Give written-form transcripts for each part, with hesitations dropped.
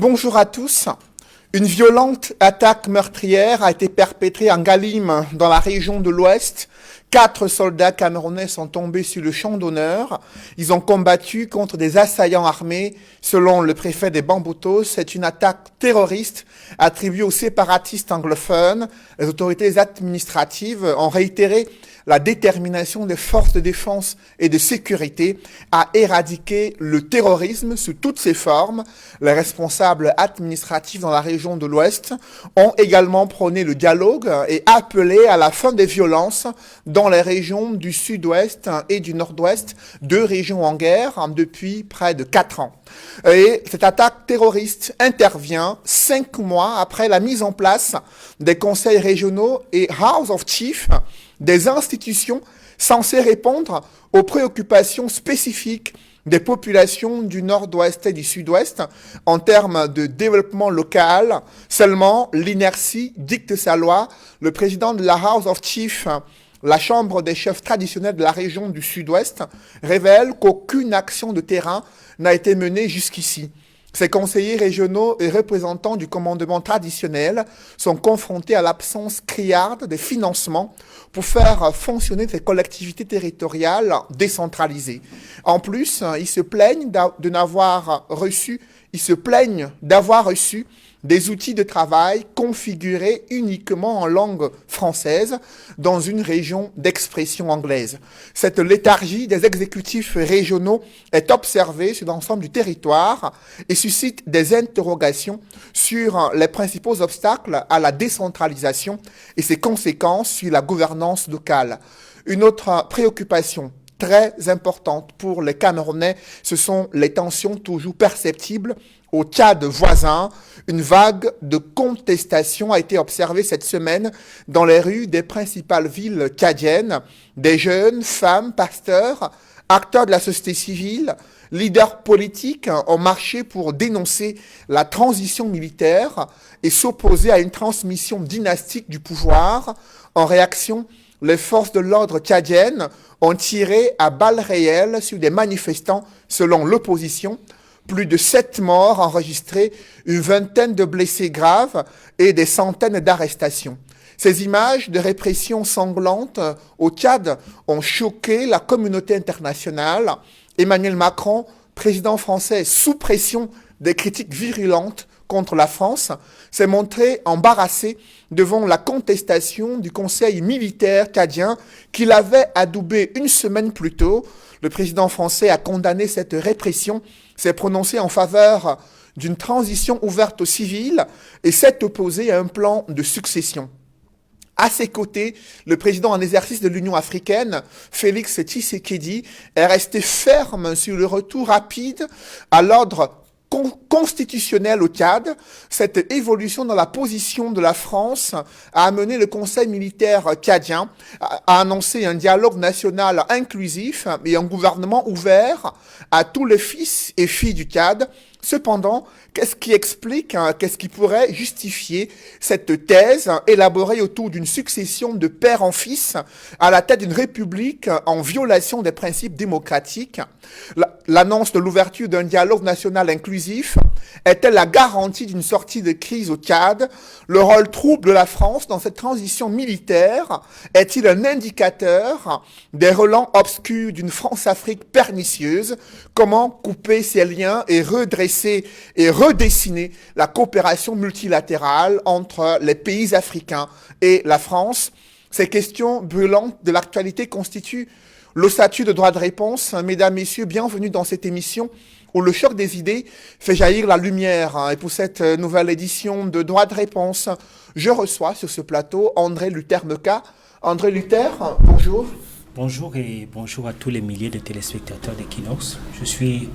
Bonjour à tous. Une violente attaque meurtrière a été perpétrée en Galim, dans la région de l'Ouest. 4 soldats camerounais sont tombés sur le champ d'honneur. Ils ont combattu contre des assaillants armés. Selon le préfet des Bamboutos, c'est une attaque terroriste attribuée aux séparatistes anglophones. Les autorités administratives ont réitéré la détermination des forces de défense et de sécurité à éradiquer le terrorisme sous toutes ses formes. Les responsables administratifs dans la région de l'Ouest ont également prôné le dialogue et appelé à la fin des violences dans les régions du Sud-Ouest et du Nord-Ouest, 2 régions en guerre depuis près de 4 ans. Et cette attaque terroriste intervient 5 mois après la mise en place des conseils régionaux et House of Chiefs, des institutions censées répondre aux préoccupations spécifiques des populations du Nord-Ouest et du Sud-Ouest en termes de développement local. Seulement, l'inertie dicte sa loi. Le président de la House of Chiefs, la chambre des chefs traditionnels de la région du Sud-Ouest, révèle qu'aucune action de terrain n'a été menée jusqu'ici. Ces conseillers régionaux et représentants du commandement traditionnel sont confrontés à l'absence criarde des financements pour faire fonctionner ces collectivités territoriales décentralisées. En plus, ils se plaignent d'avoir reçu des outils de travail configurés uniquement en langue française dans une région d'expression anglaise. Cette léthargie des exécutifs régionaux est observée sur l'ensemble du territoire et suscite des interrogations sur les principaux obstacles à la décentralisation et ses conséquences sur la gouvernance locale. Une autre préoccupation très importante pour les Camerounais, ce sont les tensions toujours perceptibles au Tchad voisin. Une vague de contestation a été observée cette semaine dans les rues des principales villes tchadiennes. Des jeunes, femmes, pasteurs, acteurs de la société civile, leaders politiques ont marché pour dénoncer la transition militaire et s'opposer à une transmission dynastique du pouvoir. En réaction, les forces de l'ordre tchadiennes ont tiré à balles réelles sur des manifestants selon l'opposition. Plus de 7 morts enregistrés, une vingtaine de blessés graves et des centaines d'arrestations. Ces images de répression sanglante au Tchad ont choqué la communauté internationale. Emmanuel Macron, président français sous pression des critiques virulentes contre la France, s'est montré embarrassé devant la contestation du conseil militaire tchadien qu'il avait adoubé une semaine plus tôt. Le président français a condamné cette répression, s'est prononcé en faveur d'une transition ouverte aux civils et s'est opposé à un plan de succession. À ses côtés, le président en exercice de l'Union africaine, Félix Tshisekedi, est resté ferme sur le retour rapide à l'ordre constitutionnel au Tchad. Cette évolution dans la position de la France a amené le Conseil militaire tchadien à annoncer un dialogue national inclusif et un gouvernement ouvert à tous les fils et filles du Tchad. Cependant, qu'est-ce qui pourrait justifier cette thèse élaborée autour d'une succession de père en fils à la tête d'une république en violation des principes démocratiques? L'annonce de l'ouverture d'un dialogue national inclusif est-elle la garantie d'une sortie de crise au Tchad? Le rôle trouble de la France dans cette transition militaire est-il un indicateur des relents obscurs d'une France-Afrique pernicieuse? Comment couper ces liens et redresser et redessiner la coopération multilatérale entre les pays africains et la France? Ces questions brûlantes de l'actualité constituent l'ossature de droit de réponse. Mesdames, Messieurs, bienvenue dans cette émission où le choc des idées fait jaillir la lumière. Et pour cette nouvelle édition de droit de réponse, je reçois sur ce plateau André Luther Meka. André Luther, bonjour. Bonjour et bonjour à tous les milliers de téléspectateurs d'Equinox. Je suis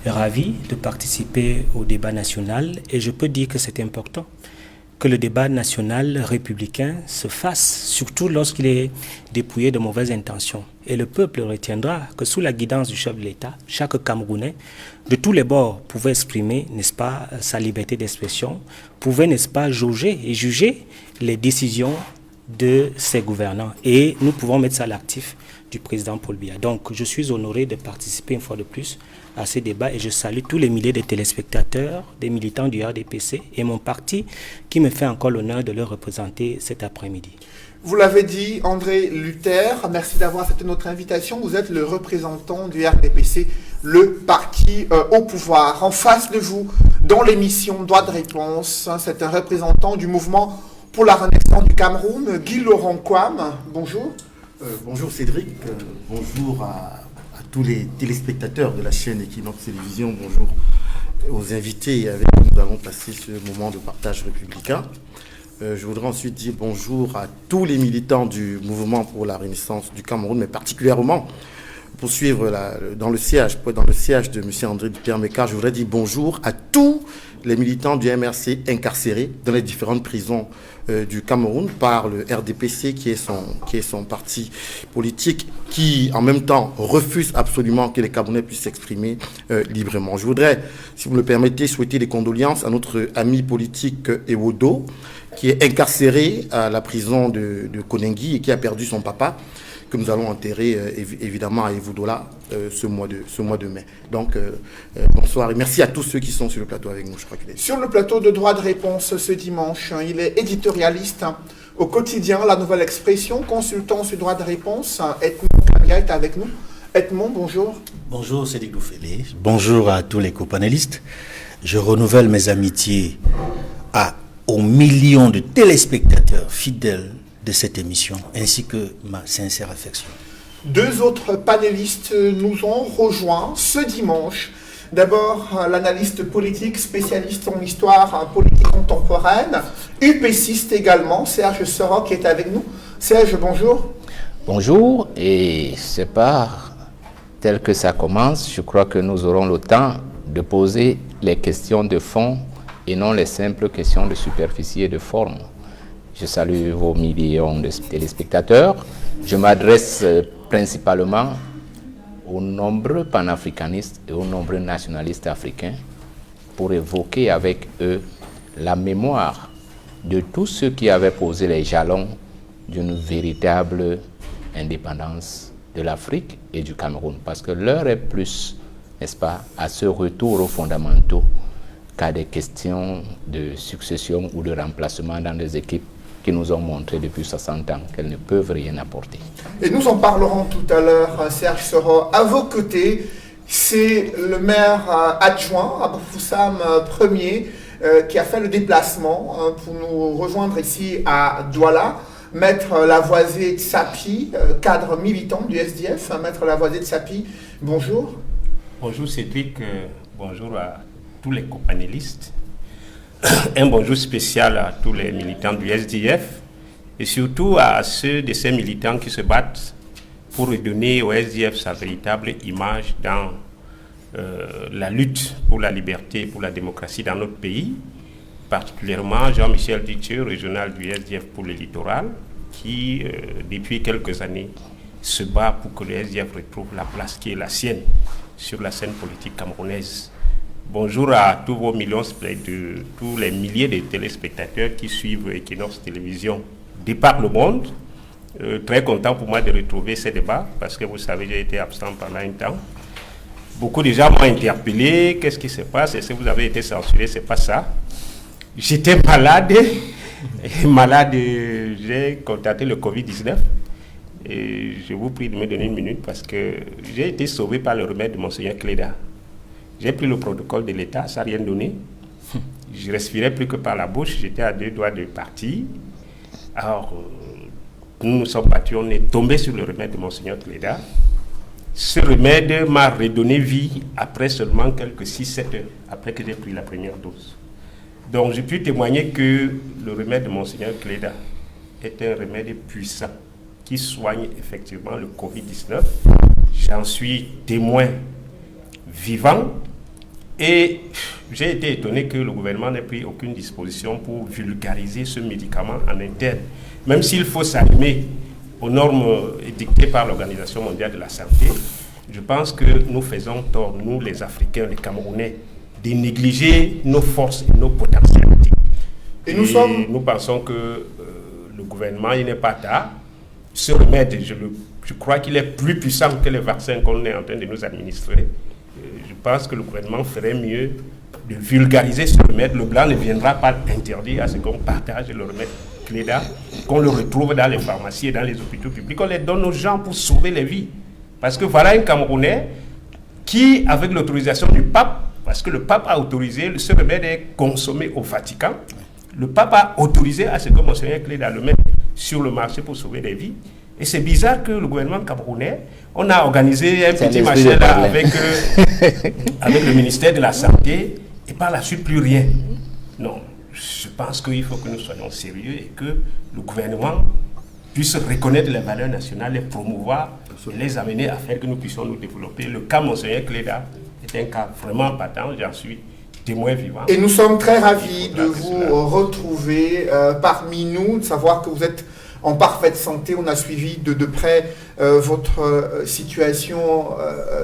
ravi de participer au débat national et je peux dire que c'est important que le débat national républicain se fasse, surtout lorsqu'il est dépouillé de mauvaises intentions. Et le peuple retiendra que sous la guidance du chef de l'État, chaque Camerounais, de tous les bords, pouvait exprimer, n'est-ce pas, sa liberté d'expression, pouvait, n'est-ce pas, jauger et juger les décisions de ses gouvernants. Et nous pouvons mettre ça à l'actif du président Paul Biya. Donc, je suis honoré de participer une fois de plus à ce débat et je salue tous les milliers de téléspectateurs, des militants du RDPC et mon parti qui me fait encore l'honneur de le représenter cet après-midi. Vous l'avez dit, André Luther, merci d'avoir accepté notre invitation. Vous êtes le représentant du RDPC, le parti au pouvoir. En face de vous, dans l'émission Droit de réponse, c'est un représentant du mouvement pour la renaissance du Cameroun, Guy Laurent Kwam. Bonjour. Bonjour Cédric, bonjour à tous les téléspectateurs de la chaîne Equinox Télévision, bonjour aux invités avec qui nous allons passer ce moment de partage républicain. Je voudrais ensuite dire bonjour à tous les militants du mouvement pour la renaissance du Cameroun, mais particulièrement pour suivre dans le siège de M. André Luther-Meka, je voudrais dire bonjour à tous les militants du MRC incarcérés dans les différentes prisons du Cameroun par le RDPC qui est son parti politique qui en même temps refuse absolument que les Camerounais puissent s'exprimer librement. Je voudrais, si vous me le permettez, souhaiter des condoléances à notre ami politique Ewodo qui est incarcéré à la prison de Konengi et qui a perdu son papa que nous allons enterrer évidemment à Ewodola ce mois de mai. Donc bonsoir et merci à tous ceux qui sont sur le plateau avec nous. Je crois qu'il est sur le plateau de Droit de réponse ce dimanche. Il est éditorialiste au quotidien La Nouvelle Expression, consultant sur Droit de réponse. Edmond Kabia est avec nous. Edmond, bonjour. Bonjour Cédric Doufélé. Bonjour à tous les copanélistes. Je renouvelle mes amitiés aux millions de téléspectateurs fidèles de cette émission, ainsi que ma sincère affection. Deux autres panélistes nous ont rejoints ce dimanche. D'abord, l'analyste politique, spécialiste en histoire politique contemporaine, UPCiste également, Serge Soro qui est avec nous. Serge, bonjour. Bonjour, et c'est pas tel que ça commence. Je crois que nous aurons le temps de poser les questions de fond et non les simples questions de superficie et de forme. Je salue vos millions de téléspectateurs. Je m'adresse principalement aux nombreux panafricanistes et aux nombreux nationalistes africains pour évoquer avec eux la mémoire de tous ceux qui avaient posé les jalons d'une véritable indépendance de l'Afrique et du Cameroun. Parce que l'heure est plus, n'est-ce pas, à ce retour aux fondamentaux qu'à des questions de succession ou de remplacement dans des équipes qui nous ont montré depuis 60 ans qu'elles ne peuvent rien apporter. Et nous en parlerons tout à l'heure, Serge Soro. À vos côtés, c'est le maire adjoint, Abou-Foussam Ier, qui a fait le déplacement pour nous rejoindre ici à Douala. Maître Lavoisier Tsapi, cadre militant du SDF. Maître Lavoisier Tsapi, bonjour. Bonjour Cédric, bonjour à tous les copanélistes. Un bonjour spécial à tous les militants du SDF et surtout à ceux de ces militants qui se battent pour redonner au SDF sa véritable image dans la lutte pour la liberté et pour la démocratie dans notre pays, particulièrement Jean-Michel Dithieu, régional du SDF pour le littoral, qui depuis quelques années se bat pour que le SDF retrouve la place qui est la sienne sur la scène politique camerounaise. Bonjour à tous vos millions, tous les milliers de téléspectateurs qui suivent Equinox Télévision de par le monde. Très content pour moi de retrouver ces débats parce que vous savez, j'ai été absent pendant un temps. Beaucoup de gens m'ont interpellé. Qu'est-ce qui se passe? Est-ce que vous avez été censuré? C'est pas ça. J'étais malade. J'ai contracté le Covid-19. Et je vous prie de me donner une minute parce que j'ai été sauvé par le remède de Monseigneur Cléda. J'ai pris le protocole de l'État, ça n'a rien donné. Je respirais plus que par la bouche, j'étais à 2 doigts de partir. Alors, nous nous sommes battus, on est tombé sur le remède de Monseigneur Cléda. Ce remède m'a redonné vie après seulement quelques 6-7 heures, après que j'ai pris la première dose. Donc, j'ai pu témoigner que le remède de Monseigneur Cléda est un remède puissant qui soigne effectivement le Covid-19. J'en suis témoin vivant. Et j'ai été étonné que le gouvernement n'ait pris aucune disposition pour vulgariser ce médicament en interne. Même s'il faut s'arrimer aux normes édictées par l'Organisation mondiale de la santé, je pense que nous faisons tort, nous les Africains, les Camerounais, de négliger nos forces et nos potentialités. Et nous pensons que le gouvernement, il n'est pas tard. Ce remède, je crois qu'il est plus puissant que les vaccins qu'on est en train de nous administrer. je pense que le gouvernement ferait mieux de vulgariser ce remède. Le blanc ne viendra pas interdire à ce qu'on partage le remède Cléda, qu'on le retrouve dans les pharmacies et dans les hôpitaux publics, on les donne aux gens pour sauver les vies. Parce que voilà un Camerounais qui, avec l'autorisation du pape, parce que le pape a autorisé, ce remède est consommé au Vatican, le pape a autorisé à ce que Monseigneur Cléda le mette sur le marché pour sauver des vies. Et c'est bizarre que le gouvernement camerounais, on a organisé un petit machin là avec le ministère de la Santé et par la suite plus rien. Non, je pense qu'il faut que nous soyons sérieux et que le gouvernement puisse reconnaître les valeurs nationales, les promouvoir, et les amener à faire que nous puissions nous développer. Le cas Monseigneur Cléda est un cas vraiment patent, j'en suis témoin vivant. Et nous sommes très ravis de vous retrouver parmi nous, de savoir que vous êtes en parfaite santé. On a suivi de près votre situation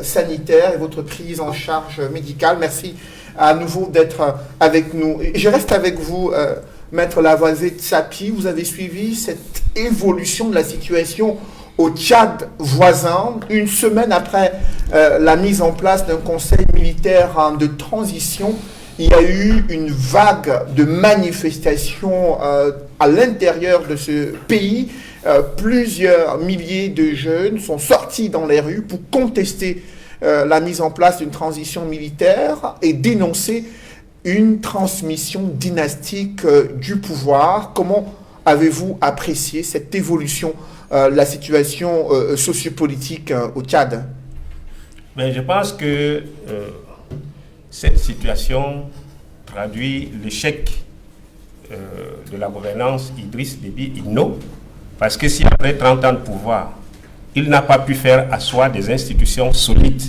sanitaire et votre prise en charge médicale. Merci à nouveau d'être avec nous. Et je reste avec vous, Maître Lavoisier Tsapi. Vous avez suivi cette évolution de la situation au Tchad voisin, une semaine après la mise en place d'un conseil militaire de transition. Il y a eu une vague de manifestations à l'intérieur de ce pays. Plusieurs milliers de jeunes sont sortis dans les rues pour contester la mise en place d'une transition militaire et dénoncer une transmission dynastique du pouvoir. Comment avez-vous apprécié cette évolution de la situation sociopolitique au Tchad? Ben, je pense que cette situation traduit l'échec de la gouvernance Idriss Déby Itno, parce que si après 30 ans de pouvoir, il n'a pas pu faire asseoir des institutions solides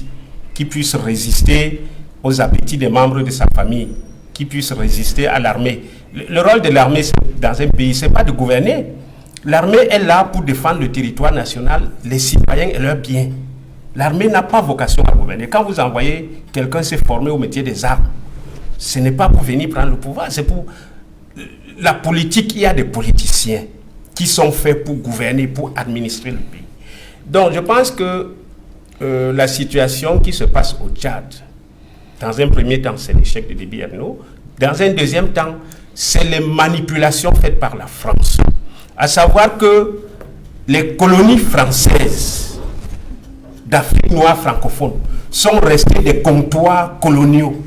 qui puissent résister aux appétits des membres de sa famille, qui puissent résister à l'armée. Le rôle de l'armée dans un pays, ce n'est pas de gouverner. L'armée est là pour défendre le territoire national, les citoyens et leurs biens. L'armée n'a pas vocation à gouverner. Quand vous envoyez quelqu'un se former au métier des armes, ce n'est pas pour venir prendre le pouvoir, c'est pour la politique. Il y a des politiciens qui sont faits pour gouverner, pour administrer le pays. Donc je pense que la situation qui se passe au Tchad, dans un premier temps, c'est l'échec de Déby Itno. Dans un deuxième temps, c'est les manipulations faites par la France. À savoir que les colonies françaises d'Afrique noire francophone sont restées des comptoirs coloniaux.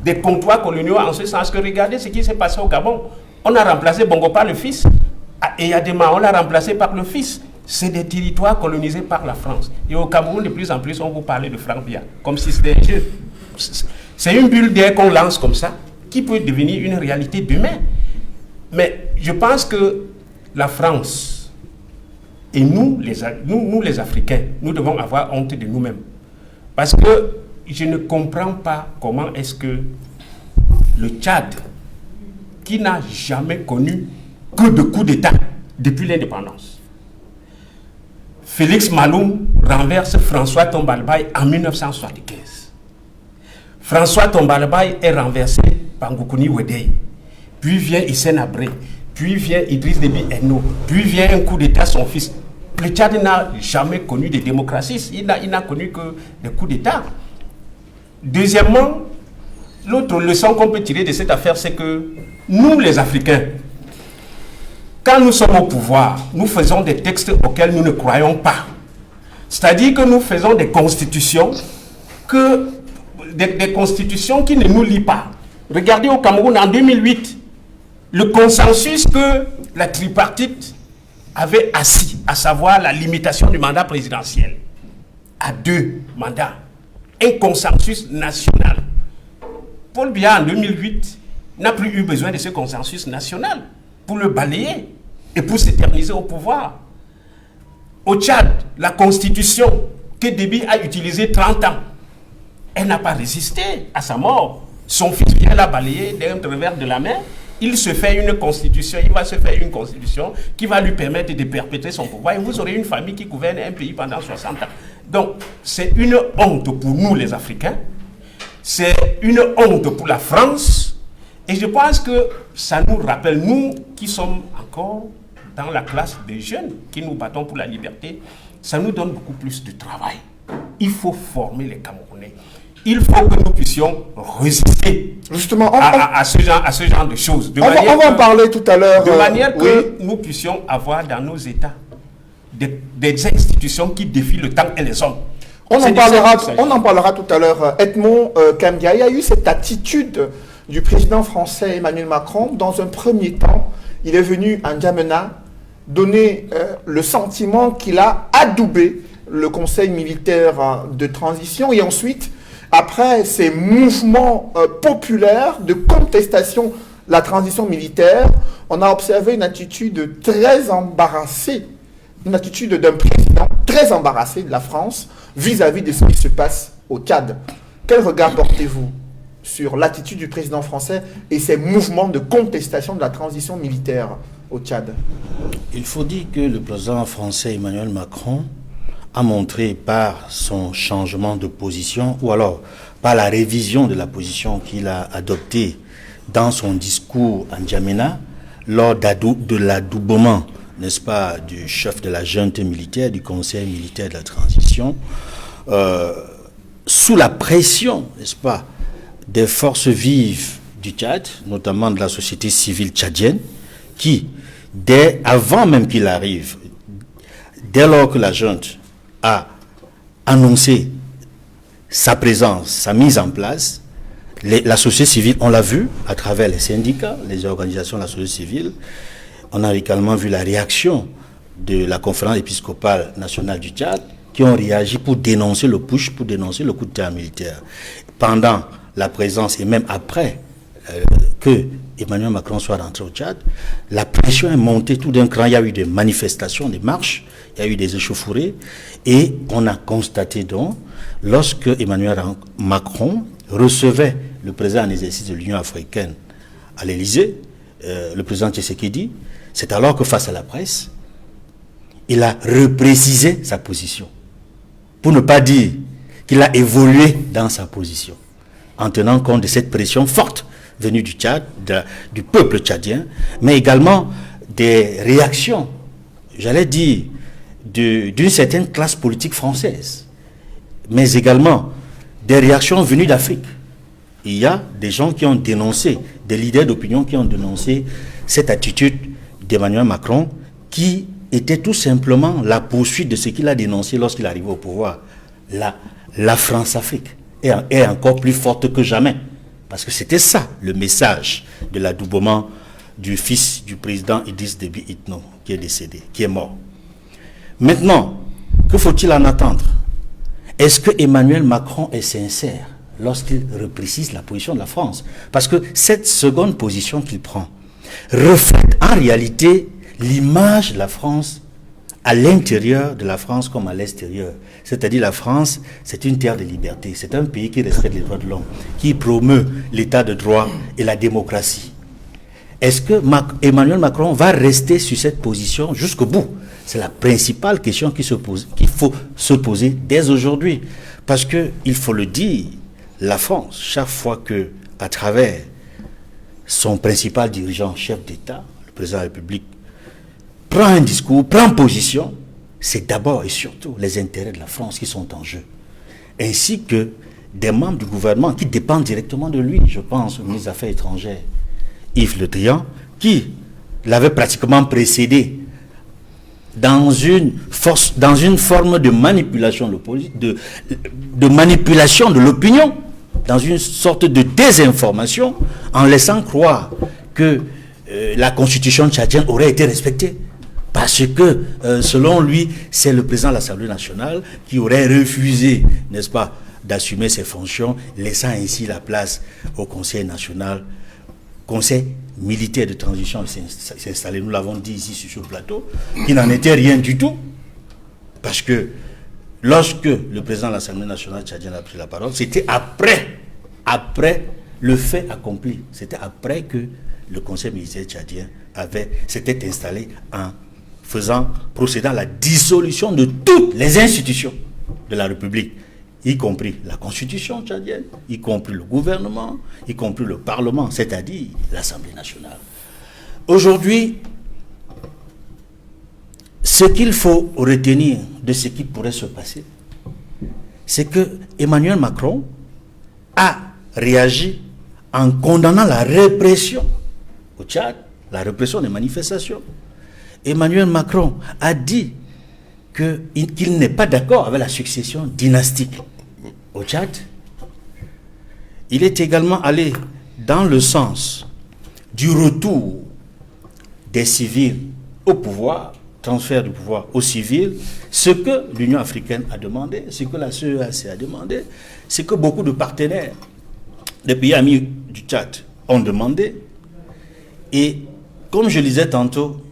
Des comptoirs coloniaux en ce sens que regardez ce qui s'est passé au Gabon. On a remplacé Bongo par le fils. Et Yadema, on l'a remplacé par le fils. C'est des territoires colonisés par la France. Et au Cameroun, de plus en plus, on vous parlait de Franc Bia, comme si c'était un jeu. C'est une bulle d'air qu'on lance comme ça, qui peut devenir une réalité demain. Mais je pense que la France et nous les Africains, nous devons avoir honte de nous-mêmes. Parce que je ne comprends pas comment est-ce que le Tchad, qui n'a jamais connu que de coups d'État depuis l'indépendance, Félix Maloum renverse François Tombalbaye en 1975. François Tombalbaye est renversé par Ngoukouni Wedei. Puis vient Hissène Habré. Puis vient Idriss Déby Itno. Puis vient un coup d'État, son fils. Le Tchad n'a jamais connu de démocratie. Il n'a connu que des coups d'État. Deuxièmement, l'autre leçon qu'on peut tirer de cette affaire, c'est que nous, les Africains, quand nous sommes au pouvoir, nous faisons des textes auxquels nous ne croyons pas. C'est-à-dire que nous faisons des constitutions des constitutions qui ne nous lient pas. Regardez au Cameroun en 2008, le consensus que la tripartite avait assis, à savoir la limitation du mandat présidentiel à 2 mandats, un consensus national. Paul Biya en 2008 n'a plus eu besoin de ce consensus national pour le balayer et pour s'éterniser au pouvoir. Au Tchad, la constitution que Déby a utilisée 30 ans, elle n'a pas résisté à sa mort. Son fils vient la balayer d'un revers de la main. Il se fait une constitution, il va se faire une constitution qui va lui permettre de perpétrer son pouvoir. Et vous aurez une famille qui gouverne un pays pendant 60 ans. Donc, c'est une honte pour nous les Africains. C'est une honte pour la France. Et je pense que ça nous rappelle, nous qui sommes encore dans la classe des jeunes, qui nous battons pour la liberté, ça nous donne beaucoup plus de travail. Il faut former les Camerounais. il faut que nous puissions résister Justement, à ce genre de choses. On va en parler tout à l'heure. De manière que nous puissions avoir dans nos États des institutions qui défient le temps et les hommes. On en parlera tout à l'heure. Edmond Kambia, il y a eu cette attitude du président français Emmanuel Macron. Dans un premier temps, il est venu à N'Djamena donner le sentiment qu'il a adoubé le Conseil militaire de transition, et ensuite, après ces mouvements populaires de contestation de la transition militaire, on a observé une attitude très embarrassée, une attitude d'un président très embarrassé de la France vis-à-vis de ce qui se passe au Tchad. Quel regard portez-vous sur l'attitude du président français et ces mouvements de contestation de la transition militaire au Tchad? Il faut dire que le président français Emmanuel Macron a montré par son changement de position, ou alors par la révision de la position qu'il a adoptée dans son discours à N'Djamena, lors de l'adoubement, n'est-ce pas, du chef de la junte militaire, du conseil militaire de la transition, sous la pression, n'est-ce pas, des forces vives du Tchad, notamment de la société civile tchadienne, qui, avant même qu'il arrive, dès lors que la junte a annoncé sa présence, sa mise en place, la société civile, on l'a vu à travers les syndicats, les organisations de la société civile. On a également vu la réaction de la conférence épiscopale nationale du Tchad, qui ont réagi pour dénoncer le putsch, pour dénoncer le coup d'État militaire. Pendant la présence et même après que Emmanuel Macron soit rentré au Tchad, la pression est montée tout d'un cran. Il y a eu des manifestations, des marches, il y a eu des échauffourées, et on a constaté donc, lorsque Emmanuel Macron recevait le président en exercice de l'Union africaine à l'Élysée, le président Tshisekedi, c'est alors que face à la presse, il a reprécisé sa position, pour ne pas dire qu'il a évolué dans sa position, en tenant compte de cette pression forte venue du Tchad, du peuple tchadien, mais également des réactions, j'allais dire, d'une certaine classe politique française, mais également des réactions venues d'Afrique. Il y a des gens qui ont dénoncé, des leaders d'opinion qui ont dénoncé cette attitude d'Emmanuel Macron, qui était tout simplement la poursuite de ce qu'il a dénoncé lorsqu'il arrivait au pouvoir. La France-Afrique est encore plus forte que jamais. Parce que c'était ça, le message de l'adoubement du fils du président Idriss Déby Itno, qui est décédé, qui est mort. Maintenant, que faut-il en attendre? Est-ce que Emmanuel Macron est sincère lorsqu'il reprécise la position de la France? Parce que cette seconde position qu'il prend reflète en réalité l'image de la France à l'intérieur de la France comme à l'extérieur. C'est-à-dire la France, c'est une terre de liberté. C'est un pays qui respecte les droits de l'homme, qui promeut l'état de droit et la démocratie. Est-ce que Emmanuel Macron va rester sur cette position jusqu'au bout? C'est la principale question qu'il faut se poser dès aujourd'hui. Parce qu'il faut le dire, la France, chaque fois que, à travers son principal dirigeant, chef d'État, le président de la République, prend un discours, prend position, c'est d'abord et surtout les intérêts de la France qui sont en jeu. Ainsi que des membres du gouvernement qui dépendent directement de lui. Je pense au ministre des Affaires étrangères, Yves Le Drian, qui l'avait pratiquement précédé dans une forme de manipulation de manipulation de l'opinion, dans une sorte de désinformation, en laissant croire que la constitution tchadienne aurait été respectée. Parce que, selon lui, c'est le président de l'Assemblée nationale qui aurait refusé, n'est-ce pas, d'assumer ses fonctions, laissant ainsi la place au Conseil national, Conseil militaire de transition s'installer. Nous l'avons dit ici sur ce plateau, qui n'en était rien du tout. Parce que lorsque le président de l'Assemblée nationale tchadienne a pris la parole, c'était après le fait accompli. C'était après que le Conseil militaire tchadien s'était installé en procédant à la dissolution de toutes les institutions de la République, y compris la Constitution tchadienne, y compris le gouvernement, y compris le Parlement, c'est-à-dire l'Assemblée nationale. Aujourd'hui, ce qu'il faut retenir de ce qui pourrait se passer, c'est que Emmanuel Macron a réagi en condamnant la répression au Tchad, la répression des manifestations. Emmanuel Macron a dit qu'il n'est pas d'accord avec la succession dynastique au Tchad. Il est également allé dans le sens du retour des civils au pouvoir, transfert du pouvoir aux civils, ce que l'Union africaine a demandé, ce que la CEAC a demandé, ce que beaucoup de partenaires des pays amis du Tchad ont demandé. Et comme je le disais tantôt,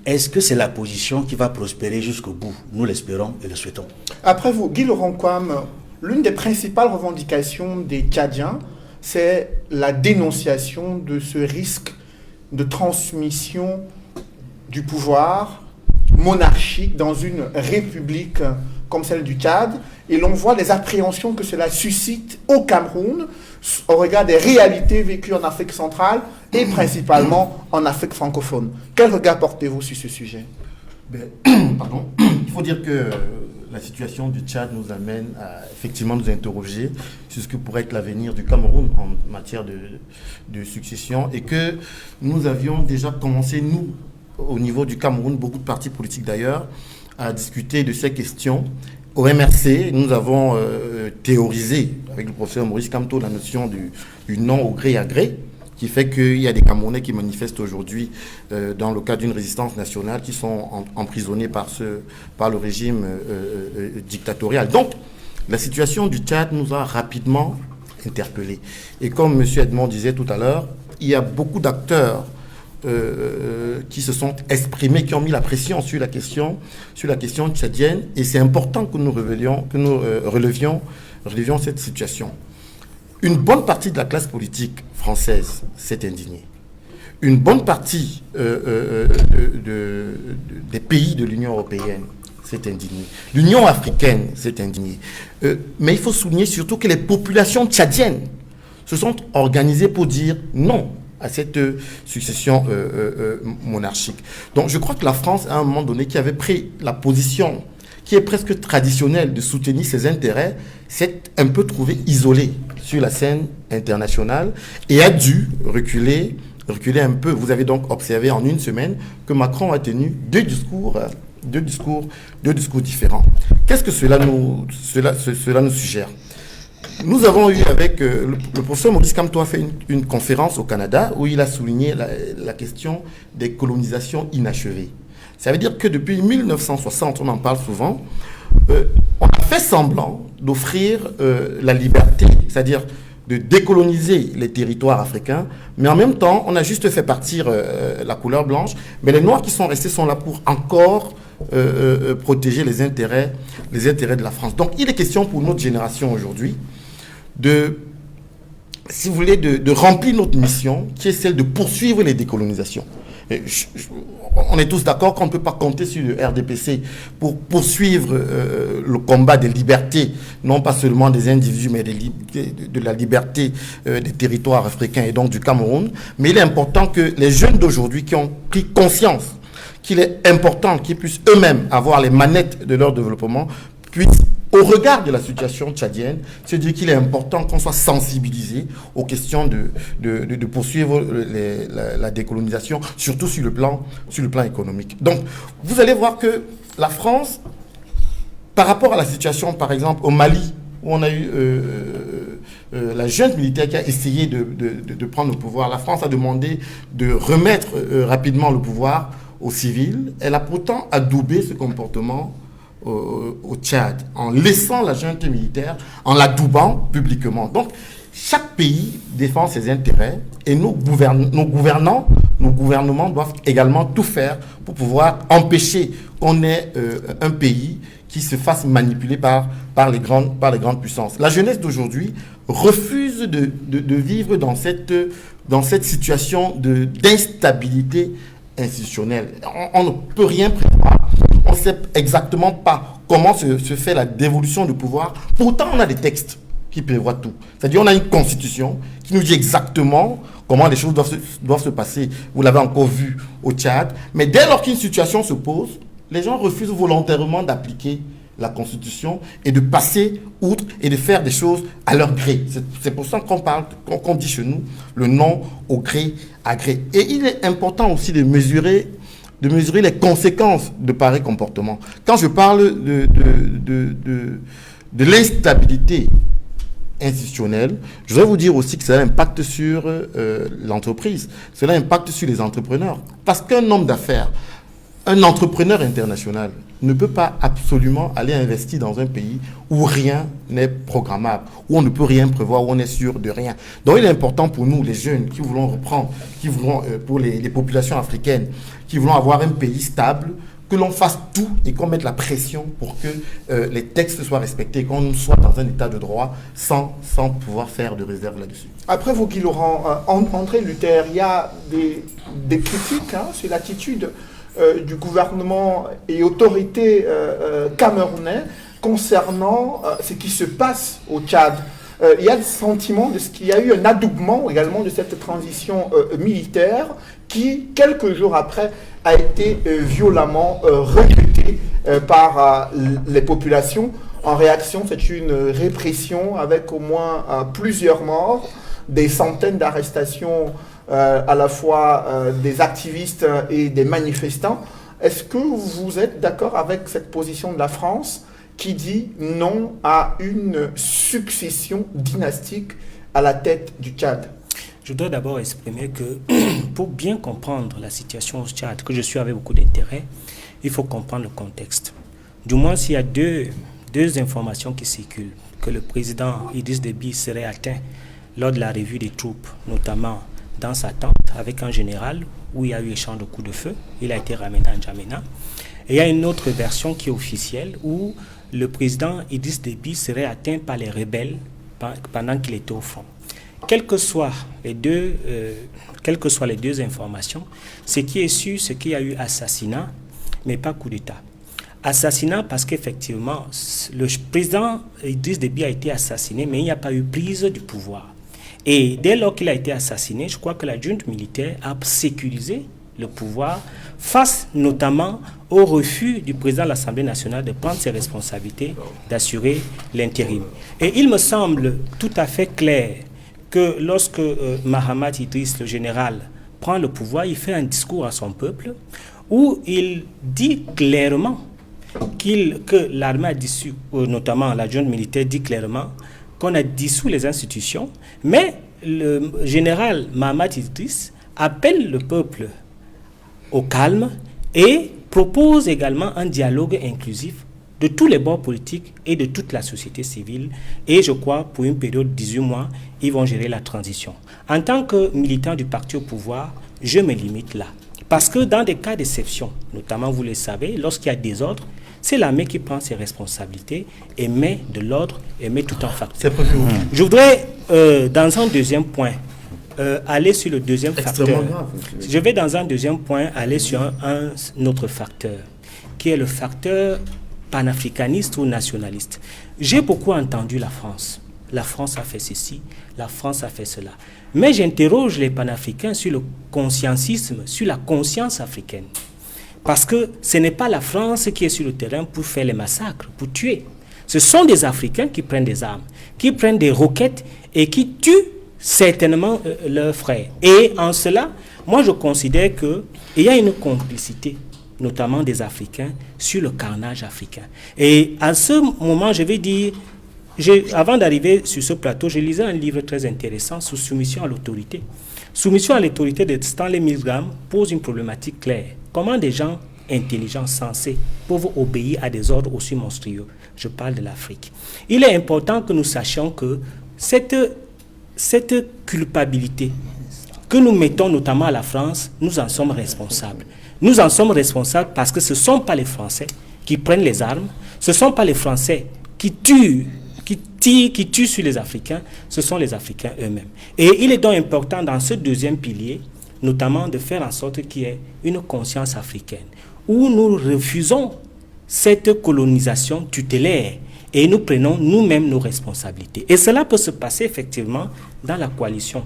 est-ce que c'est la position qui va prospérer jusqu'au bout? Nous l'espérons et le souhaitons. Après vous, Guy Laurent Kwame, l'une des principales revendications des Tchadiens, c'est la dénonciation de ce risque de transmission du pouvoir monarchique dans une république comme celle du Tchad. Et l'on voit les appréhensions que cela suscite au Cameroun au regard des réalités vécues en Afrique centrale et principalement en Afrique francophone. Quel regard portez-vous sur ce sujet? Pardon. Il faut dire que la situation du Tchad nous amène à effectivement nous interroger sur ce que pourrait être l'avenir du Cameroun en matière de succession, et que nous avions déjà commencé, nous, au niveau du Cameroun, beaucoup de partis politiques d'ailleurs, à discuter de ces questions. Au MRC, nous avons théorisé avec le professeur Maurice Kamto la notion du non au gré à gré, qui fait qu'il y a des Camerounais qui manifestent aujourd'hui dans le cadre d'une résistance nationale, qui sont emprisonnés par le régime dictatorial. Donc, la situation du Tchad nous a rapidement interpellés. Et comme M. Edmond disait tout à l'heure, il y a beaucoup d'acteurs qui se sont exprimés, qui ont mis la pression sur la question tchadienne, et c'est important que nous relevions cette situation. Une bonne partie de la classe politique française s'est indignée. Une bonne partie des pays de l'Union européenne s'est indignée. L'Union africaine s'est indignée. Mais il faut souligner surtout que les populations tchadiennes se sont organisées pour dire non à cette succession monarchique. Donc je crois que la France, à un moment donné, qui avait pris la position qui est presque traditionnelle de soutenir ses intérêts, s'est un peu trouvée isolée sur la scène internationale et a dû reculer un peu. Vous avez donc observé en une semaine que Macron a tenu deux discours différents. Qu'est-ce que cela nous suggère? Nous avons eu avec le professeur Maurice Kamto a fait une conférence au Canada où il a souligné la question des colonisations inachevées. Ça veut dire que depuis 1960, on en parle souvent, on a fait semblant d'offrir la liberté, c'est-à-dire de décoloniser les territoires africains, mais en même temps, on a juste fait partir la couleur blanche, mais les Noirs qui sont restés sont là pour encore protéger les intérêts de la France. Donc, il est question pour notre génération aujourd'hui si vous voulez, de remplir notre mission, qui est celle de poursuivre les décolonisations. On est tous d'accord qu'on ne peut pas compter sur le RDPC pour poursuivre le combat des libertés, non pas seulement des individus, mais de la liberté des territoires africains et donc du Cameroun. Mais il est important que les jeunes d'aujourd'hui qui ont pris conscience qu'il est important qu'ils puissent eux-mêmes avoir les manettes de leur développement, puissent, au regard de la situation tchadienne, se dire qu'il est important qu'on soit sensibilisé aux questions de poursuivre la décolonisation, surtout sur le plan économique. Donc, vous allez voir que la France, par rapport à la situation, par exemple, au Mali, où on a eu la junte militaire qui a essayé de prendre le pouvoir, la France a demandé de remettre rapidement le pouvoir aux civils. Elle a pourtant adoubé ce comportement au Tchad, en laissant la junte militaire, en l'adoubant publiquement. Donc, chaque pays défend ses intérêts et nos gouvernements doivent également tout faire pour pouvoir empêcher qu'on ait un pays qui se fasse manipuler par les grandes puissances. La jeunesse d'aujourd'hui refuse de vivre dans cette situation d'instabilité institutionnelle. On ne peut rien prévoir. On ne sait exactement pas comment se fait la dévolution du pouvoir. Pourtant, on a des textes qui prévoient tout. C'est-à-dire, on a une constitution qui nous dit exactement comment les choses doivent se passer. Vous l'avez encore vu au Tchad. Mais dès lors qu'une situation se pose, les gens refusent volontairement d'appliquer la Constitution et de passer outre et de faire des choses à leur gré. C'est pour ça qu'on dit chez nous le non au gré à gré. Et il est important aussi de mesurer les conséquences de pareils comportements. Quand je parle de l'instabilité institutionnelle, je voudrais vous dire aussi que cela impacte sur l'entreprise, cela impacte sur les entrepreneurs. Parce qu'un homme d'affaires, un entrepreneur international ne peut pas absolument aller investir dans un pays où rien n'est programmable, où on ne peut rien prévoir, où on est sûr de rien. Donc il est important pour nous, les jeunes, qui voulons reprendre, pour les populations africaines, qui voulons avoir un pays stable, que l'on fasse tout et qu'on mette la pression pour que les textes soient respectés, qu'on soit dans un état de droit sans pouvoir faire de réserve là-dessus. Après vous, Guy Laurent, André Luther, il y a des critiques sur l'attitude du gouvernement et autorités camerounais concernant ce qui se passe au Tchad. Il y a le sentiment qu'il y a eu un adoubement également de cette transition militaire qui, quelques jours après, a été violemment recrutée par les populations. En réaction, c'est une répression avec au moins plusieurs morts, des centaines d'arrestations à la fois des activistes et des manifestants. Est-ce que vous êtes d'accord avec cette position de la France qui dit non à une succession dynastique à la tête du Tchad? Je dois d'abord exprimer que pour bien comprendre la situation au Tchad, que je suis avec beaucoup d'intérêt, il faut comprendre le contexte. Du moins, s'il y a deux informations qui circulent, que le président Idriss Déby serait atteint lors de la revue des troupes, notamment dans sa tente avec un général où il y a eu échange de coups de feu, il a été ramené à N'Djamena. Et il y a une autre version qui est officielle où le président Idriss Déby serait atteint par les rebelles pendant qu'il était au front. Quelles que soient les deux informations, ce qui est sûr, c'est qu'il y a eu assassinat, mais pas coup d'État. Assassinat parce qu'effectivement, le président Idriss Déby a été assassiné, mais il n'y a pas eu prise du pouvoir. Et dès lors qu'il a été assassiné, je crois que la junte militaire a sécurisé le pouvoir face notamment au refus du président de l'Assemblée nationale de prendre ses responsabilités, d'assurer l'intérim. Et il me semble tout à fait clair que lorsque Mahamat Idriss, le général, prend le pouvoir, il fait un discours à son peuple où il dit clairement que l'armée a dissous, notamment la junte militaire dit clairement qu'on a dissous les institutions, mais le général Mahamat Idriss appelle le peuple au calme et propose également un dialogue inclusif de tous les bords politiques et de toute la société civile. Et je crois, pour une période de 18 mois, ils vont gérer la transition. En tant que militant du parti au pouvoir, je me limite là. Parce que dans des cas d'exception, notamment vous le savez, lorsqu'il y a des ordres, c'est l'armée qui prend ses responsabilités et met de l'ordre et met tout en facteur. Je voudrais, dans un deuxième point, aller sur le deuxième facteur. Je vais dans un deuxième point aller sur un autre facteur, qui est le facteur panafricaniste ou nationaliste. J'ai beaucoup entendu la France. La France a fait ceci, la France a fait cela. Mais j'interroge les panafricains sur le conscientisme, sur la conscience africaine. Parce que ce n'est pas la France qui est sur le terrain pour faire les massacres, pour tuer. Ce sont des Africains qui prennent des armes, qui prennent des roquettes et qui tuent certainement leurs frères. Et en cela, moi je considère qu'il y a une complicité, notamment des Africains, sur le carnage africain. Et à ce moment, je vais dire, avant d'arriver sur ce plateau, je lisais un livre très intéressant sur soumission à l'autorité. Soumission à l'autorité de Stanley Milgram pose une problématique claire. Comment des gens intelligents, sensés, peuvent obéir à des ordres aussi monstrueux? Je parle de l'Afrique. Il est important que nous sachions que cette culpabilité que nous mettons notamment à la France, nous en sommes responsables. Nous en sommes responsables parce que ce ne sont pas les Français qui prennent les armes, ce ne sont pas les Français qui tuent sur les Africains, ce sont les Africains eux-mêmes. Et il est donc important dans ce deuxième pilier, notamment de faire en sorte qu'il y ait une conscience africaine, où nous refusons cette colonisation tutélaire et nous prenons nous-mêmes nos responsabilités. Et cela peut se passer effectivement dans la coalition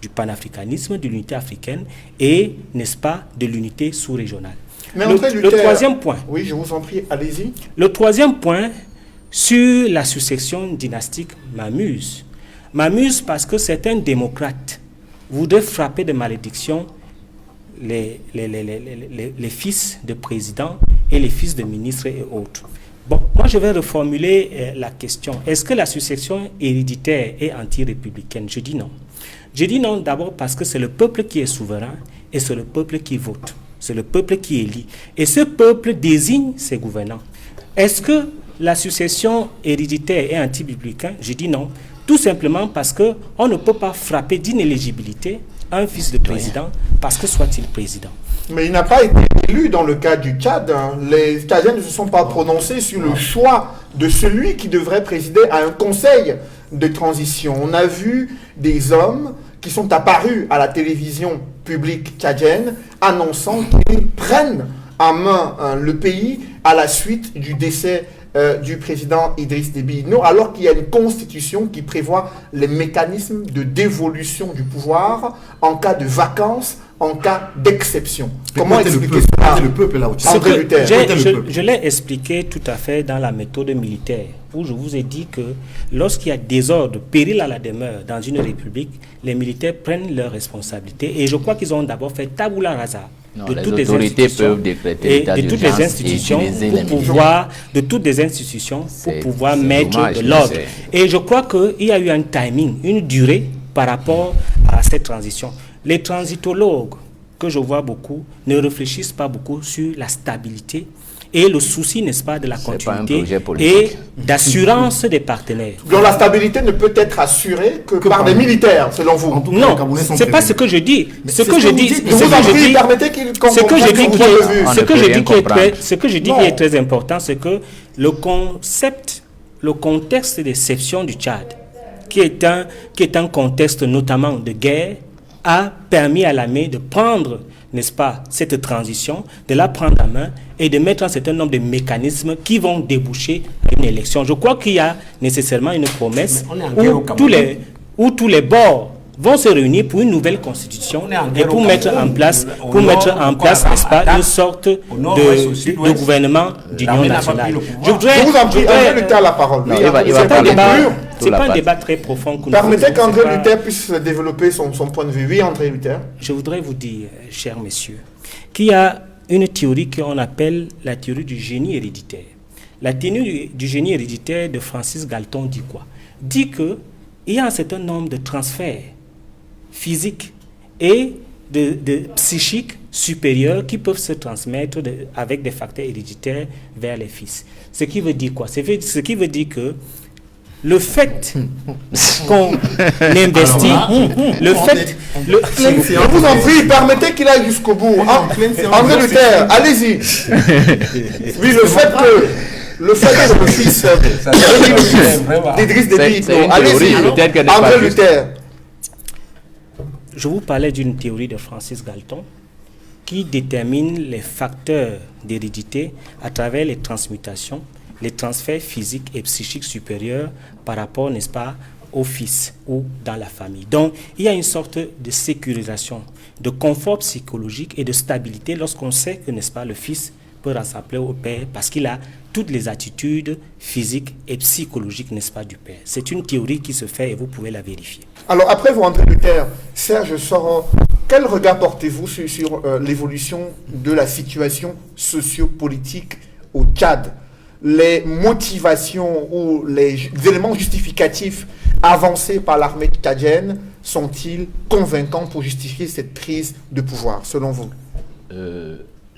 du panafricanisme, de l'unité africaine et, n'est-ce pas, de l'unité sous-régionale. Mais André le Luther, troisième point. Oui, je vous en prie, allez-y. Le troisième point sur la succession dynastique m'amuse. M'amuse parce que certains démocrates voudraient frapper de malédiction les fils de présidents et les fils de ministres et autres. Bon, moi je vais reformuler la question. Est-ce que la succession héréditaire est anti-républicaine? Je dis non. Je dis non d'abord parce que c'est le peuple qui est souverain et c'est le peuple qui vote. C'est le peuple qui élit. Et ce peuple désigne ses gouvernants. Est-ce que la succession héréditaire est anti-républicaine? Je dis non. Tout simplement parce qu'on ne peut pas frapper d'inéligibilité un fils de président parce que soit-il président. Mais il n'a pas été élu dans le cas du Tchad. Les Tchadiens ne se sont pas prononcés sur le choix de celui qui devrait présider à un conseil de transition. On a vu des hommes qui sont apparus à la télévision publique tchadienne annonçant qu'ils prennent en main le pays à la suite du décès du président Idriss Déby Itno, alors qu'il y a une constitution qui prévoit les mécanismes de dévolution du pouvoir en cas de vacances, en cas d'exception. Comment expliquer cela? Le peuple là au Tchad. André Luther. Je l'ai expliqué tout à fait dans la méthode militaire, où je vous ai dit que lorsqu'il y a désordre, péril à la demeure dans une république, les militaires prennent leurs responsabilités. Et je crois qu'ils ont d'abord fait tabula rasa de toutes les institutions et de toutes les institutions pour pouvoir, mettre de l'ordre. Et je crois qu'il y a eu un timing, une durée par rapport à cette transition. Les transitologues que je vois beaucoup ne réfléchissent pas beaucoup sur la stabilité et le souci, n'est-ce pas, de la continuité et d'assurance des partenaires. Donc la stabilité ne peut être assurée que par des militaires, selon vous? Non, c'est pas ce que je dis. Ce que je dis qui est très important, c'est que le contexte d'exception du Tchad, qui est un contexte notamment de guerre, a permis à l'armée de prendre, n'est-ce pas, cette transition, de la prendre en main et de mettre un certain nombre de mécanismes qui vont déboucher à une élection. Je crois qu'il y a nécessairement une promesse où tous les bords vont se réunir pour une nouvelle constitution et pour mettre en place, n'est-ce pas, une sorte de gouvernement d'union nationale. Je vous en prie, André Luther a la parole. C'est pas un débat très profond. Permettez qu'André Luther puisse développer son point de vue. Oui, André Luther. Je voudrais vous dire, chers messieurs, qu'il y a une théorie qu'on appelle la théorie du génie héréditaire. La théorie du génie héréditaire de Francis Galton dit quoi? Dit qu'il y a un certain nombre de transferts physiques et de psychiques supérieurs qui peuvent se transmettre avec des facteurs héréditaires vers les fils. Ce qui veut dire quoi? Ce qui veut dire que le fait qu'on investit, je vous en prie, permettez qu'il aille jusqu'au bout. André Luther, allez-y. Oui, le fait que le fils d'Idriss Déby Itno, allez-y, André Luther. Je vous parlais d'une théorie de Francis Galton qui détermine les facteurs d'hérédité à travers les transmutations, les transferts physiques et psychiques supérieurs par rapport, n'est-ce pas, au fils ou dans la famille. Donc, il y a une sorte de sécurisation, de confort psychologique et de stabilité lorsqu'on sait que, n'est-ce pas, le fils peut ressembler au père parce qu'il a toutes les attitudes physiques et psychologiques, n'est-ce pas, du père. C'est une théorie qui se fait et vous pouvez la vérifier. Alors, après vous, André Luther, Serge Soron, quel regard portez-vous sur l'évolution de la situation sociopolitique au Tchad? Les motivations ou les éléments justificatifs avancés par l'armée tchadienne sont-ils convaincants pour justifier cette prise de pouvoir, selon vous?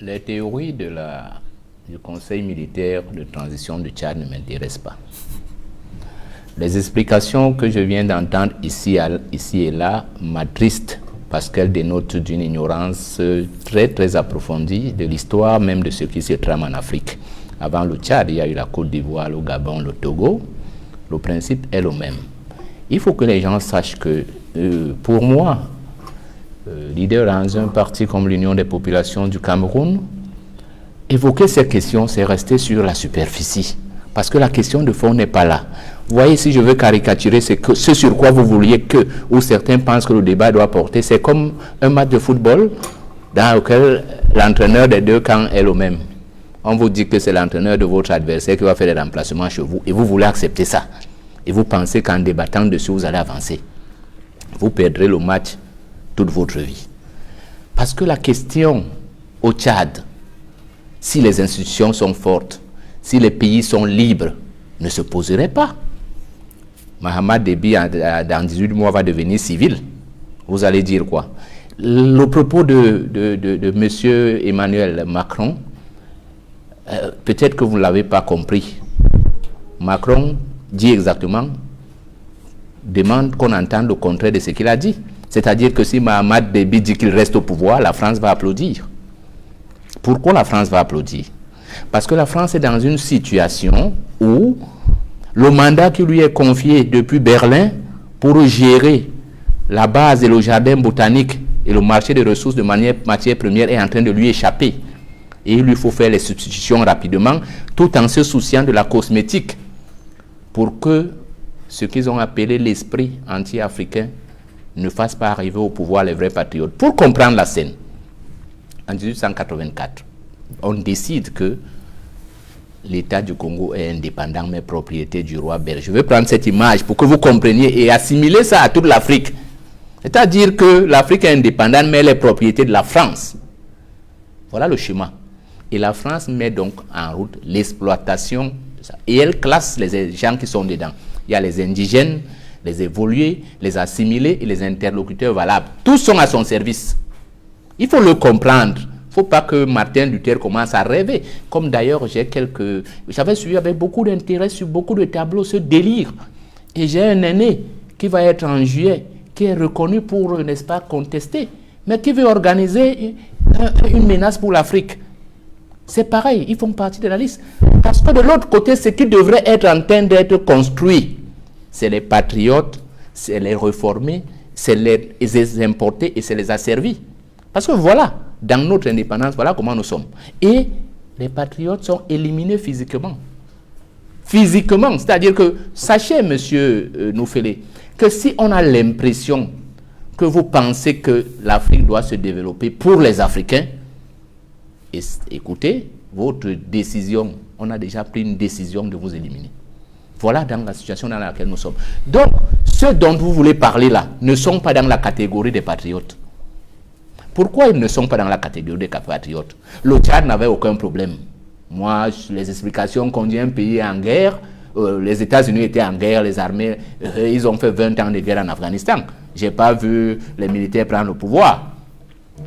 Les théories du Conseil militaire de transition du Tchad ne m'intéressent pas. Les explications que je viens d'entendre ici et là m'attristent parce qu'elles dénotent d'une ignorance très très approfondie de l'histoire même de ce qui se trame en Afrique. Avant le Tchad, il y a eu la Côte d'Ivoire, le Gabon, le Togo. Le principe est le même. Il faut que les gens sachent que, pour moi, leader dans un parti comme l'Union des populations du Cameroun, évoquer ces questions, c'est rester sur la superficie. Parce que la question de fond n'est pas là. Vous voyez, si je veux caricaturer ce sur quoi vous vouliez que, ou certains pensent que le débat doit porter, c'est comme un match de football dans lequel l'entraîneur des deux camps est le même. On vous dit que c'est l'entraîneur de votre adversaire qui va faire les remplacements chez vous et vous voulez accepter ça. Et vous pensez qu'en débattant dessus, vous allez avancer. Vous perdrez le match toute votre vie. Parce que la question au Tchad, si les institutions sont fortes, si les pays sont libres, ne se poserait pas. Mahamat Déby, dans 18 mois, va devenir civil. Vous allez dire quoi? Le propos de M. Emmanuel Macron, peut-être que vous ne l'avez pas compris. Macron dit exactement, demande qu'on entende le contraire de ce qu'il a dit. C'est-à-dire que si Mahamat Déby dit qu'il reste au pouvoir, la France va applaudir. Pourquoi la France va applaudir? Parce que la France est dans une situation où le mandat qui lui est confié depuis Berlin pour gérer la base et le jardin botanique et le marché des ressources de matières premières est en train de lui échapper. Et il lui faut faire les substitutions rapidement, tout en se souciant de la cosmétique, pour que ce qu'ils ont appelé l'esprit anti-africain ne fasse pas arriver au pouvoir les vrais patriotes. Pour comprendre la scène, en 1884, on décide que l'État du Congo est indépendant, mais propriété du roi belge. Je vais prendre cette image pour que vous compreniez et assimiler ça à toute l'Afrique. C'est-à-dire que l'Afrique est indépendante, mais elle est propriété de la France. Voilà le schéma. Et la France met donc en route l'exploitation de ça. Et elle classe les gens qui sont dedans. Il y a les indigènes, les évolués, les assimilés et les interlocuteurs valables. Tous sont à son service. Il faut le comprendre. Il ne faut pas que Martin Luther commence à rêver. Comme d'ailleurs, j'avais suivi avec beaucoup d'intérêt sur beaucoup de tableaux ce délire. Et j'ai un aîné qui va être en juillet, qui est reconnu pour, n'est-ce pas, contester, mais qui veut organiser une menace pour l'Afrique. C'est pareil, ils font partie de la liste. Parce que de l'autre côté, ce qui devrait être en train d'être construit, c'est les patriotes, c'est les réformés, c'est les importés et c'est les asservis. Parce que voilà, dans notre indépendance, voilà comment nous sommes. Et les patriotes sont éliminés physiquement. Physiquement, c'est-à-dire que, sachez, monsieur Noufélé, que si on a l'impression que vous pensez que l'Afrique doit se développer pour les Africains, écoutez, votre décision, on a déjà pris une décision de vous éliminer. Voilà dans la situation dans laquelle nous sommes. Donc, ceux dont vous voulez parler là ne sont pas dans la catégorie des patriotes. Pourquoi ils ne sont pas dans la catégorie des patriotes? Le Tchad n'avait aucun problème. Moi, les explications qu'on dit un pays en guerre, les États-Unis étaient en guerre, les armées, ils ont fait 20 ans de guerre en Afghanistan. Je n'ai pas vu les militaires prendre le pouvoir.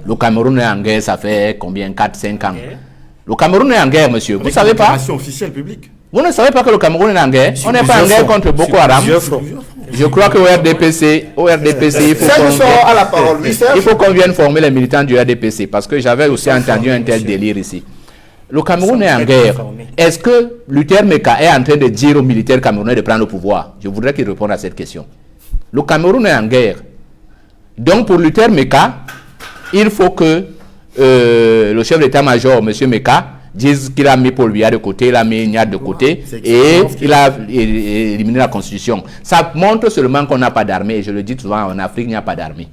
Le Cameroun est en guerre, ça fait combien? 4-5 ans. Le Cameroun est en guerre, monsieur. Vous ne savez pas? Officielle publique. Vous ne savez pas que le Cameroun est en guerre? On n'est pas en guerre contre Boko Haram. Je crois qu'au RDPC, il faut qu'on vienne former les militants du RDPC, parce que j'avais aussi entendu un tel délire ici. Le Cameroun est en guerre. Est-ce que Luther Meka est en train de dire aux militaires camerounais de prendre le pouvoir? Je voudrais qu'il réponde à cette question. Le Cameroun est en guerre. Donc pour Luther Meka, il faut que le chef d'état-major, M. Meka, dise qu'il a mis Paul Biya de côté, il a mis Niad de côté, et il a éliminé la Constitution. Ça montre seulement qu'on n'a pas d'armée, et je le dis souvent, en Afrique, il n'y a pas d'armée.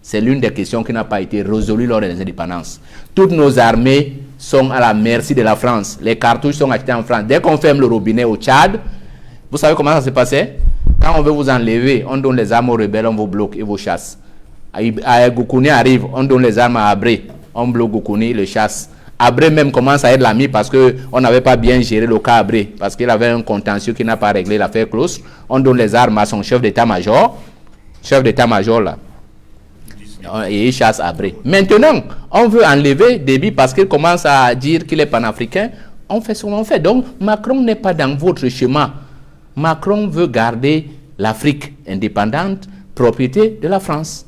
C'est l'une des questions qui n'a pas été résolue lors des indépendances. Toutes nos armées sont à la merci de la France. Les cartouches sont achetées en France. Dès qu'on ferme le robinet au Tchad, vous savez comment ça s'est passé? Quand on veut vous enlever, on donne les armes aux rebelles, on vous bloque et vous chasse. Goukouni arrive, on donne les armes à Abré, on bloque Goukouni, le chasse. Abré même commence à être l'ami parce qu'on n'avait pas bien géré le cas Abré, parce qu'il avait un contentieux qui n'a pas réglé l'affaire close. On donne les armes à son chef d'état-major là, et il chasse Abré. Maintenant, on veut enlever Déby parce qu'il commence à dire qu'il est panafricain. On fait ce qu'on fait. Donc, Macron n'est pas dans votre schéma. Macron veut garder l'Afrique indépendante, propriété de la France.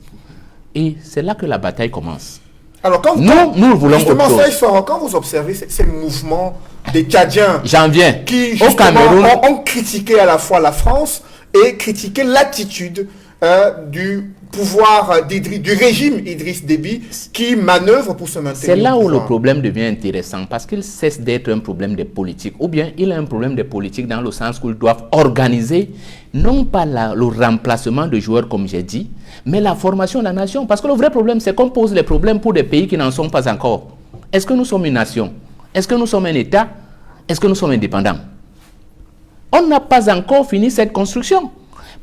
Et c'est là que la bataille commence. Alors, nous voulons justement, autre chose. quand vous observez ces mouvements des Tchadiens qui, au Cameroun, ont critiqué à la fois la France et critiqué l'attitude du pouvoir du régime Idriss Déby qui manœuvre pour se maintenir. C'est là où le problème devient intéressant, parce qu'il cesse d'être un problème de politique, ou bien il a un problème de politique dans le sens où ils doivent organiser non pas le remplacement de joueurs comme j'ai dit, mais la formation de la nation. Parce que le vrai problème, c'est qu'on pose les problèmes pour des pays qui n'en sont pas encore. Est-ce que nous sommes une nation? Est-ce que nous sommes un État? Est-ce que nous sommes indépendants? On n'a pas encore fini cette construction.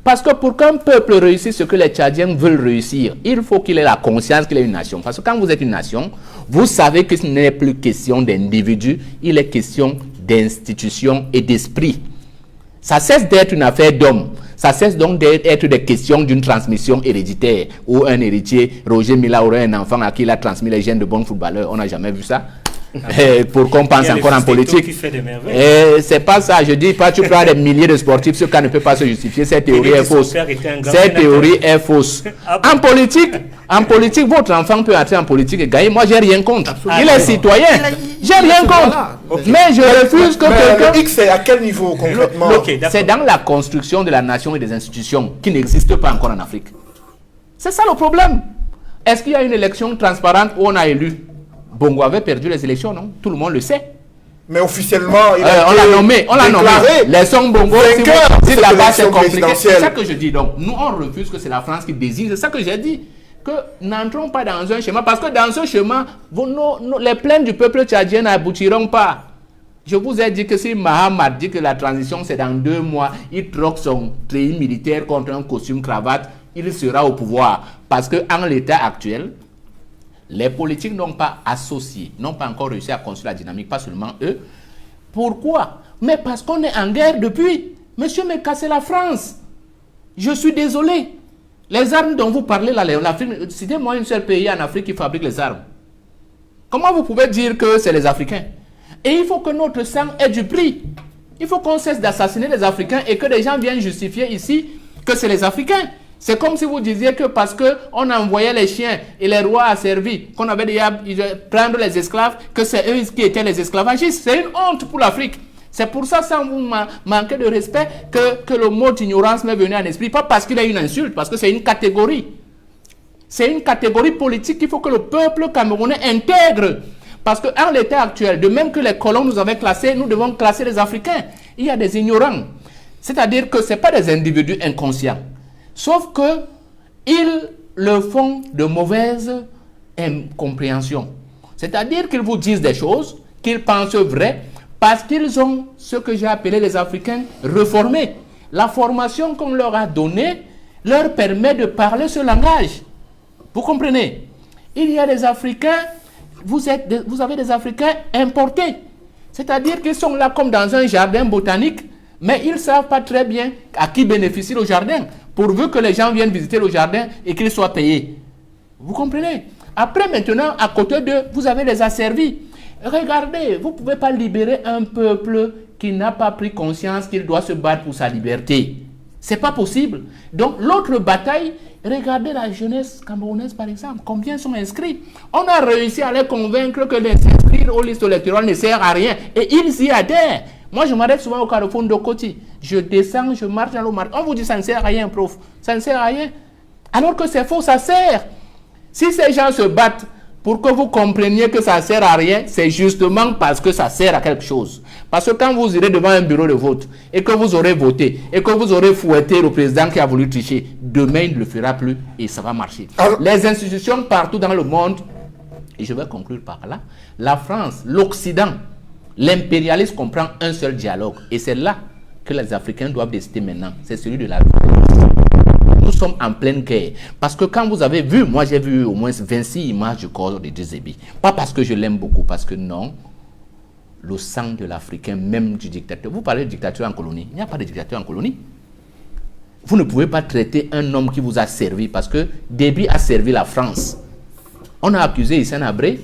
Parce que pour qu'un peuple réussisse ce que les Tchadiens veulent réussir, il faut qu'il ait la conscience qu'il est une nation. Parce que quand vous êtes une nation, vous savez que ce n'est plus question d'individus, il est question d'institutions et d'esprit. Ça cesse d'être une affaire d'hommes. Ça cesse donc d'être des questions d'une transmission héréditaire. Où un héritier, Roger Mila, aurait un enfant à qui il a transmis les gènes de bons footballeurs. On n'a jamais vu ça. Pour qu'on pense encore en politique. C'est pas ça, je dis pas tu prends des milliers de sportifs, ce cas ne peut pas se justifier, cette théorie est fausse. Cette théorie est fausse. En politique, votre enfant peut entrer en politique et gagner, moi j'ai rien contre. Il est citoyen, j'ai rien contre. Mais je refuse que quelqu'un... Le X, c'est à quel niveau concrètement? C'est dans la construction de la nation et des institutions qui n'existent pas encore en Afrique. C'est ça le problème. Est-ce qu'il y a une élection transparente où on a élu? Bongo avait perdu les élections, non? Tout le monde le sait. Mais officiellement, on l'a nommé. Laissons Bongo. Si la base c'est compliqué, c'est ça que je dis. Donc, nous, on refuse que c'est la France qui désigne. C'est ça que j'ai dit. Que n'entrons pas dans un schéma. Parce que dans ce schéma, les plaintes du peuple tchadien n'aboutiront pas. Je vous ai dit que si Mahamat dit que la transition c'est dans 2 mois, il troque son treillis militaire contre un costume cravate, il sera au pouvoir. Parce qu'en l'état actuel, les politiques n'ont pas associé, n'ont pas encore réussi à construire la dynamique, pas seulement eux. Pourquoi? Mais parce qu'on est en guerre depuis. Monsieur Meka, c'est la France. Je suis désolé. Les armes dont vous parlez là, citez-moi un seul pays en Afrique qui fabrique les armes. Comment vous pouvez dire que c'est les Africains? Et il faut que notre sang ait du prix. Il faut qu'on cesse d'assassiner les Africains et que les gens viennent justifier ici que c'est les Africains. C'est comme si vous disiez que parce qu'on envoyait les chiens et les rois asservis, qu'on avait déjà prendre les esclaves, que c'est eux qui étaient les esclavagistes. C'est une honte pour l'Afrique. C'est pour ça, sans vous manquer de respect, que le mot ignorance m'est venu en esprit. Pas parce qu'il est une insulte, parce que c'est une catégorie. C'est une catégorie politique qu'il faut que le peuple camerounais intègre. Parce qu'en l'état actuel, de même que les colons nous avaient classés, nous devons classer les Africains. Il y a des ignorants. C'est-à-dire que ce n'est pas des individus inconscients. Sauf qu'ils le font de mauvaise compréhension. C'est-à-dire qu'ils vous disent des choses qu'ils pensent vraies parce qu'ils ont ce que j'ai appelé les Africains reformés. La formation qu'on leur a donnée leur permet de parler ce langage. Vous comprenez? Il y a des Africains, vous avez des Africains importés. C'est-à-dire qu'ils sont là comme dans un jardin botanique, mais ils ne savent pas très bien à qui bénéficie le jardin, pourvu que les gens viennent visiter le jardin et qu'ils soient payés. Vous comprenez? Après, maintenant, à côté d'eux, vous avez les asservis. Regardez, vous ne pouvez pas libérer un peuple qui n'a pas pris conscience qu'il doit se battre pour sa liberté. Ce n'est pas possible. Donc, l'autre bataille, regardez la jeunesse camerounaise, par exemple. Combien sont inscrits? On a réussi à les convaincre que les inscrire aux listes électorales ne sert à rien. Et ils y adhèrent. Moi, je m'arrête souvent au carrefour de Koti. Je descends, je marche dans le marché. On vous dit ça ne sert à rien, prof. Ça ne sert à rien. Alors que c'est faux, ça sert. Si ces gens se battent pour que vous compreniez que ça ne sert à rien, c'est justement parce que ça sert à quelque chose. Parce que quand vous irez devant un bureau de vote et que vous aurez voté et que vous aurez fouetté le président qui a voulu tricher, demain il ne le fera plus et ça va marcher. Alors, les institutions partout dans le monde, et je vais conclure par là, la France, l'Occident, l'impérialisme comprend un seul dialogue. Et c'est là que les Africains doivent décider maintenant. C'est celui de la révolution. Nous sommes en pleine guerre. Parce que quand vous avez vu, moi j'ai vu au moins 26 images du corps de Désébé. Pas parce que je l'aime beaucoup, parce que non, le sang de l'Africain, même du dictateur. Vous parlez de dictature en colonie. Il n'y a pas de dictature en colonie. Vous ne pouvez pas traiter un homme qui vous a servi, parce que Déby a servi la France. On a accusé Hissène Habré,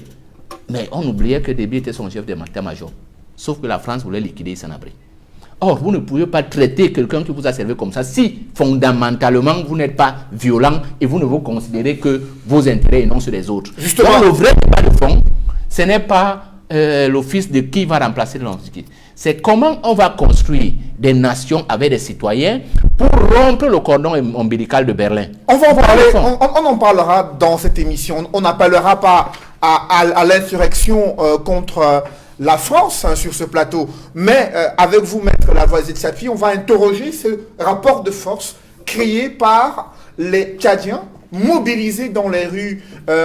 mais on oubliait que Déby était son chef d'état-major. Sauf que la France voulait liquider Hissène Habré. Or, vous ne pouvez pas traiter quelqu'un qui vous a servi comme ça si, fondamentalement, vous n'êtes pas violent et vous ne vous considérez que vos intérêts et non ceux des autres. Justement, donc, le vrai débat de fond, ce n'est pas l'office de qui va remplacer l'Antiquité. C'est comment on va construire des nations avec des citoyens pour rompre le cordon ombilical de Berlin. On va en parler, on en parlera dans cette émission. On n'appellera pas à l'insurrection contre la France sur ce plateau. Mais avec vous, Maître Lavoisier de Sapi, on va interroger ce rapport de force créé par les Tchadiens, mobilisés dans les rues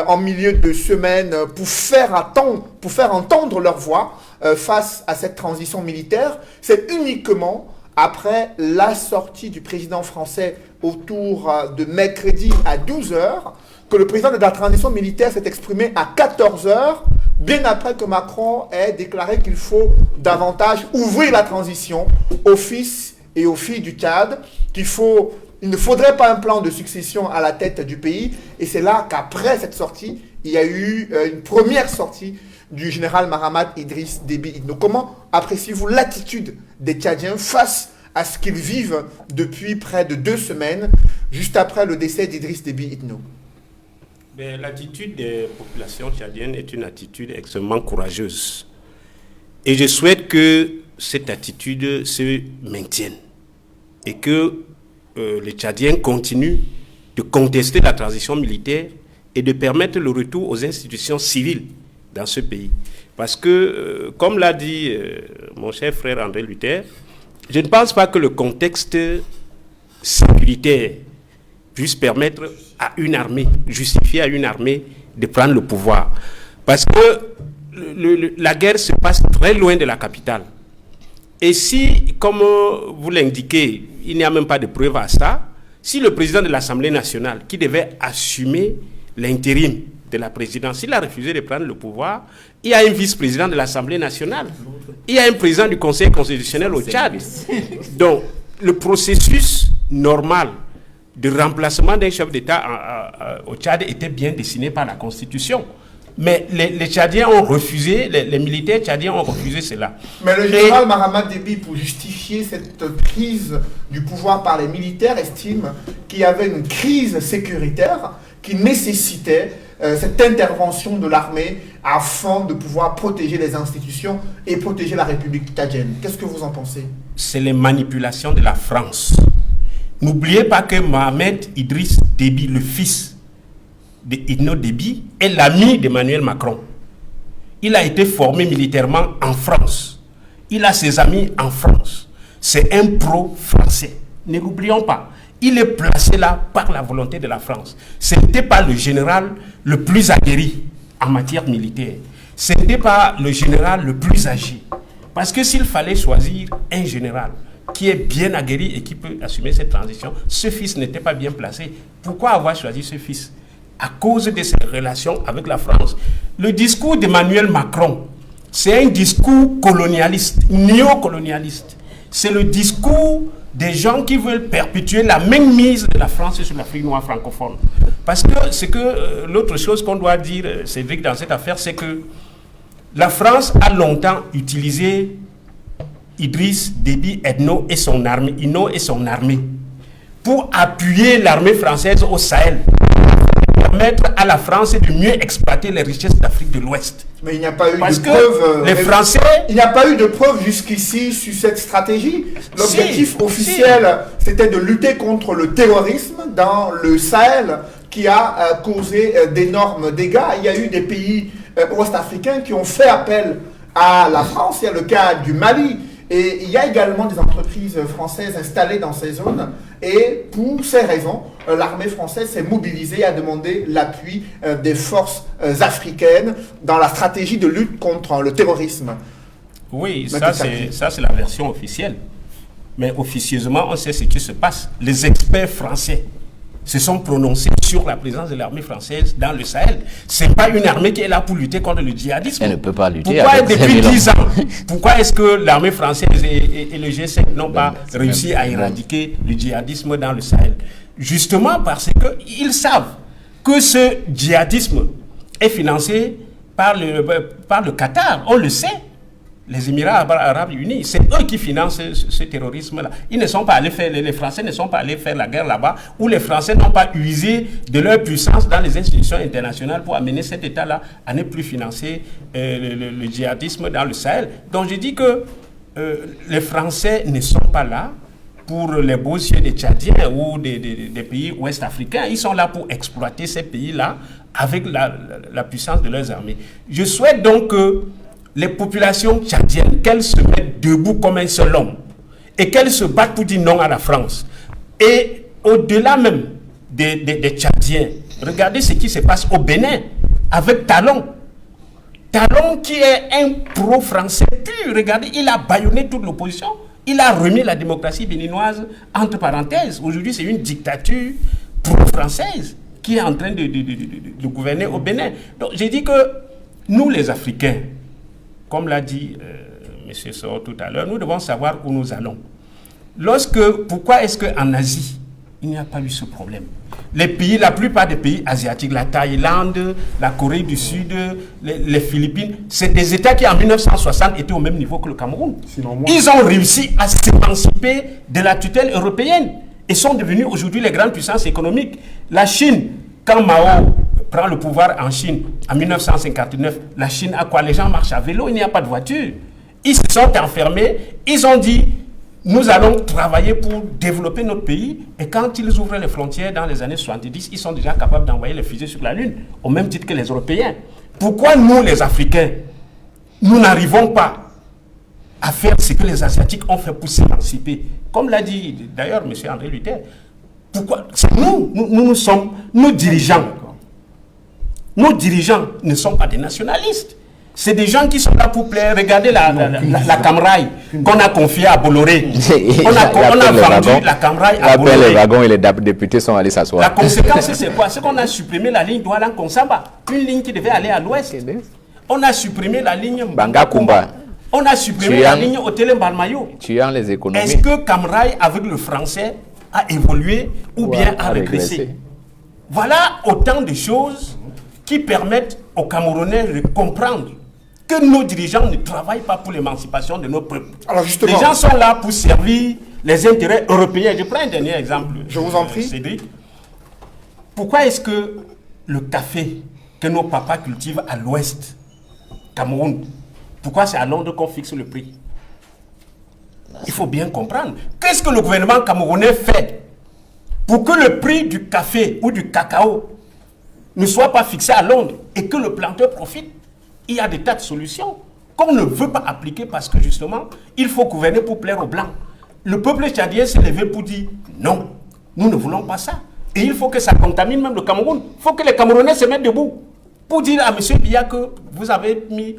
en milieu de semaine pour faire entendre leur voix face à cette transition militaire, c'est uniquement après la sortie du président français autour de mercredi à 12h que le président de la transition militaire s'est exprimé à 14h, bien après que Macron ait déclaré qu'il faut davantage ouvrir la transition aux fils et aux filles du Tchad, il ne faudrait pas un plan de succession à la tête du pays. Et c'est là qu'après cette sortie, il y a eu une première sortie du général Mahamat Idriss Déby Itno. Comment appréciez-vous l'attitude des Tchadiens face à ce qu'ils vivent depuis près de 2 semaines, juste après le décès d'Idriss Déby Itno? L'attitude des populations tchadiennes est une attitude extrêmement courageuse. Et je souhaite que cette attitude se maintienne et que les Tchadiens continuent de contester la transition militaire et de permettre le retour aux institutions civiles dans ce pays. Parce que, comme l'a dit mon cher frère André Luther, je ne pense pas que le contexte sécuritaire puisse permettre à une armée, justifier à une armée de prendre le pouvoir. Parce que la guerre se passe très loin de la capitale. Et si, comme vous l'indiquez, il n'y a même pas de preuve à ça, si le président de l'Assemblée nationale, qui devait assumer l'intérim de la présidence, il a refusé de prendre le pouvoir, il y a un vice-président de l'Assemblée nationale, il y a un président du Conseil constitutionnel au Tchad. Donc, le processus normal de remplacement d'un chef d'État au Tchad était bien dessiné par la Constitution. Mais les Tchadiens ont refusé, les militaires tchadiens ont refusé cela. Mais le général Mahamat Déby, pour justifier cette prise du pouvoir par les militaires, estime qu'il y avait une crise sécuritaire qui nécessitait cette intervention de l'armée afin de pouvoir protéger les institutions et protéger la République tchadienne. Qu'est-ce que vous en pensez? C'est les manipulations de la France. N'oubliez pas que Mohamed Idriss Déby, le fils de Itno Déby, est l'ami d'Emmanuel Macron. Il a été formé militairement en France. Il a ses amis en France. C'est un pro-français. Ne l'oublions pas. Il est placé là par la volonté de la France. Ce n'était pas le général le plus aguerri en matière militaire. Ce n'était pas le général le plus âgé. Parce que s'il fallait choisir un général qui est bien aguerri et qui peut assumer cette transition, ce fils n'était pas bien placé. Pourquoi avoir choisi ce fils? À cause de ses relations avec la France. Le discours d'Emmanuel Macron, c'est un discours colonialiste, néocolonialiste. C'est le discours des gens qui veulent perpétuer la mainmise de la France sur l'Afrique noire francophone. Parce que l'autre chose qu'on doit dire, Cédric, dans cette affaire, c'est que la France a longtemps utilisé Idriss Déby Itno et son armée pour appuyer l'armée française au Sahel, permettre à la France de mieux exploiter les richesses d'Afrique de l'Ouest. Mais il n'y a pas eu de preuve. Les Français... Il n'y a pas eu de preuve jusqu'ici sur cette stratégie. L'objectif officiel, c'était de lutter contre le terrorisme dans le Sahel qui a causé d'énormes dégâts. Il y a eu des pays ouest-africains qui ont fait appel à la France. Il y a le cas du Mali. Et il y a également des entreprises françaises installées dans ces zones. Et pour ces raisons, l'armée française s'est mobilisée et a demandé l'appui des forces africaines dans la stratégie de lutte contre le terrorisme. Oui, ça c'est la version officielle. Mais officieusement, on sait ce qui se passe. Les experts français se sont prononcés sur la présence de l'armée française dans le Sahel. Ce n'est pas une armée qui est là pour lutter contre le djihadisme. Elle ne peut pas lutter. Pourquoi depuis 10 ans, pourquoi est-ce que l'armée française et le G5 n'ont pas réussi à éradiquer le djihadisme dans le Sahel? Justement parce qu'ils savent que ce djihadisme est financé par le Qatar. On le sait. Les Émirats arabes unis, c'est eux qui financent ce terrorisme-là. Ils ne sont pas allés faire, les Français ne sont pas allés faire la guerre là-bas, ou les Français n'ont pas usé de leur puissance dans les institutions internationales pour amener cet État-là à ne plus financer le djihadisme dans le Sahel. Donc je dis que les Français ne sont pas là pour les beaux yeux des Tchadiens ou des pays ouest-africains. Ils sont là pour exploiter ces pays-là avec la puissance de leurs armées. Je souhaite donc que les populations tchadiennes, qu'elles se mettent debout comme un seul homme et qu'elles se battent pour dire non à la France. Et au-delà même des Tchadiens, Regardez ce qui se passe au Bénin avec Talon. Talon qui est un pro-français pur. Regardez, il a bâillonné toute l'opposition. Il a remis la démocratie béninoise entre parenthèses. Aujourd'hui, c'est une dictature pro-française qui est en train de gouverner au Bénin. Donc, j'ai dit que nous, les Africains, comme l'a dit M. Soro tout à l'heure, nous devons savoir où nous allons. Pourquoi est-ce qu'en Asie, il n'y a pas eu ce problème? Les pays, la plupart des pays asiatiques, la Thaïlande, la Corée du Sud, les Philippines, c'est des États qui en 1960 étaient au même niveau que le Cameroun. Ils ont réussi à s'émanciper de la tutelle européenne et sont devenus aujourd'hui les grandes puissances économiques. La Chine, quand Mao prend le pouvoir en Chine en 1959, la Chine a quoi? Les gens marchent à vélo, il n'y a pas de voiture. Ils se sont enfermés, ils ont dit nous allons travailler pour développer notre pays. Et quand ils ouvrent les frontières dans les années 70, ils sont déjà capables d'envoyer les fusées sur la Lune, au même titre que les Européens. Pourquoi nous, les Africains, nous n'arrivons pas à faire ce que les Asiatiques ont fait pour s'émanciper? Comme l'a dit d'ailleurs M. André Luther, pourquoi nous sommes nos dirigeants. Nos dirigeants ne sont pas des nationalistes. C'est des gens qui sont là pour plaire. Regardez la Camraille qu'on a confiée à Bolloré. On a vendu la Camraille à Bolloré. Les wagons et les députés sont allés s'asseoir. La conséquence, c'est quoi? C'est qu'on a supprimé la ligne Douala-Konsamba, une ligne qui devait aller à l'ouest. On a supprimé la ligne Banga-Kumba. On a supprimé la ligne Otele-Mbalmayo. Tuant les économies. Est-ce que Camraille, avec le français, a évolué ou bien a régressé? Voilà autant de choses qui permettent aux Camerounais de comprendre que nos dirigeants ne travaillent pas pour l'émancipation de nos peuples. Alors justement, les gens sont là pour servir les intérêts européens. Je prends un dernier exemple. Je vous en prie. Cédric. Pourquoi est-ce que le café que nos papas cultivent à l'ouest, Cameroun, pourquoi c'est à Londres qu'on fixe le prix? Il faut bien comprendre. Qu'est-ce que le gouvernement camerounais fait pour que le prix du café ou du cacao ne soit pas fixé à Londres et que le planteur profite? Il y a des tas de solutions qu'on ne veut pas appliquer parce que justement, il faut gouverner pour plaire aux Blancs. Le peuple tchadien s'est levé pour dire non, nous ne voulons pas ça. Et il faut que ça contamine même le Cameroun. Il faut que les Camerounais se mettent debout pour dire à M. Biya que vous avez mis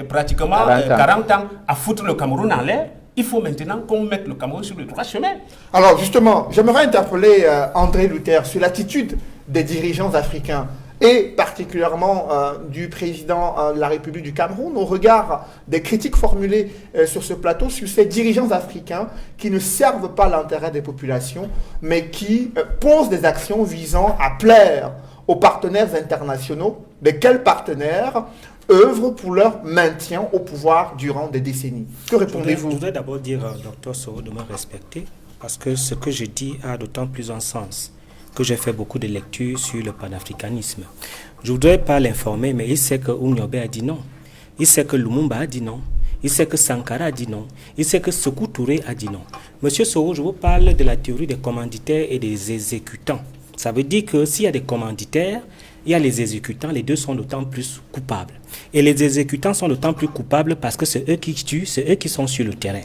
pratiquement 40 ans à foutre le Cameroun en l'air. Il faut maintenant qu'on mette le Cameroun sur le droit chemin. Alors justement, j'aimerais interpeller André Luther sur l'attitude des dirigeants africains et particulièrement du président de la République du Cameroun, au regard des critiques formulées sur ce plateau, sur ces dirigeants africains qui ne servent pas l'intérêt des populations, mais qui posent des actions visant à plaire aux partenaires internationaux. Mais quels partenaires œuvrent pour leur maintien au pouvoir durant des décennies? Que répondez-vous? Je voudrais d'abord dire, Dr Soro, de me respecter, parce que ce que je dis a d'autant plus un sens que j'ai fait beaucoup de lectures sur le panafricanisme. Je ne voudrais pas l'informer, mais il sait que Ouniobe a dit non. Il sait que Lumumba a dit non. Il sait que Sankara a dit non. Il sait que Sékou Touré a dit non. Monsieur Soro, je vous parle de la théorie des commanditaires et des exécutants. Ça veut dire que s'il y a des commanditaires, il y a les exécutants, les deux sont d'autant plus coupables. Et les exécutants sont d'autant plus coupables parce que c'est eux qui tuent, c'est eux qui sont sur le terrain.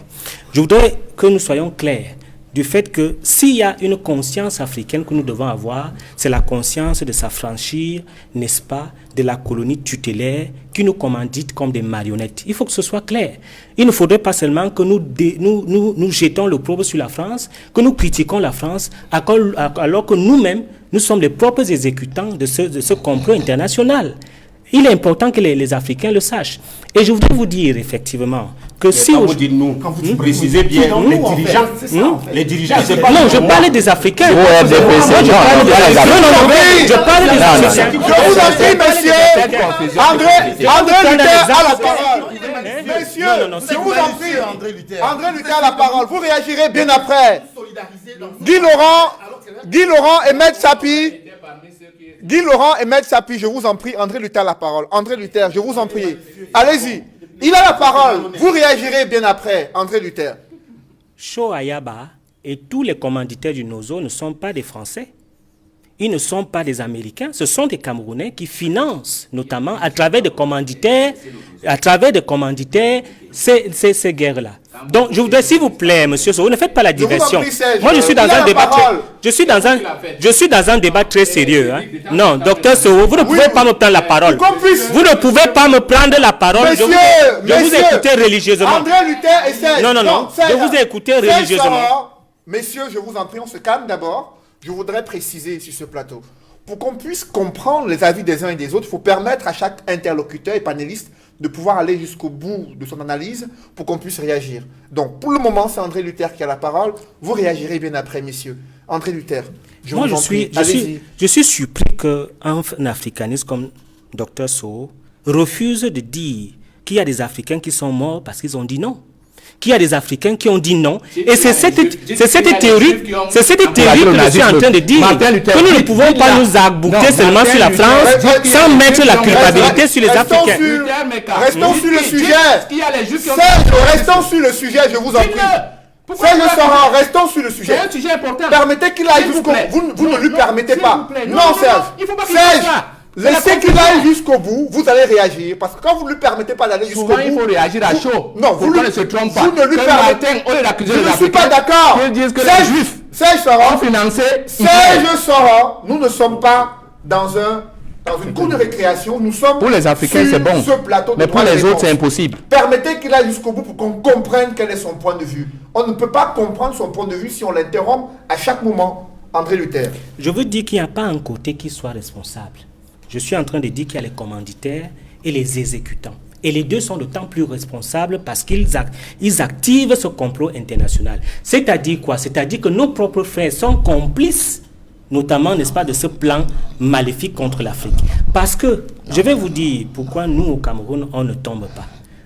Je voudrais que nous soyons clairs du fait que s'il y a une conscience africaine que nous devons avoir, c'est la conscience de s'affranchir, n'est-ce pas, de la colonie tutélaire qui nous commandite comme des marionnettes. Il faut que ce soit clair. Il ne faudrait pas seulement que nous jetons l'opprobre sur la France, que nous critiquons la France, alors que nous-mêmes, nous sommes les propres exécutants de ce complot international. Il est important que les Africains le sachent. Et je voudrais vous dire effectivement que si quand vous dites nous, quand vous précisez bien les dirigeants, les dirigeants, c'est pas non, je parlais des Africains. Je parle des Africains. Je vous en prie, monsieur. André Luther a la parole. Monsieur, je vous en prie. André Luther a la parole. Vous réagirez bien après. Guy Laurent et Maître Sapi. Guy Laurent et Maître Sapi, je vous en prie, André Luther a la parole. André Luther, je vous en prie. Allez-y. Il a la parole. Vous réagirez bien après, André Luther. Cho Ayaba et tous les commanditaires du Nozo ne sont pas des Français. Ils ne sont pas des Américains. Ce sont des Camerounais qui financent, notamment à travers des commanditaires, ces guerres-là. Donc, je voudrais, s'il vous plaît, monsieur Sow, ne faites pas la diversion. Serge, Moi, je suis dans un débat je suis dans un débat très sérieux. Hein. Non, docteur Sow, vous ne pouvez pas me prendre la parole. Vous ne pouvez pas me prendre la parole. Je vous ai écouté religieusement. André Luther et Serge. Non. Je vous ai écouté religieusement. Messieurs, je vous en prie, on se calme d'abord. Je voudrais préciser sur ce plateau. Pour qu'on puisse comprendre les avis des uns et des autres, il faut permettre à chaque interlocuteur et panéliste de pouvoir aller jusqu'au bout de son analyse pour qu'on puisse réagir. Donc, pour le moment, c'est André Luther qui a la parole. Vous réagirez bien après, messieurs. André Luther, je suis surpris qu'un africaniste comme Dr Sow refuse de dire qu'il y a des Africains qui sont morts parce qu'ils ont dit non. Qu'il y a des Africains qui ont dit non. Et c'est cette théorie que je suis en train de dire, que nous ne pouvons pas nous abouter seulement sur la France sans mettre la culpabilité sur les Africains. Restons sur le sujet. Restons sur le sujet, je vous en prie. Restons sur le sujet. C'est un sujet important. Permettez qu'il aille jusqu'au bout. Vous ne lui permettez pas. Non, Serge. Laissez qu'il aille jusqu'au bout, vous allez réagir. Parce que quand vous ne lui permettez pas d'aller jusqu'au bout... Souvent, il faut réagir à chaud. Non, vous ne se trompe pas. Vous ne lui permettez pas. Je ne suis pas d'accord. Ils disent que les Juifs ont financé... Serge Sora, nous ne sommes pas dans une cour de récréation. Nous sommes pour les Africains, c'est bon. Ce plateau de mais pour les autres, c'est impossible. Permettez qu'il aille jusqu'au bout pour qu'on comprenne quel est son point de vue. On ne peut pas comprendre son point de vue si on l'interrompt à chaque moment. André Luther. Je veux dire qu'il n'y a pas un côté qui soit responsable. Je suis en train de dire qu'il y a les commanditaires et les exécutants. Et les deux sont d'autant plus responsables parce qu'ils activent ce complot international. C'est-à-dire quoi? C'est-à-dire que nos propres frères sont complices, notamment, n'est-ce pas, de ce plan maléfique contre l'Afrique. Parce que, je vais vous dire pourquoi nous, au Cameroun, on ne tombe pas.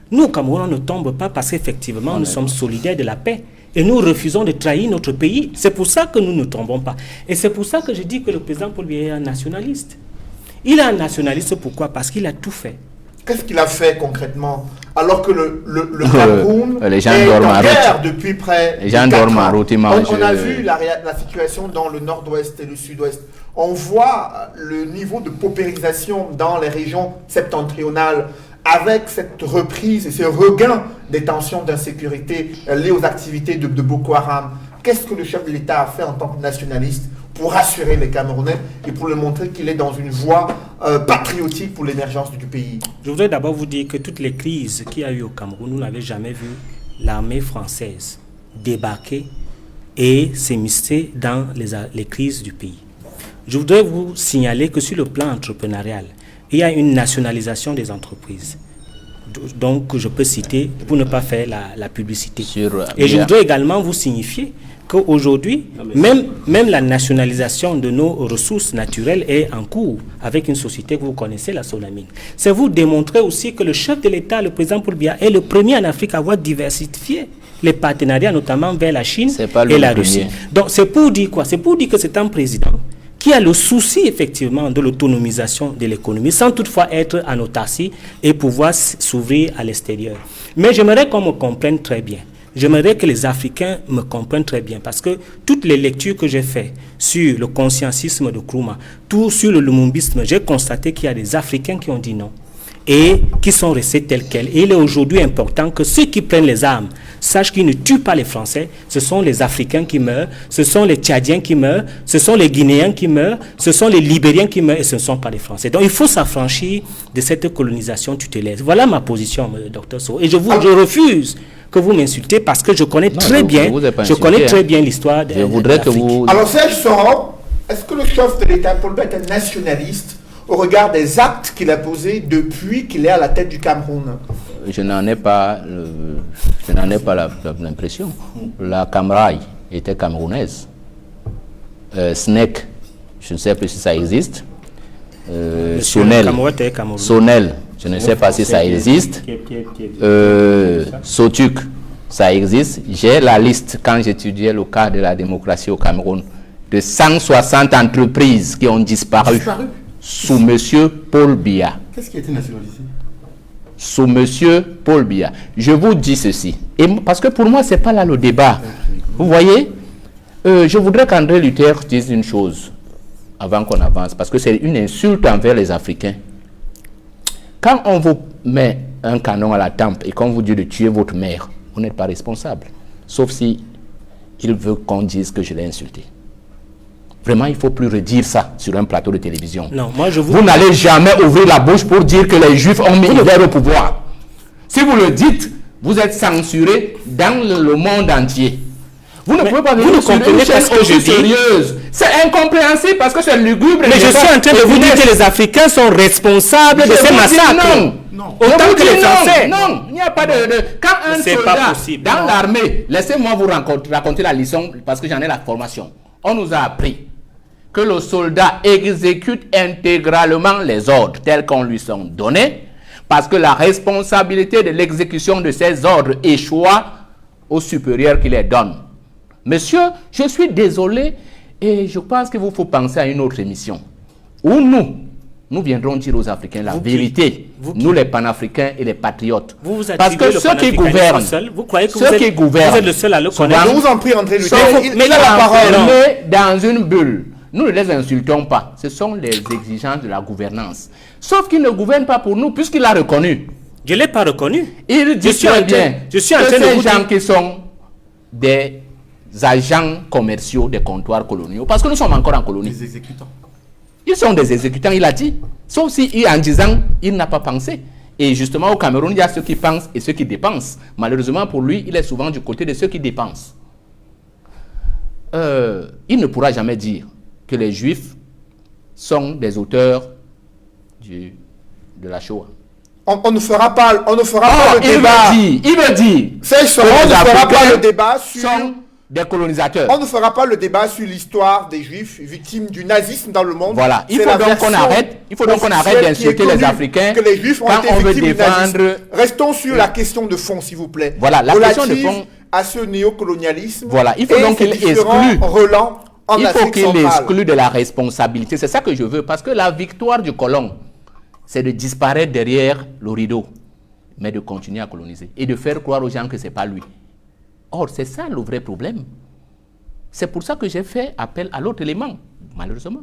Nous, au Cameroun, on ne tombe pas parce qu'effectivement, nous sommes solidaires de la paix. Et nous refusons de trahir notre pays. C'est pour ça que nous ne tombons pas. Et c'est pour ça que je dis que le président Paul Biya est un nationaliste. Il est un nationaliste, pourquoi? Parce qu'il a tout fait. Qu'est-ce qu'il a fait concrètement? Alors que le Cameroun est en guerre depuis près de 4 ans. On a vu la situation dans le nord-ouest et le sud-ouest. On voit le niveau de paupérisation dans les régions septentrionales avec cette reprise et ce regain des tensions d'insécurité liées aux activités de Boko Haram. Qu'est-ce que le chef de l'État a fait en tant que nationaliste pour rassurer les Camerounais et pour leur montrer qu'il est dans une voie patriotique pour l'émergence du pays? Je voudrais d'abord vous dire que toutes les crises qu'il y a eu au Cameroun, nous n'avons jamais vu l'armée française débarquer et s'immiscer dans les crises du pays. Je voudrais vous signaler que sur le plan entrepreneurial, il y a une nationalisation des entreprises. Donc, je peux citer, pour ne pas faire la publicité. Et je voudrais également vous signifier qu'aujourd'hui, même la nationalisation de nos ressources naturelles est en cours avec une société que vous connaissez, la Sonamine. C'est vous démontrer aussi que le chef de l'État, le président Paul Biya, est le premier en Afrique à avoir diversifié les partenariats, notamment vers la Chine et la Russie. Donc, c'est pour dire quoi? C'est pour dire que c'est un président qui a le souci effectivement de l'autonomisation de l'économie, sans toutefois être en autarcie et pouvoir s'ouvrir à l'extérieur. Mais j'aimerais qu'on me comprenne très bien. J'aimerais que les Africains me comprennent très bien, parce que toutes les lectures que j'ai faites sur le conscientisme de Nkrumah, tout sur le lumumbisme, j'ai constaté qu'il y a des Africains qui ont dit non et qui sont restés tels quels. Et il est aujourd'hui important que ceux qui prennent les armes sachent qu'ils ne tuent pas les Français. Ce sont les Africains qui meurent, ce sont les Tchadiens qui meurent, ce sont les Guinéens qui meurent, ce sont les Libériens qui meurent et ce ne sont pas les Français. Donc il faut s'affranchir de cette colonisation tutélaire. Voilà ma position, Dr Sow. Et je refuse que vous m'insultez parce que je connais très bien l'histoire de l'Afrique. Alors Serge Soro, est-ce que le chef de l'État Paul Biya est un nationaliste au regard des actes qu'il a posés depuis qu'il est à la tête du Cameroun? Je n'en ai pas l'impression. La Camraille était camerounaise. SNEC, je ne sais pas si ça existe. Sonel, je ne sais pas si ça existe. Sotuk, ça existe. J'ai la liste, quand j'étudiais le cas de la démocratie au Cameroun, de 160 entreprises qui ont disparu. Sous M. Paul Biya. Qu'est-ce qui a été nationalisé? Sous M. Paul Biya. Je vous dis ceci, et parce que pour moi, ce n'est pas là le débat. Vous voyez, je voudrais qu'André Luther dise une chose avant qu'on avance, parce que c'est une insulte envers les Africains. Quand on vous met un canon à la tempe et qu'on vous dit de tuer votre mère, vous n'êtes pas responsable. Sauf si il veut qu'on dise que je l'ai insulté. Vraiment, il ne faut plus redire ça sur un plateau de télévision. Non, moi je vous n'allez jamais ouvrir la bouche pour dire que les Juifs ont mis Hitler au pouvoir. Si vous le dites, vous êtes censuré dans le monde entier. Vous ne pouvez pas venir sur une chaîne aussi sérieuse. C'est incompréhensible parce que c'est lugubre. Mais je suis en train de vous dire que les Africains sont responsables de ces massacres. Non. Autant que les Français. Non, il n'y a pas de... Quand un soldat dans l'armée, laissez-moi vous raconter la leçon parce que j'en ai la formation. On nous a appris que le soldat exécute intégralement les ordres tels qu'on lui sont donnés parce que la responsabilité de l'exécution de ces ordres échoua au supérieur qui les donne. Monsieur, je suis désolé et je pense qu'il vous faut penser à une autre émission où nous viendrons dire aux Africains la vérité. Nous les panafricains et les patriotes. Vous parce que ceux qui gouvernent, vous croyez que vous êtes le seul à le connaître. Je vous en prie, André Luther. Mais il a la parole. Dans une bulle. Nous ne les insultons pas. Ce sont les exigences de la gouvernance. Sauf qu'il ne gouverne pas pour nous puisqu'il a reconnu. Je ne l'ai pas reconnu. Il dit très bien que ces gens qui sont des agents commerciaux des comptoirs coloniaux, parce que nous sommes encore en colonie. Les exécutants. Ils sont des exécutants, il a dit. Sauf si, en disant, il n'a pas pensé. Et justement, au Cameroun, il y a ceux qui pensent et ceux qui dépensent. Malheureusement, pour lui, il est souvent du côté de ceux qui dépensent. Il ne pourra jamais dire que les Juifs sont des auteurs de la Shoah. On ne fera pas le débat. Il veut dire. On ne fera pas le débat sur... des colonisateurs. On ne fera pas le débat sur l'histoire des Juifs victimes du nazisme dans le monde. Voilà. Il faut donc qu'on arrête d'insulter les Africains que les Juifs ont quand été on veut victimes défendre... du nazisme. Restons sur la question de fond, s'il vous plaît. Voilà, la question de fond... à ce néocolonialisme. Voilà. Il faut donc qu'il exclue. Il faut qu'il exclue de la responsabilité. C'est ça que je veux. Parce que la victoire du colon, c'est de disparaître derrière le rideau, mais de continuer à coloniser et de faire croire aux gens que ce n'est pas lui. Or, c'est ça le vrai problème. C'est pour ça que j'ai fait appel à l'autre élément, malheureusement.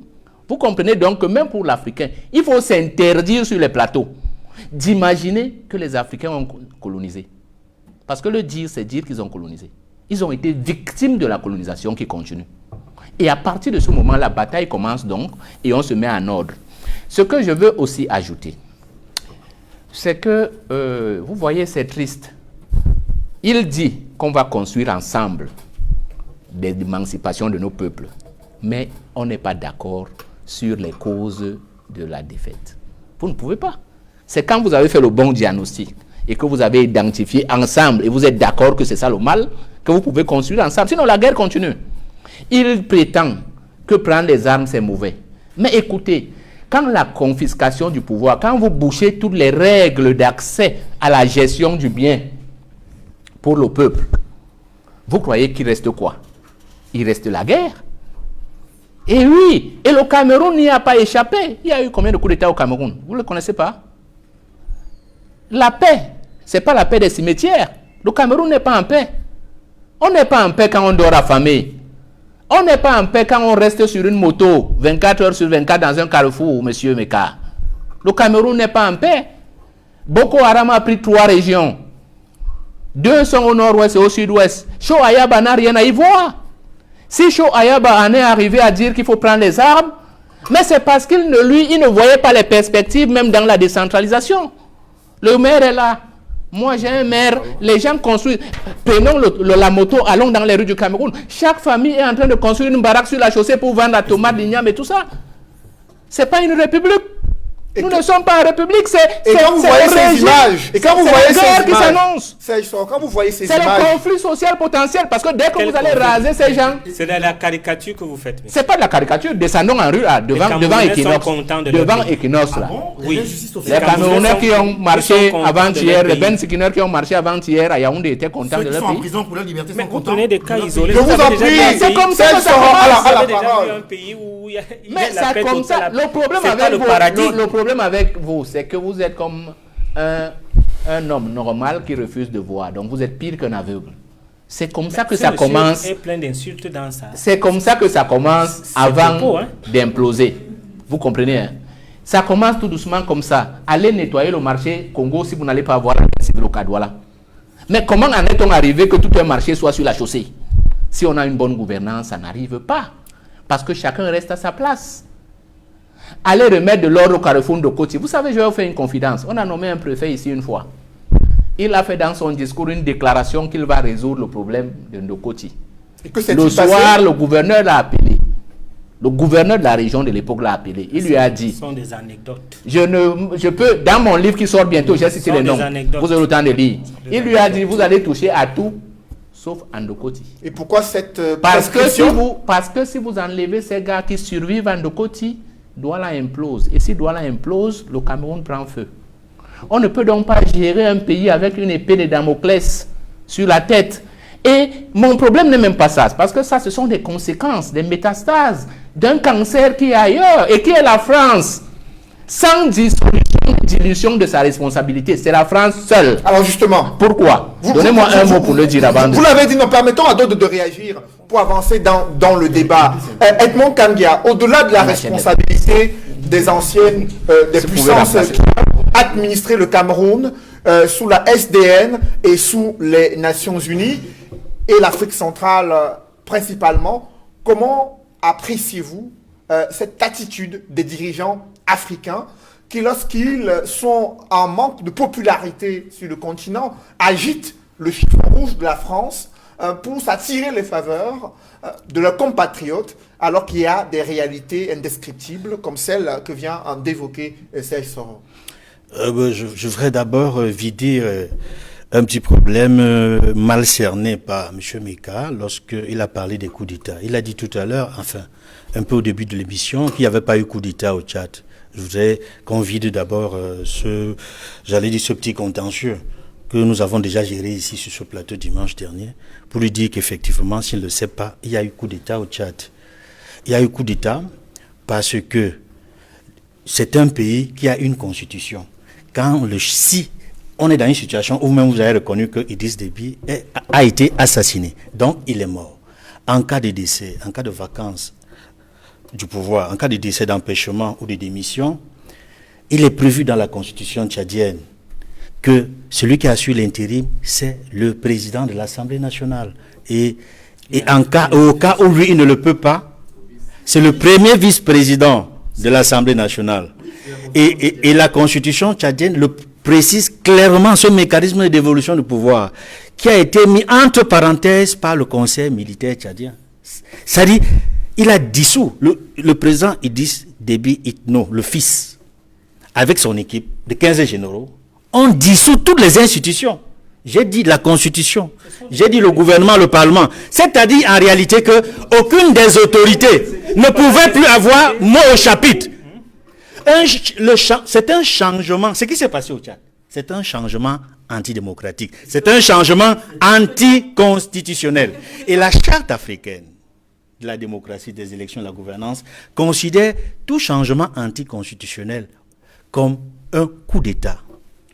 Vous comprenez donc que même pour l'Africain, il faut s'interdire sur les plateaux d'imaginer que les Africains ont colonisé. Parce que le dire, c'est dire qu'ils ont colonisé. Ils ont été victimes de la colonisation qui continue. Et à partir de ce moment, la bataille commence donc et on se met en ordre. Ce que je veux aussi ajouter, c'est que, vous voyez, c'est triste. Il dit qu'on va construire ensemble l'émancipation de nos peuples, mais on n'est pas d'accord sur les causes de la défaite. Vous ne pouvez pas. C'est quand vous avez fait le bon diagnostic et que vous avez identifié ensemble et vous êtes d'accord que c'est ça le mal, que vous pouvez construire ensemble. Sinon, la guerre continue. Il prétend que prendre les armes, c'est mauvais. Mais écoutez, quand la confiscation du pouvoir, quand vous bouchez toutes les règles d'accès à la gestion du bien pour le peuple, vous croyez qu'il reste quoi? Il reste la guerre. Et oui, et le Cameroun n'y a pas échappé. Il y a eu combien de coups d'État au Cameroun? Vous ne le connaissez pas? La paix, ce n'est pas la paix des cimetières. Le Cameroun n'est pas en paix. On n'est pas en paix quand on dort affamé. On n'est pas en paix quand on reste sur une moto 24 heures sur 24 dans un carrefour, monsieur Meka. Le Cameroun n'est pas en paix. Boko Haram a pris 3 régions. 2 sont au nord-ouest et au sud-ouest. Cho Ayaba n'a rien à y voir. Si Cho Ayaba en est arrivé à dire qu'il faut prendre les armes, mais c'est parce qu'il ne voyait pas les perspectives même dans la décentralisation. Le maire est là. Moi, j'ai un maire. Les gens construisent. Prenons la moto, allons dans les rues du Cameroun. Chaque famille est en train de construire une baraque sur la chaussée pour vendre la tomate, l'igname et tout ça. Ce n'est pas une république. Nous ne sommes pas en république, c'est quand vous voyez ces images, et quand vous voyez ces qui s'annonce, quand vous voyez ces images, c'est le conflit social potentiel parce que dès que vous allez raser ces gens, c'est de la caricature que vous faites. C'est pas de la caricature. Descendons en rue là, devant Equinox, devant Equinox là. Oui. Les Camerounais qui ont marché avant-hier, les Ben Sikineurs qui ont marché avant-hier à Yaoundé étaient contents de leur pays. Ceux qui sont en prison pour leur liberté sont contents. Vous des cas isolés. Je vous en prie, c'est comme ça que ça commence. Mais c'est comme ça. Le problème avec vous, c'est que vous êtes comme un homme normal qui refuse de voir. Donc vous êtes pire qu'un aveugle. C'est comme ça que ça commence. Est plein d'insultes dans ça. C'est comme ça que ça commence avant d'imploser. Vous comprenez, hein? Ça commence tout doucement comme ça. Allez nettoyer le marché Congo si vous n'allez pas voir la civile au Kadouala. Mais comment en est-on arrivé que tout un marché soit sur la chaussée? Si on a une bonne gouvernance, ça n'arrive pas. Parce que chacun reste à sa place. Allez remettre de l'ordre au carrefour de Coty. Vous savez, je vais vous faire une confidence. On a nommé un préfet ici une fois. Il a fait dans son discours une déclaration qu'il va résoudre le problème de Ndokoti. Le soir, le gouverneur l'a appelé. Le gouverneur de la région de l'époque l'a appelé. Il lui a dit... Ce sont des anecdotes. Je peux, dans mon livre qui sort bientôt, j'ai cité les noms. Vous aurez le temps de lire. Il lui a dit, vous allez toucher à tout, sauf à Ndokoti. Et pourquoi cette parce que si vous enlevez ces gars qui survivent à Ndokoti, Douala implose. Et si Douala implose, le Cameroun prend feu. On ne peut donc pas gérer un pays avec une épée de Damoclès sur la tête. Et mon problème n'est même pas ça, parce que ça, ce sont des conséquences, des métastases d'un cancer qui est ailleurs et qui est la France. Sans dilution de sa responsabilité, c'est la France seule. Alors justement, pourquoi? Donnez-moi un mot pour le dire avant. Vous l'avez dit, nous permettons à d'autres de réagir pour avancer dans le débat. Edmond Kangia, au-delà de la responsabilité des anciennes, des puissances qui ont administré le Cameroun sous la SDN et sous les Nations Unies et l'Afrique centrale principalement, comment appréciez-vous cette attitude des dirigeants africains qui, lorsqu'ils sont en manque de popularité sur le continent, agitent le chiffon rouge de la France pour s'attirer les faveurs de leurs compatriotes, alors qu'il y a des réalités indescriptibles comme celle que vient d'évoquer Serge Soro? Je voudrais d'abord vider un petit problème mal cerné par M. Meka lorsqu'il a parlé des coups d'État. Il a dit tout à l'heure, enfin, un peu au début de l'émission, qu'il n'y avait pas eu coup d'État au Tchad. Je voudrais qu'on vide d'abord ce petit contentieux que nous avons déjà géré ici sur ce plateau dimanche dernier, pour lui dire qu'effectivement, s'il ne le sait pas, il y a eu coup d'État au Tchad. Il y a eu coup d'État parce que c'est un pays qui a une constitution. Si on est dans une situation où même vous avez reconnu que Idriss Déby a été assassiné, donc il est mort. En cas de décès, en cas de vacance du pouvoir, en cas de décès, d'empêchement ou de démission, il est prévu dans la constitution tchadienne que celui qui assure l'intérim, c'est le président de l'Assemblée nationale. Et au cas où lui, il ne le peut pas, c'est le premier vice-président de l'Assemblée nationale. Et la constitution tchadienne le précise clairement, ce mécanisme de dévolution du pouvoir qui a été mis entre parenthèses par le conseil militaire tchadien. C'est-à-dire, il a dissous, le président Idriss Déby Itno, le fils, avec son équipe de 15 généraux, on dissout toutes les institutions. J'ai dit la constitution, j'ai dit le gouvernement, le parlement. C'est-à-dire en réalité que aucune des autorités ne pouvait plus avoir mot au chapitre. C'est un changement. Ce qui s'est passé au Tchad, c'est un changement antidémocratique. C'est un changement anticonstitutionnel. Et la charte africaine de la démocratie, des élections, de la gouvernance, considère tout changement anticonstitutionnel comme un coup d'État,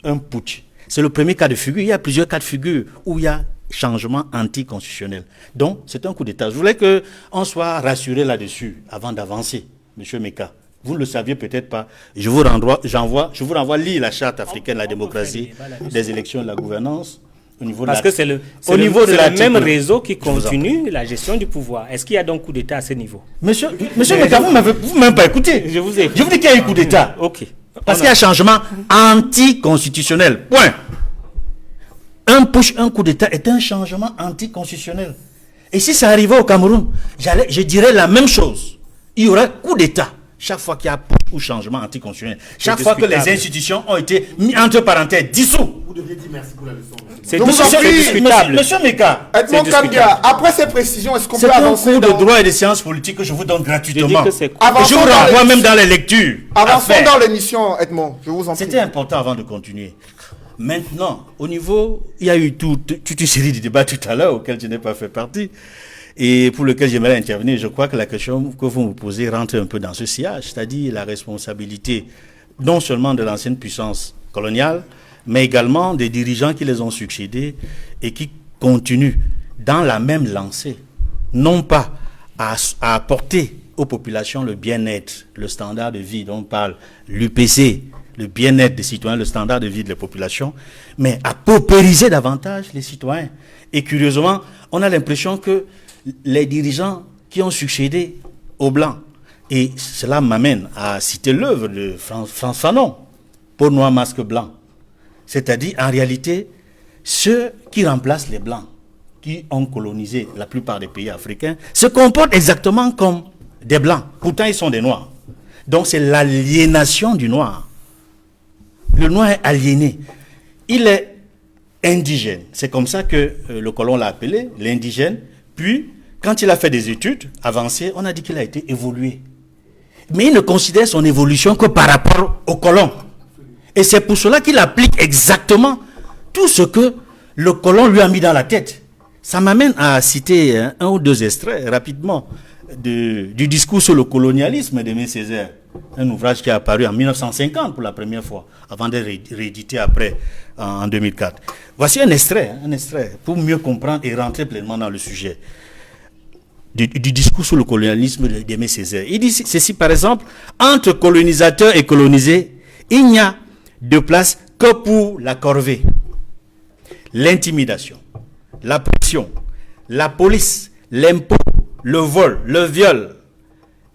un putsch. C'est le premier cas de figure. Il y a plusieurs cas de figure où il y a changement anticonstitutionnel. Donc, c'est un coup d'État. Je voulais qu'on soit rassuré là-dessus avant d'avancer, M. Meka. Vous ne le saviez peut-être pas. Je vous renvoie lire la charte africaine de la démocratie, des élections, de la gouvernance. Parce que c'est le même réseau qui continue la gestion du pouvoir. Est-ce qu'il y a donc coup d'État à ce niveau? Monsieur Meka, vous ne m'avez même pas écouté. Je vous ai écouté. Je vous dis qu'il y a eu coup d'État. Ok. Parce qu'il y a changement anticonstitutionnel. Point. Un push, un coup d'État est un changement anticonstitutionnel. Et si ça arrivait au Cameroun, je dirais la même chose. Il y aura coup d'État chaque fois qu'il y a push ou changement anticonstitutionnel. Chaque fois que les institutions ont été mis entre parenthèses, dissous. Vous devriez dire merci pour la leçon. C'est discutable. Monsieur Meka, après ces précisions, est-ce qu'on peut avancer C'est un cours de droit et de sciences politiques que je vous donne gratuitement. Je vous renvoie même dans les lectures. Avançons dans l'émission, Edmond. Je vous en prie. C'était important avant de continuer. Maintenant, au niveau, il y a eu toute une série de débats tout à l'heure auxquels je n'ai pas fait partie et pour lesquels j'aimerais intervenir. Je crois que la question que vous me posez rentre un peu dans ce sillage, c'est-à-dire la responsabilité non seulement de l'ancienne puissance coloniale, mais également des dirigeants qui les ont succédés et qui continuent dans la même lancée, non pas à apporter aux populations le bien-être, le standard de vie dont on parle, l'UPC, le bien-être des citoyens, le standard de vie de la population, mais à paupériser davantage les citoyens. Et curieusement, on a l'impression que les dirigeants qui ont succédé aux Blancs, et cela m'amène à citer l'œuvre de Frantz Fanon, Peau noire, masque blanc. C'est-à-dire, en réalité, ceux qui remplacent les Blancs, qui ont colonisé la plupart des pays africains, se comportent exactement comme des Blancs. Pourtant, ils sont des Noirs. Donc, c'est l'aliénation du Noir. Le Noir est aliéné. Il est indigène. C'est comme ça que le colon l'a appelé, l'indigène. Puis, quand il a fait des études avancées, on a dit qu'il a été évolué. Mais il ne considère son évolution que par rapport au colon. Et c'est pour cela qu'il applique exactement tout ce que le colon lui a mis dans la tête. Ça m'amène à citer un ou deux extraits rapidement du discours sur le colonialisme d'Aimé Césaire, un ouvrage qui est apparu en 1950 pour la première fois, avant d'être réédité après en 2004. Voici un extrait pour mieux comprendre et rentrer pleinement dans le sujet du discours sur le colonialisme d'Aimé Césaire. Il dit ceci par exemple: entre colonisateurs et colonisés, il n'y a de place que pour la corvée, l'intimidation, la pression, la police, l'impôt, le vol, le viol,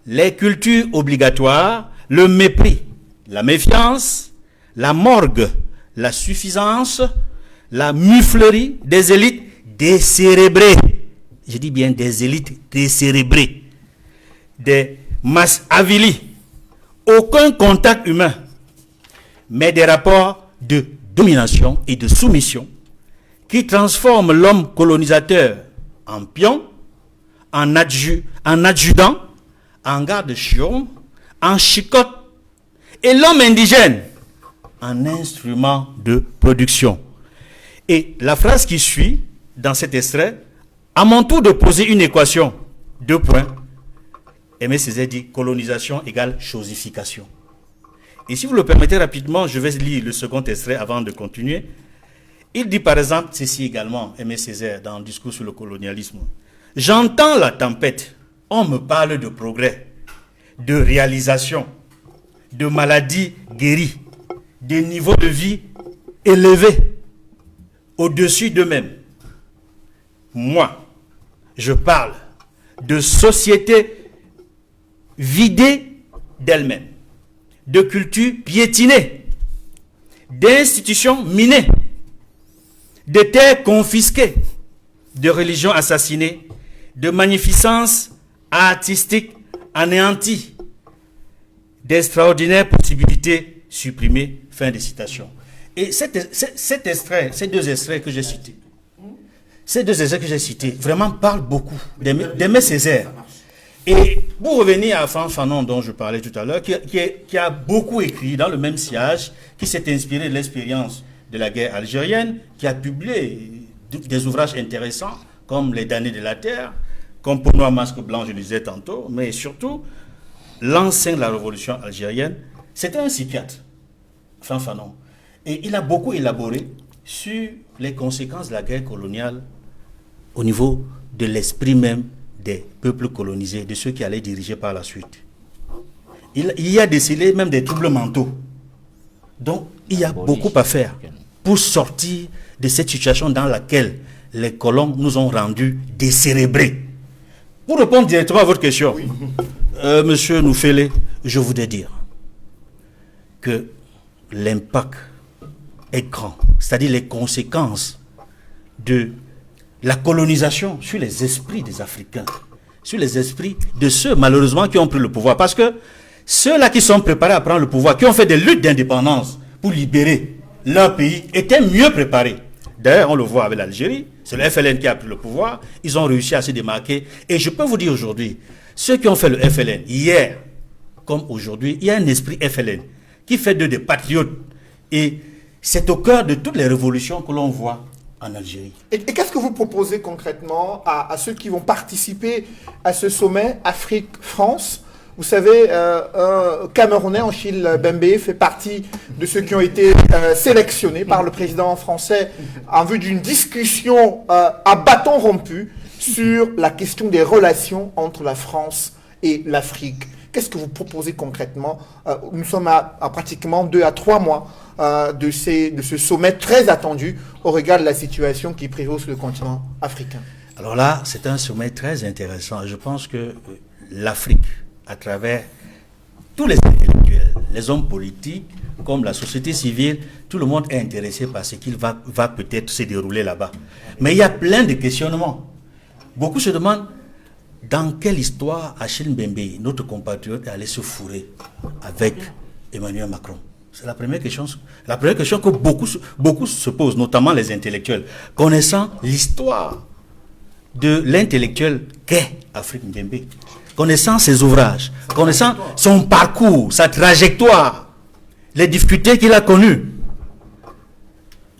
les cultures obligatoires, le mépris, la méfiance, la morgue, la suffisance, la muflerie des élites décérébrées. Je dis bien des élites décérébrées, des masses avilies, aucun contact humain, mais des rapports de domination et de soumission qui transforment l'homme colonisateur en pion, en adjudant, en garde-chion, en chicotte, et l'homme indigène en instrument de production. Et la phrase qui suit dans cet extrait: à mon tour de poser une équation, 2 points, Aimé Césaire dit colonisation égale chosification. Et si vous le permettez rapidement, je vais lire le second extrait avant de continuer. Il dit par exemple ceci également, Aimé Césaire, dans le discours sur le colonialisme: j'entends la tempête, on me parle de progrès, de réalisation, de maladies guéries, des niveaux de vie élevés, au-dessus d'eux-mêmes. Moi, je parle de sociétés vidées d'elles-mêmes, de cultures piétinées, d'institutions minées, de terres confisquées, de religions assassinées, de magnificence artistique anéantie, d'extraordinaires possibilités supprimées. Fin de citation. Et cet extrait, ces deux extraits que j'ai cités, vraiment parlent beaucoup d'Aimé Césaire. Et pour revenir à Frantz Fanon dont je parlais tout à l'heure, qui a beaucoup écrit dans le même sillage, qui s'est inspiré de l'expérience de la guerre algérienne, qui a publié des ouvrages intéressants comme Les damnés de la terre, comme Peau noire, masque blanc, je le disais tantôt, mais surtout l'ancien de la révolution algérienne. C'était un psychiatre, Frantz Fanon. Et il a beaucoup élaboré sur les conséquences de la guerre coloniale au niveau de l'esprit même des peuples colonisés, de ceux qui allaient diriger par la suite. Il y a décelé même des troubles mentaux. Donc, il y a beaucoup à faire pour sortir de cette situation dans laquelle les colons nous ont rendus décérébrés. Pour répondre directement à votre question, oui. Monsieur Noufélé, je voudrais dire que l'impact est grand, c'est-à-dire les conséquences de la colonisation sur les esprits des Africains, sur les esprits de ceux malheureusement qui ont pris le pouvoir. Parce que ceux-là qui sont préparés à prendre le pouvoir, qui ont fait des luttes d'indépendance pour libérer leur pays, étaient mieux préparés. D'ailleurs, on le voit avec l'Algérie, c'est le FLN qui a pris le pouvoir, ils ont réussi à se démarquer. Et je peux vous dire aujourd'hui, ceux qui ont fait le FLN, hier comme aujourd'hui, il y a un esprit FLN qui fait d'eux des patriotes. Et c'est au cœur de toutes les révolutions que l'on voit en Algérie. Et qu'est-ce que vous proposez concrètement à ceux qui vont participer à ce sommet Afrique-France? Vous savez, un Camerounais, Achille Bembe, fait partie de ceux qui ont été sélectionnés par le président français en vue d'une discussion à bâton rompu sur la question des relations entre la France et l'Afrique. qu'est-ce que vous proposez concrètement? Nous sommes à pratiquement 2 à 3 mois de ce sommet très attendu au regard de la situation qui prévaut sur le continent africain. Alors là, c'est un sommet très intéressant. Je pense que l'Afrique, à travers tous les intellectuels, les hommes politiques, comme la société civile, tout le monde est intéressé par ce qu'il va peut-être se dérouler là-bas. Mais il y a plein de questionnements. Beaucoup se demandent dans quelle histoire Achille Mbembe, notre compatriote, est allé se fourrer avec Emmanuel Macron. C'est la première question que beaucoup se posent, notamment les intellectuels, connaissant l'histoire de l'intellectuel qu'est Afrique Mbembe, connaissant ses ouvrages, connaissant son parcours, sa trajectoire, les difficultés qu'il a connues,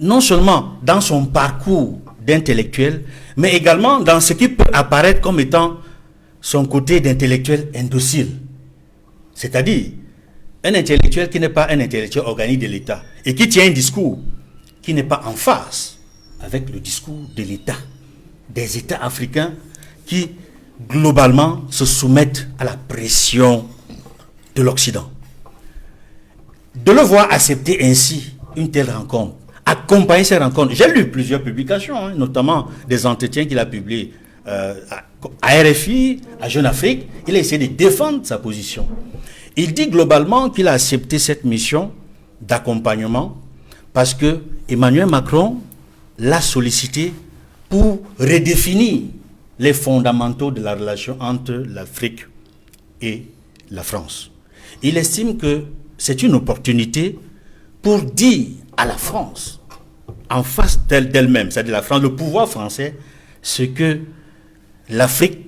non seulement dans son parcours d'intellectuel, mais également dans ce qui peut apparaître comme étant son côté d'intellectuel indocile. C'est-à-dire, un intellectuel qui n'est pas un intellectuel organique de l'État et qui tient un discours qui n'est pas en phase avec le discours de l'État, des États africains qui, globalement, se soumettent à la pression de l'Occident. De le voir accepter ainsi une telle rencontre, accompagner ces rencontres. J'ai lu plusieurs publications, notamment des entretiens qu'il a publiés à RFI, à Jeune Afrique. Il a essayé de défendre sa position. Il dit globalement qu'il a accepté cette mission d'accompagnement parce que Emmanuel Macron l'a sollicité pour redéfinir les fondamentaux de la relation entre l'Afrique et la France. Il estime que c'est une opportunité pour dire à la France, en face d'elle-même, c'est-à-dire la France, le pouvoir français, ce que l'Afrique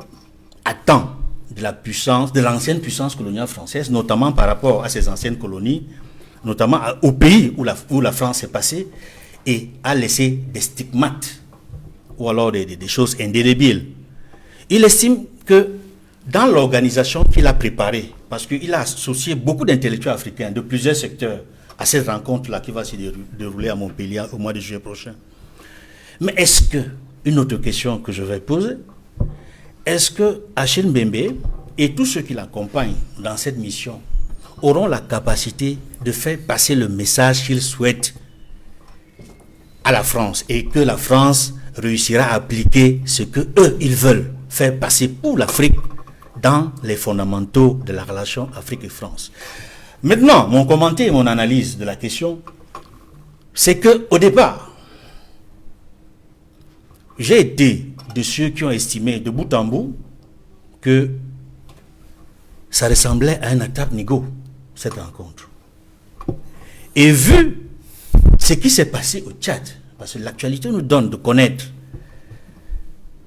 attend de la puissance, de l'ancienne puissance coloniale française, notamment par rapport à ses anciennes colonies, notamment au pays où la France est passée, et a laissé des stigmates, ou alors des choses indélébiles. Il estime que dans l'organisation qu'il a préparée, parce qu'il a associé beaucoup d'intellectuels africains de plusieurs secteurs à cette rencontre-là qui va se dérouler à Montpellier au mois de juillet prochain. Mais est-ce que, une autre question que je vais poser, est-ce que Achille Mbembe et tous ceux qui l'accompagnent dans cette mission auront la capacité de faire passer le message qu'ils souhaitent à la France et que la France réussira à appliquer ce que eux ils veulent faire passer pour l'Afrique dans les fondamentaux de la relation Afrique et France. Maintenant, mon commentaire et mon analyse de la question, c'est que au départ, j'ai été de ceux qui ont estimé de bout en bout que ça ressemblait à un attrape-nigo, cette rencontre. Et vu ce qui s'est passé au Tchad, parce que l'actualité nous donne de connaître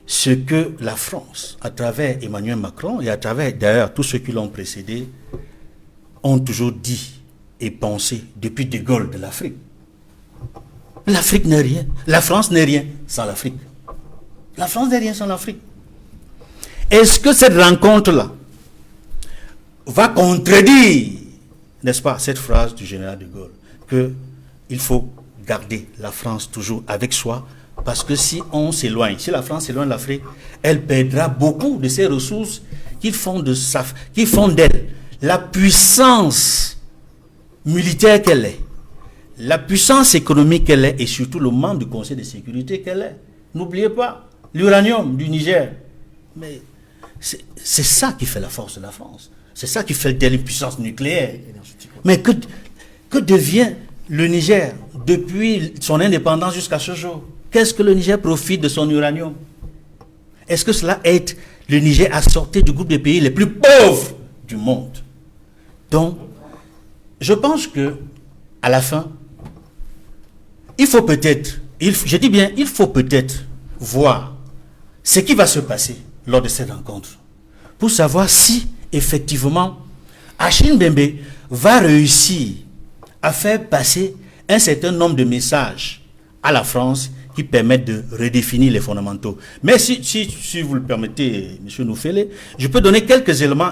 ce que la France, à travers Emmanuel Macron et à travers d'ailleurs tous ceux qui l'ont précédé, ont toujours dit et pensé depuis De Gaulle de l'Afrique. L'Afrique n'est rien, la France n'est rien sans l'Afrique. La France n'est rien sans l'Afrique. Est-ce que cette rencontre-là va contredire, n'est-ce pas, cette phrase du général de Gaulle, qu'il faut garder la France toujours avec soi, parce que si on s'éloigne, si la France s'éloigne de l'Afrique, elle perdra beaucoup de ses ressources qui font d'elle la puissance militaire qu'elle est, la puissance économique qu'elle est, et surtout le membre du Conseil de sécurité qu'elle est. N'oubliez pas l'uranium du Niger. Mais c'est ça qui fait la force de la France. C'est ça qui fait d'elle une puissance nucléaire. Mais que devient le Niger depuis son indépendance jusqu'à ce jour? Qu'est-ce que le Niger profite de son uranium? Est-ce que cela aide le Niger à sortir du groupe des pays les plus pauvres du monde? Donc, je pense que à la fin, il faut peut-être, je dis bien, il faut peut-être voir ce qui va se passer lors de cette rencontre pour savoir si, effectivement, Achille Mbembe va réussir à faire passer un certain nombre de messages à la France qui permettent de redéfinir les fondamentaux. Mais si vous le permettez, M. Noufele, je peux donner quelques éléments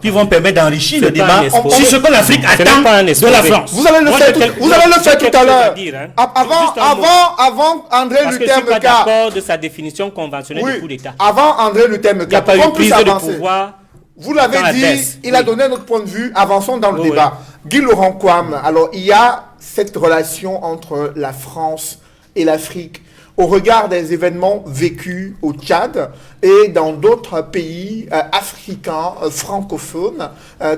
qui vont permettre d'enrichir le débat sur ce que l'Afrique attend de la France. Vous allez le faire tout à l'heure. Avant André Luther Meka. Parce que je suis pas d'accord de sa définition conventionnelle du coup d'État. Avant André Luther Meka. Il n'y a pas eu prise de pouvoir Vous l'avez Dans la dit, thèse, il a oui. donné notre point de vue. Avançons dans le Oui, débat. Guy Laurent Kwame, alors il y a cette relation entre la France et l'Afrique au regard des événements vécus au Tchad et dans d'autres pays africains francophones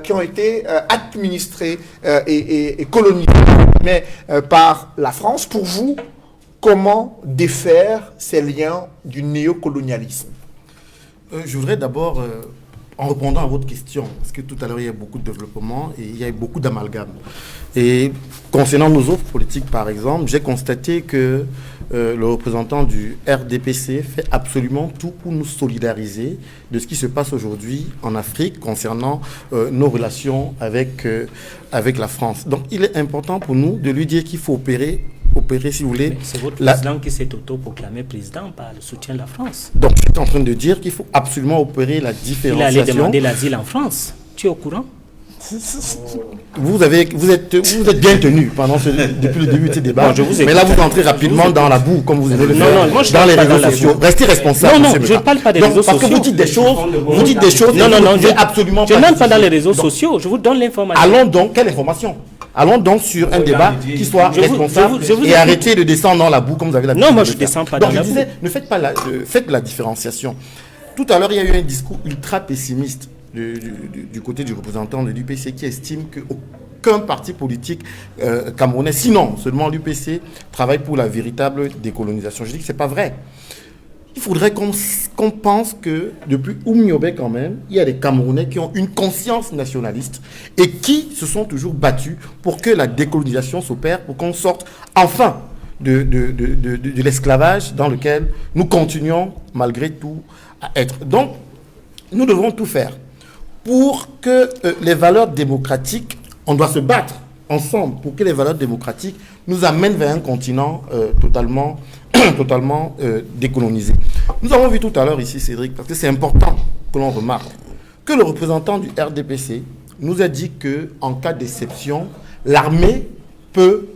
qui ont été administrés et colonisés par la France. Pour vous, comment défaire ces liens du néocolonialisme? Je voudrais d'abord, en répondant à votre question, parce que tout à l'heure il y a beaucoup de développement et il y a beaucoup d'amalgame. Et concernant nos offres politiques, par exemple, j'ai constaté que le représentant du RDPC fait absolument tout pour nous solidariser de ce qui se passe aujourd'hui en Afrique concernant nos relations avec la France. Donc il est important pour nous de lui dire qu'il faut opérer, si vous voulez. C'est votre président qui s'est autoproclamé président par le soutien de la France. Donc je suis en train de dire qu'il faut absolument opérer la différenciation. Il allait demander l'asile en France. Tu es au courant? Vous êtes bien tenu depuis le début de ce débat. Bon, je vous mais là, vous entrez rapidement dans la boue, comme vous allez le faire, moi, je dans les parle pas réseaux dans la sociaux. boue. Restez responsable. Non, je ne parle pas des réseaux parce que sociaux. vous dites des choses, Non, je absolument je pas. n'entre pas dans les réseaux Donc, sociaux. Je vous donne l'information. Allons donc, quelle information? Allons donc sur un débat qui soit responsable et arrêtez de descendre dans la boue comme vous avez l'habitude. Non, moi je ne descends pas dans la boue. Ne faites pas faites la différenciation. Tout à l'heure, il y a eu un discours ultra pessimiste du côté du représentant de l'UPC qui estime qu'aucun parti politique camerounais, sinon seulement l'UPC, travaille pour la véritable décolonisation. Je dis que ce n'est pas vrai. Il faudrait qu'on pense que depuis Oumniobé quand même, il y a des Camerounais qui ont une conscience nationaliste et qui se sont toujours battus pour que la décolonisation s'opère, pour qu'on sorte enfin de l'esclavage dans lequel nous continuons malgré tout à être. Donc, nous devons tout faire pour que les valeurs démocratiques, on doit se battre ensemble pour que les valeurs démocratiques nous amènent vers un continent totalement décolonisé. Nous avons vu tout à l'heure ici, Cédric, parce que c'est important que l'on remarque, que le représentant du RDPC nous a dit qu'en cas d'exception, l'armée peut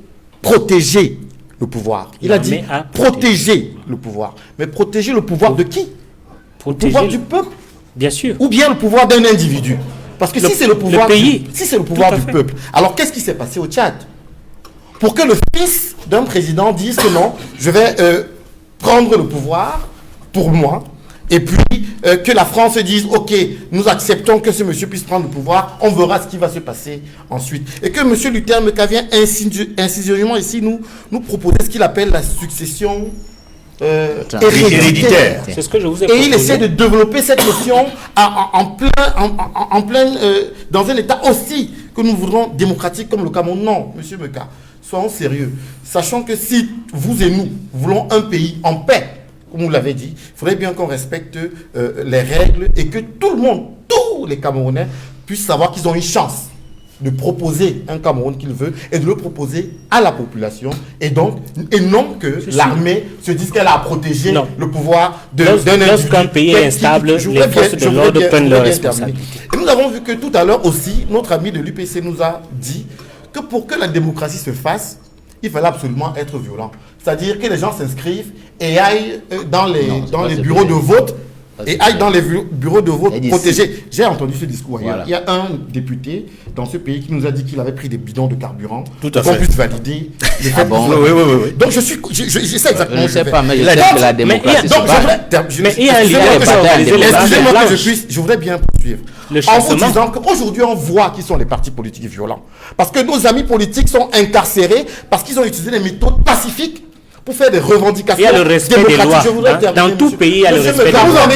protéger le pouvoir. Il a dit protéger le pouvoir. Mais protéger le pouvoir de qui? Le pouvoir du peuple? Bien sûr. Ou bien le pouvoir d'un individu? Parce que si c'est le pouvoir du peuple, alors qu'est-ce qui s'est passé au Tchad? Pour que le fils d'un président dise que non, je vais prendre le pouvoir pour moi, et puis que la France dise, ok, nous acceptons que ce monsieur puisse prendre le pouvoir, on verra ce qui va se passer ensuite. Et que monsieur Luther Meka vient insidieusement ici nous proposer ce qu'il appelle la succession héréditaire. C'est ce que je vous ai proposé. Et il essaie de développer cette notion en plein dans un état aussi que nous voudrons démocratique comme le Cameroun. Non, monsieur Meka, soyons sérieux. Sachant que si vous et nous voulons un pays en paix, comme vous l'avez dit, il faudrait bien qu'on respecte les règles et que tout le monde, tous les Camerounais, puissent savoir qu'ils ont une chance de proposer un Cameroun qu'il veut et de le proposer à la population et non que l'armée se dise qu'elle a protégé le pouvoir d'un individu. Lorsqu'un pays est instable, les forces de l'ordre prennent leurs responsabilités. Et nous avons vu que tout à l'heure aussi, notre ami de l'UPC nous a dit que pour que la démocratie se fasse, il fallait absolument être violent. C'est-à-dire que les gens s'inscrivent et aillent dans les bureaux de vote et aillent dans les bureaux de vote protégés. J'ai entendu ce discours ailleurs. Voilà. Il y a un député dans ce pays qui nous a dit qu'il avait pris des bidons de carburant pour qu'on puisse valider les faits. Oui. Donc je sais exactement. Je ne sais pas, mais je sais que la démocratie excusez-moi que je voudrais bien poursuivre. En vous disant qu'aujourd'hui on voit qui sont les partis politiques violents. Parce que nos amis politiques sont incarcérés parce qu'ils ont utilisé des méthodes pacifiques pour faire des revendications. Il y a le respect des lois. Dans tout pays, il y a le respect des lois.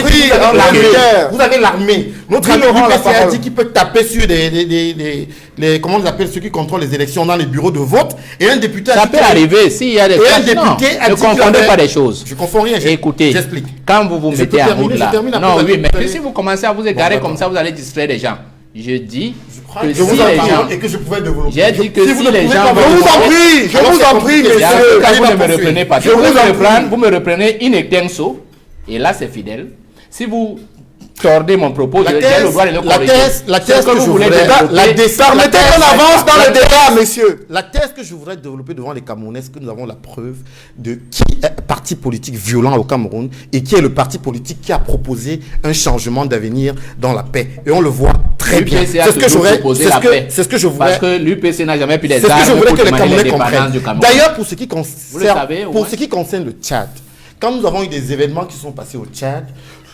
Vous avez l'armée. Notre ami l'UPC a dit qu'il peut taper sur comment on appelle ceux qui contrôlent les élections dans les bureaux de vote. Et un député a dit... Ça peut arriver s'il y a des cas. Ne confondez pas des choses. Je ne confonds rien. Écoutez, j'explique. Quand vous vous mettez en route là... Non, oui, mais si vous commencez à vous égarer comme ça, vous allez distraire les gens. Je dis que si les gens... Et que je pouvais développer. J'ai dit que si les gens... Je vous en prie, monsieur. Vous ne me reprenez pas. Vous me reprenez in extenso, et là c'est fidèle. Si vous tordez mon propos, j'ai le droit de le corriger. La thèse que je voulais permettez qu'on avance dans le débat, messieurs. La thèse que je voudrais développer devant les Camerounais, c'est que nous avons la preuve de qui est un parti politique violent au Cameroun et qui est le parti politique qui a proposé un changement d'avenir dans la paix. Et on le voit très bien. C'est ce que je voudrais. C'est ce que je voudrais. Parce que l'UPC n'a jamais pu les C'est ce que je voudrais que les Camerounais comprennent. comprennent. D'ailleurs, pour ce qui concerne le Tchad, quand nous avons eu des événements qui sont passés au Tchad,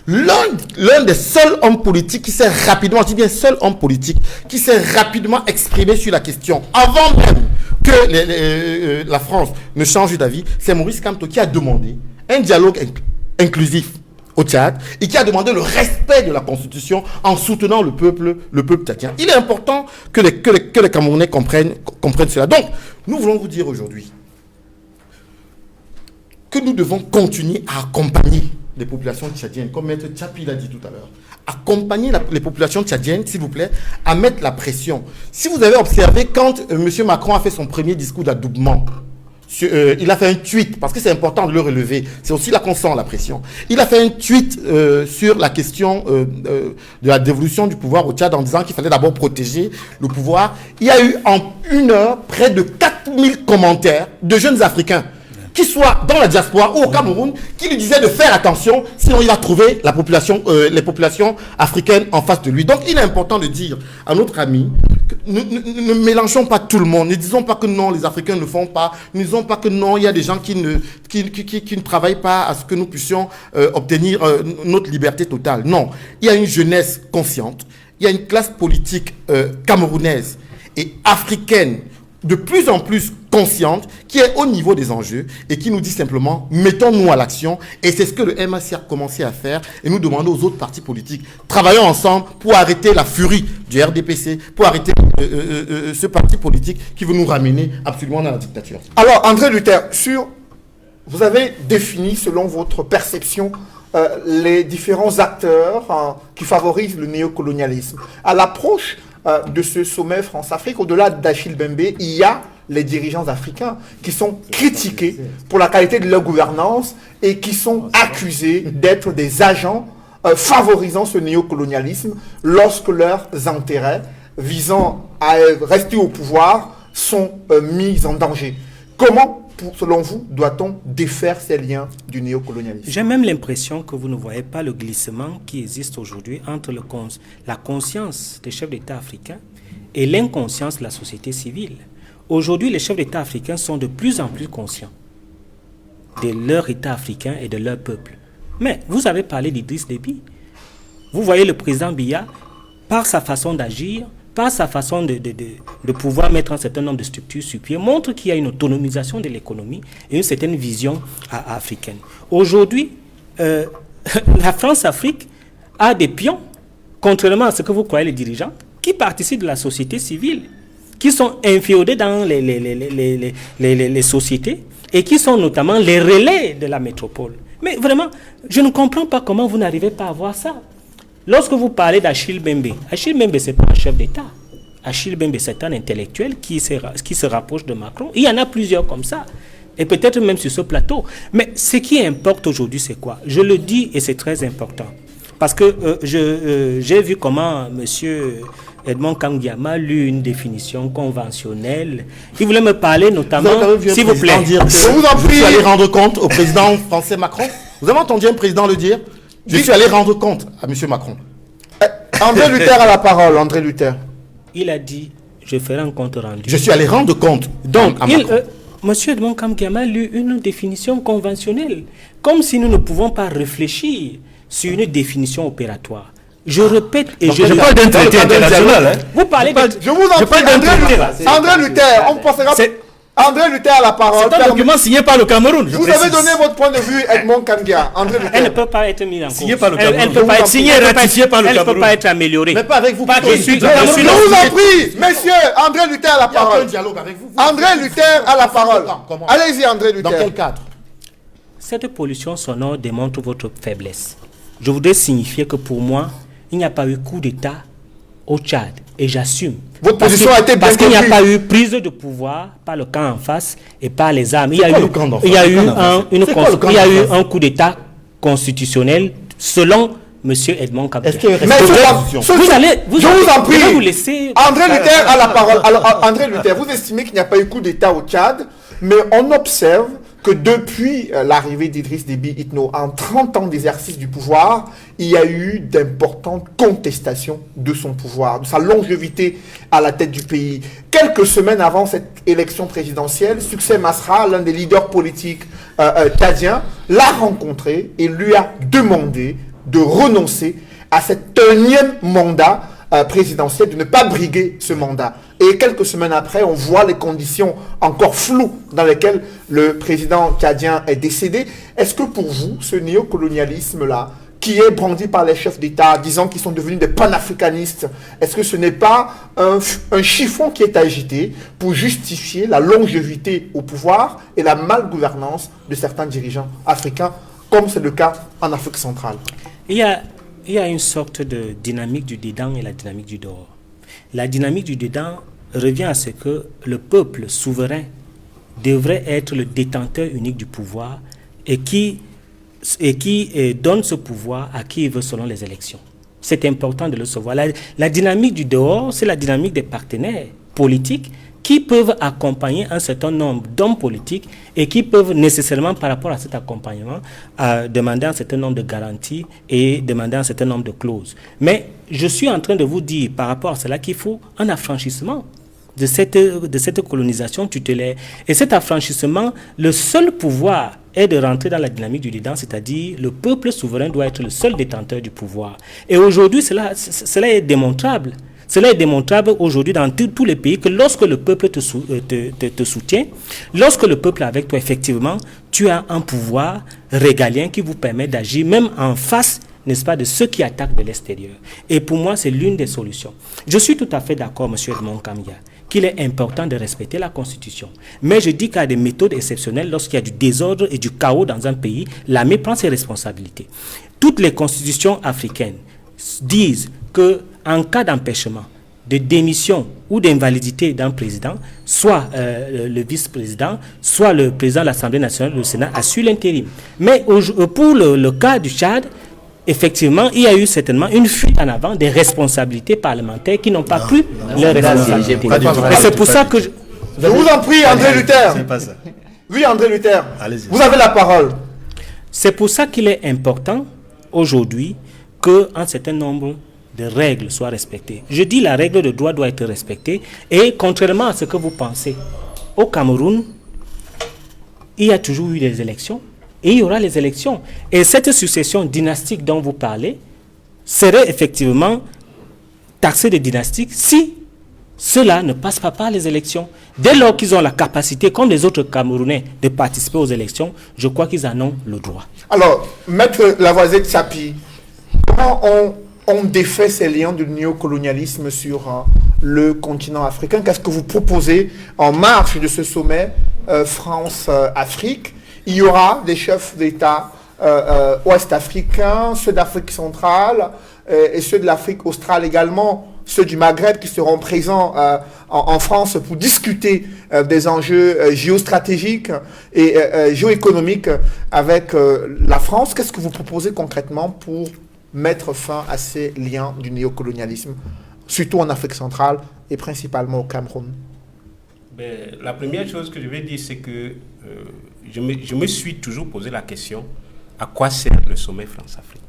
l'un des seuls hommes politiques qui s'est rapidement, je dis bien seul homme politique, qui s'est rapidement exprimé sur la question, avant même que la France ne change d'avis, c'est Maurice Kamto qui a demandé un dialogue inclusif au Tchad et qui a demandé le respect de la Constitution en soutenant le peuple tchadien. Il est important que les Camerounais comprennent cela. Donc, nous voulons vous dire aujourd'hui que nous devons continuer à accompagner les populations tchadiennes, comme Maître Tchapi l'a dit tout à l'heure. Accompagner les populations tchadiennes, s'il vous plaît, à mettre la pression. Si vous avez observé, quand M. Macron a fait son premier discours d'adoubement, il a fait un tweet, parce que c'est important de le relever, c'est aussi là qu'on sent la pression. Il a fait un tweet sur la question de la dévolution du pouvoir au Tchad en disant qu'il fallait d'abord protéger le pouvoir. Il y a eu en 1 heure près de 4000 commentaires de jeunes Africains, qui soient dans la diaspora ou au Cameroun, qui lui disaient de faire attention, sinon il va trouver les populations africaines en face de lui. Donc il est important de dire à notre ami, ne mélangeons pas tout le monde, ne disons pas que non, les Africains ne font pas, ne disons pas que non, il y a des gens qui ne travaillent pas à ce que nous puissions obtenir notre liberté totale. Non, il y a une jeunesse consciente, il y a une classe politique camerounaise et africaine de plus en plus consciente, qui est au niveau des enjeux et qui nous dit simplement, mettons-nous à l'action. Et c'est ce que le MAC a commencé à faire et nous demandons aux autres partis politiques, travaillons ensemble pour arrêter la furie du RDPC, pour arrêter ce parti politique qui veut nous ramener absolument dans la dictature. Alors, André Luther, vous avez défini, selon votre perception, les différents acteurs qui favorisent le néocolonialisme. À l'approche de ce sommet France-Afrique, au-delà d'Achille Bembe, il y a les dirigeants africains qui sont critiqués pour la qualité de leur gouvernance et qui sont accusés d'être des agents favorisant ce néocolonialisme lorsque leurs intérêts visant à rester au pouvoir sont mis en danger. Comment, selon vous, doit-on défaire ces liens du néocolonialisme? J'ai même l'impression que vous ne voyez pas le glissement qui existe aujourd'hui entre la conscience des chefs d'État africains et l'inconscience de la société civile. Aujourd'hui, les chefs d'État africains sont de plus en plus conscients de leur État africain et de leur peuple. Mais vous avez parlé d'Idriss Déby. Vous voyez le président Biya, par sa façon d'agir, par sa façon de pouvoir mettre un certain nombre de structures sur pied, montre qu'il y a une autonomisation de l'économie et une certaine vision africaine. Aujourd'hui, la France-Afrique a des pions, contrairement à ce que vous croyez les dirigeants, qui participent de la société civile, qui sont inféodés dans les sociétés et qui sont notamment les relais de la métropole. Mais vraiment, je ne comprends pas comment vous n'arrivez pas à voir ça. Lorsque vous parlez d'Achille Bembe, Achille Bembe, ce n'est pas un chef d'État. Achille Bembe, c'est un intellectuel qui se rapproche de Macron. Il y en a plusieurs comme ça. Et peut-être même sur ce plateau. Mais ce qui importe aujourd'hui, c'est quoi? Je le dis et c'est très important. Parce que j'ai vu comment M. Edmond Kamgiama a lu une définition conventionnelle. Il voulait me parler notamment, s'il vous plaît. Je vous en prie. Je suis allé rendre compte au président français Macron. Vous avez entendu un président le dire? Je suis allé rendre compte à M. Macron. André Luther a la parole. André Luther. Il a dit, je ferai un compte rendu. Je suis allé rendre compte. Donc, M. Edmond Kamgiama a lu une définition conventionnelle. Comme si nous ne pouvons pas réfléchir sur une définition opératoire. Je répète et je parle d'un traité international. Vous parlez de... Je vous en prie, André Luther, on passera... André Luther a la parole. C'est un document signé par le Cameroun. Vous avez donné votre point de vue, Edmond Kamgia. André Luther. Elle ne peut pas être mise en cause. Signé par le Cameroun. Elle ne peut pas être signé, ratifié par le Cameroun. Elle ne peut pas être améliorée. Mais pas avec vous. Je vous en prie, messieurs, André Luther a la parole. Il y a un dialogue avec vous. André Luther a la parole. Allez-y, André Luther. Dans quel cadre? Cette pollution sonore démontre votre faiblesse. Je voudrais signifier que pour moi, il n'y a pas eu coup d'État au Tchad. Et j'assume. Votre position a été bien parce qu'il n'y a pas eu prise de pouvoir par le camp en face et par les armes. Il y a eu un coup d'État constitutionnel selon Monsieur Edmond Kabila. Est-ce qu'il y a une Mais restitution? Vous je vous en prie. je vais vous laisser. André Luther a la parole. Alors, André Luther, vous estimez qu'il n'y a pas eu coup d'État au Tchad, mais on observe que depuis l'arrivée d'Idriss Déby Itno, en 30 ans d'exercice du pouvoir, il y a eu d'importantes contestations de son pouvoir, de sa longévité à la tête du pays. Quelques semaines avant cette élection présidentielle, Succès Masra, l'un des leaders politiques tchadiens, l'a rencontré et lui a demandé de renoncer à cet énième mandat présidentiel, de ne pas briguer ce mandat. Et quelques semaines après, on voit les conditions encore floues dans lesquelles le président tchadien est décédé. Est-ce que pour vous, ce néocolonialisme-là, qui est brandi par les chefs d'État, disant qu'ils sont devenus des panafricanistes, est-ce que ce n'est pas un chiffon qui est agité pour justifier la longévité au pouvoir et la malgouvernance de certains dirigeants africains, comme c'est le cas en Afrique centrale? Il y a une sorte de dynamique du dedans et la dynamique du dehors. La dynamique du dedans revient à ce que le peuple souverain devrait être le détenteur unique du pouvoir et qui donne ce pouvoir à qui il veut selon les élections. C'est important de le savoir. La dynamique du dehors, c'est la dynamique des partenaires politiques qui peuvent accompagner un certain nombre d'hommes politiques et qui peuvent nécessairement, par rapport à cet accompagnement, demander un certain nombre de garanties et demander un certain nombre de clauses. Mais je suis en train de vous dire, par rapport à cela, qu'il faut un affranchissement de cette colonisation tutélaire. Et cet affranchissement, le seul pouvoir est de rentrer dans la dynamique du dedans, c'est-à-dire le peuple souverain doit être le seul détenteur du pouvoir. Et aujourd'hui, cela est démontrable. Cela est démontrable aujourd'hui dans tous les pays que lorsque le peuple te soutient, lorsque le peuple est avec toi, effectivement, tu as un pouvoir régalien qui vous permet d'agir même en face, n'est-ce pas, de ceux qui attaquent de l'extérieur. Et pour moi, c'est l'une des solutions. Je suis tout à fait d'accord, M. Edmond Kamya, qu'il est important de respecter la Constitution. Mais je dis qu'il y a des méthodes exceptionnelles lorsqu'il y a du désordre et du chaos dans un pays. L'armée prend ses responsabilités. Toutes les constitutions africaines disent que en cas d'empêchement, de démission ou d'invalidité d'un président, soit le vice-président, soit le président de l'Assemblée nationale, le Sénat, assure l'intérim. Mais pour le cas du Tchad, effectivement, il y a eu certainement une fuite en avant des responsabilités parlementaires qui n'ont pas pris leurs responsabilités. Et c'est pour ça que... Je vous en prie, André Luther. C'est pas ça. Oui, André Luther. Allez-y. Vous avez la parole. C'est pour ça qu'il est important aujourd'hui qu'un certain nombre de règles soient respectées. Je dis la règle de droit doit être respectée et contrairement à ce que vous pensez, au Cameroun, il y a toujours eu des élections et il y aura les élections. Et cette succession dynastique dont vous parlez serait effectivement taxée de dynastique si ceux-là ne passent pas par les élections. Dès lors qu'ils ont la capacité, comme les autres Camerounais, de participer aux élections, je crois qu'ils en ont le droit. Alors, Maître Lavoisier Tchapi, comment on défait ces liens du néocolonialisme sur le continent africain? Qu'est-ce que vous proposez en marge de ce sommet France-Afrique? Il y aura des chefs d'État ouest-africains, ceux d'Afrique centrale et ceux de l'Afrique australe également, ceux du Maghreb qui seront présents en France pour discuter des enjeux géostratégiques et géoéconomiques avec la France. Qu'est-ce que vous proposez concrètement pour mettre fin à ces liens du néocolonialisme, surtout en Afrique centrale et principalement au Cameroun? La première chose que je vais dire, c'est que je me suis toujours posé la question, à quoi sert le sommet France-Afrique?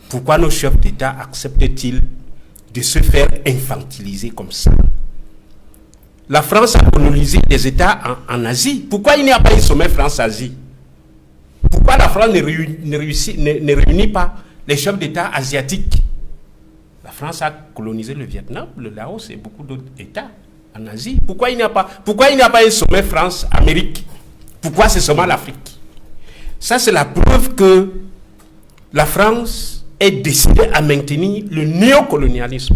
Pourquoi nos chefs d'État acceptent-ils de se faire infantiliser comme ça? La France a colonisé des États en Asie. Pourquoi il n'y a pas eu sommet France-Asie? Pourquoi la France ne réunit pas les chefs d'État asiatiques? La France a colonisé le Vietnam, le Laos et beaucoup d'autres États en Asie. Pourquoi il n'y a pas un sommet France-Amérique? Pourquoi c'est seulement l'Afrique? Ça, c'est la preuve que la France est décidée à maintenir le néocolonialisme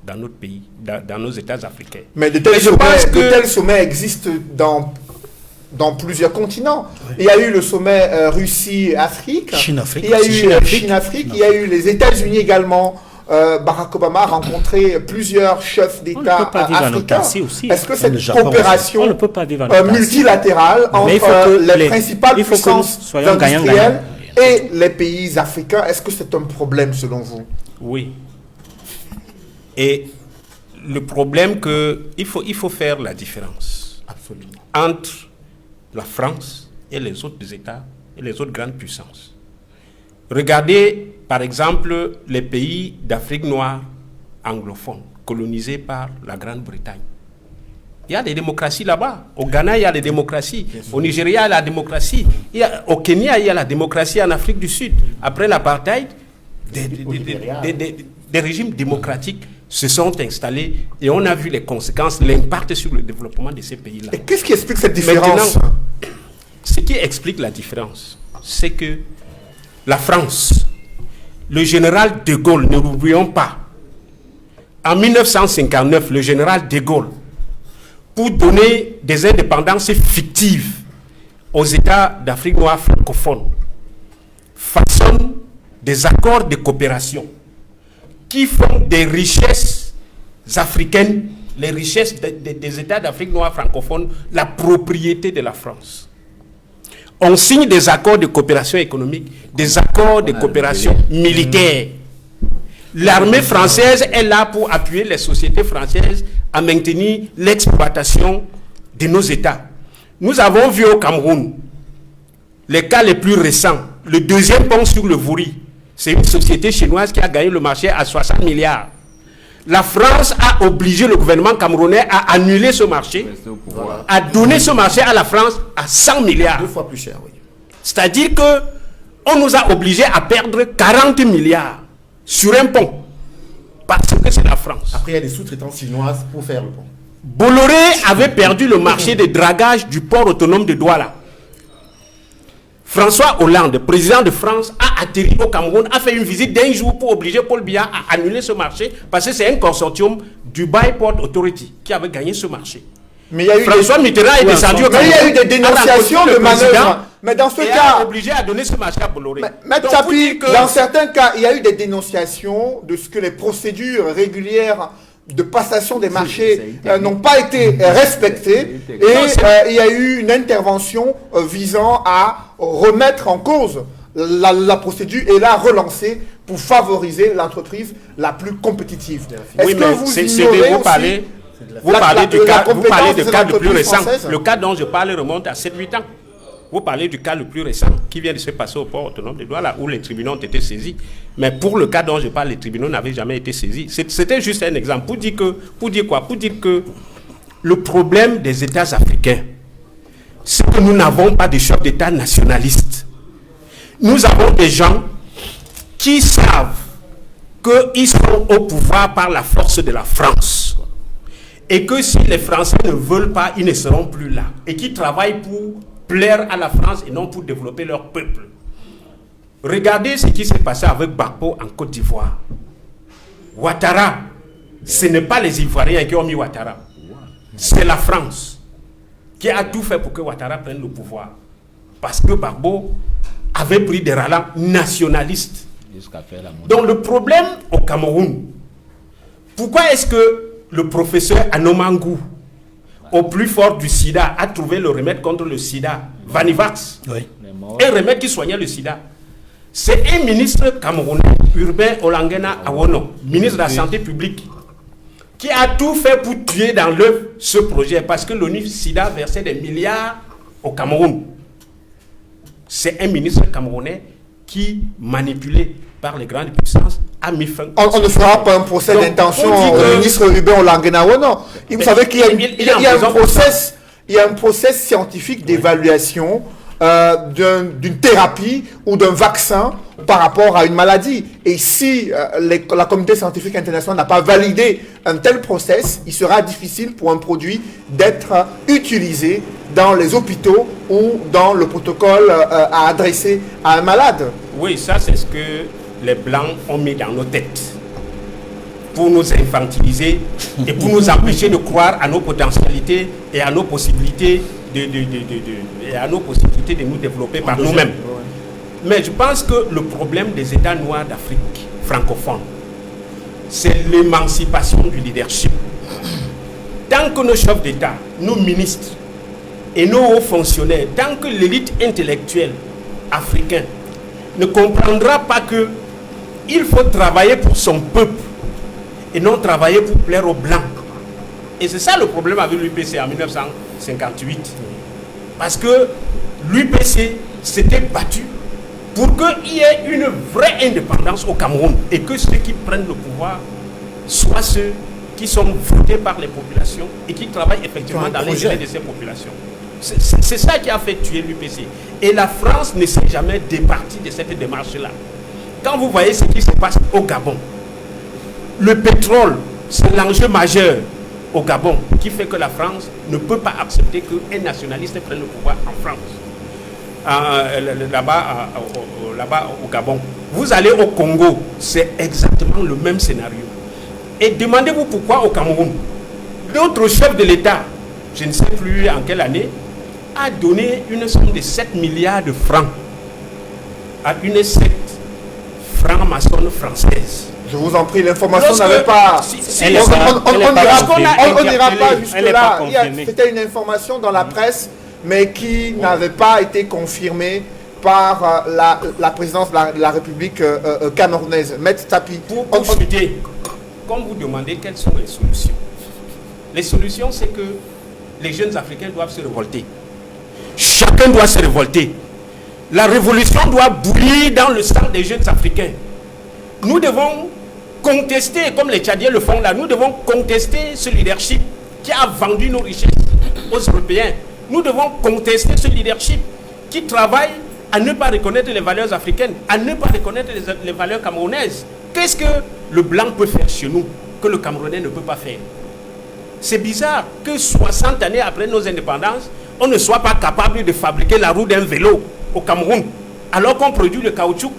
dans notre pays, dans nos États africains. Mais de tels sommets existent dans plusieurs continents. Oui. Il y a eu le sommet Russie-Afrique, il y a eu Chine-Afrique, il y a eu les États-Unis également. Barack Obama a rencontré plusieurs chefs d'État africains. Est-ce que cette coopération multilatérale entre les principales puissances industrielles et les pays africains, est-ce que c'est un problème selon vous? Oui. Et le problème il faut faire la différence. Absolument. Entre la France et les autres États et les autres grandes puissances. Regardez, par exemple, les pays d'Afrique noire anglophones, colonisés par la Grande-Bretagne. Il y a des démocraties là-bas. Au Ghana, il y a des démocraties. Au Nigeria, il y a la démocratie. Au Kenya, il y a la démocratie. En Afrique du Sud, après l'apartheid, des régimes démocratiques se sont installés et on a vu les conséquences, l'impact sur le développement de ces pays-là. Et qu'est-ce qui explique cette différence? Maintenant, ce qui explique la différence, c'est que la France, le général de Gaulle, ne l'oublions pas, en 1959, le général de Gaulle, pour donner des indépendances fictives aux États d'Afrique noire francophone, façonne des accords de coopération qui font des richesses africaines, les richesses des États d'Afrique noire francophone, la propriété de la France. On signe des accords de coopération économique, des accords de coopération militaire. L'armée française est là pour appuyer les sociétés françaises à maintenir l'exploitation de nos États. Nous avons vu au Cameroun les cas les plus récents. Le deuxième pont sur le Vouri, c'est une société chinoise qui a gagné le marché à 60 milliards. La France a obligé le gouvernement camerounais à annuler ce marché, à donner ce marché à la France à 100 milliards. 2 fois plus cher, oui. C'est-à-dire qu'on nous a obligés à perdre 40 milliards sur un pont, parce que c'est la France. Après, il y a des sous-traitances chinoises pour faire le pont. Bolloré avait perdu le marché de dragage du port autonome de Douala. François Hollande, président de France, a atterri au Cameroun, a fait une visite d'1 jour pour obliger Paul Biya à annuler ce marché, parce que c'est un consortium du Dubai Port Authority qui avait gagné ce marché. Mais il y a eu François Mitterrand est descendu au Mais Cameroun. il y a eu des dénonciations de manœuvres. Mais dans ce cas, obligé à donner ce marché à Bolloré. Mais Tchapi, dans certains cas, il y a eu des dénonciations de ce que les procédures régulières de passation des marchés n'ont pas été respectées, et il y a eu une intervention visant à remettre en cause la procédure et la relancer pour favoriser l'entreprise la plus compétitive. Est-ce que vous ignorez aussi vous parlez du cas le plus récent. française? Le cas dont je parle remonte à 7-8 ans. Vous parlez du cas le plus récent qui vient de se passer au port autonome de Douala où les tribunaux ont été saisis. Mais pour le cas dont je parle, les tribunaux n'avaient jamais été saisis. C'était juste un exemple pour dire que le problème des États africains, c'est que nous n'avons pas de chef d'État nationaliste. Nous avons des gens qui savent qu'ils sont au pouvoir par la force de la France. Et que si les Français ne veulent pas, ils ne seront plus là. Et qui travaillent pour plaire à la France et non pour développer leur peuple. Regardez ce qui s'est passé avec Gbagbo en Côte d'Ivoire. Ouattara, ce n'est pas les Ivoiriens qui ont mis Ouattara. C'est la France qui a tout fait pour que Ouattara prenne le pouvoir. Parce que Gbagbo avait pris des relents nationalistes. Donc le problème au Cameroun, pourquoi est-ce que le professeur Anomangu, au plus fort du sida, a trouvé le remède contre le sida, Vanivax, un remède qui soignait le sida? C'est un ministre camerounais, Urbain Olangena Awono, ministre de la Santé publique, qui a tout fait pour tuer dans l'œuf ce projet, parce que l'ONU-SIDA versait des milliards au Cameroun. C'est un ministre camerounais qui, manipulé par les grandes puissances, a mis fin. On ne fera pas un procès d'intention au ministre Urbain Olangena Awono. Vous savez qu'il y a un process scientifique d'évaluation d'une thérapie ou d'un vaccin par rapport à une maladie. Et si la communauté scientifique internationale n'a pas validé un tel process, il sera difficile pour un produit d'être utilisé dans les hôpitaux ou dans le protocole à adresser à un malade. Oui, ça c'est ce que les Blancs ont mis dans nos têtes pour nous infantiliser et pour nous empêcher de croire à nos potentialités et à nos possibilités de nous développer par nous-mêmes. Mais je pense que le problème des États noirs d'Afrique francophone, c'est l'émancipation du leadership. Tant que nos chefs d'État, nos ministres et nos hauts fonctionnaires, tant que l'élite intellectuelle africaine ne comprendra pas que il faut travailler pour son peuple et non travailler pour plaire aux Blancs. Et c'est ça le problème avec l'UPC en 1958. Parce que l'UPC s'était battu pour qu'il y ait une vraie indépendance au Cameroun et que ceux qui prennent le pouvoir soient ceux qui sont votés par les populations et qui travaillent effectivement dans l'intérêt de ces populations. C'est ça qui a fait tuer l'UPC. Et la France ne s'est jamais départie de cette démarche-là. Quand vous voyez ce qui se passe au Gabon, le pétrole, c'est l'enjeu majeur au Gabon qui fait que la France ne peut pas accepter qu'un nationaliste prenne le pouvoir en France. Là-bas au Gabon. Vous allez au Congo, c'est exactement le même scénario. Et demandez-vous pourquoi au Cameroun, notre chef de l'État, je ne sais plus en quelle année, a donné une somme de 7 milliards de francs à une secte franc-maçonne française. Je vous en prie, l'information n'avait pas... On n'ira pas jusque-là. C'était une information dans la presse, mais qui n'avait pas été confirmée par la présidence de la République camerounaise. Maître Tapi. Pour fuiter, comme vous demandez quelles sont les solutions. Les solutions, c'est que les jeunes Africains doivent se révolter. Chacun doit se révolter. La révolution doit bouillir dans le sang des jeunes Africains. Nous devons contester, comme les Tchadiens le font là, nous devons contester ce leadership qui a vendu nos richesses aux Européens. Nous devons contester ce leadership qui travaille à ne pas reconnaître les valeurs africaines, à ne pas reconnaître les valeurs camerounaises. Qu'est-ce que le blanc peut faire chez nous que le Camerounais ne peut pas faire? C'est bizarre que 60 années après nos indépendances, on ne soit pas capable de fabriquer la roue d'un vélo au Cameroun, alors qu'on produit le caoutchouc.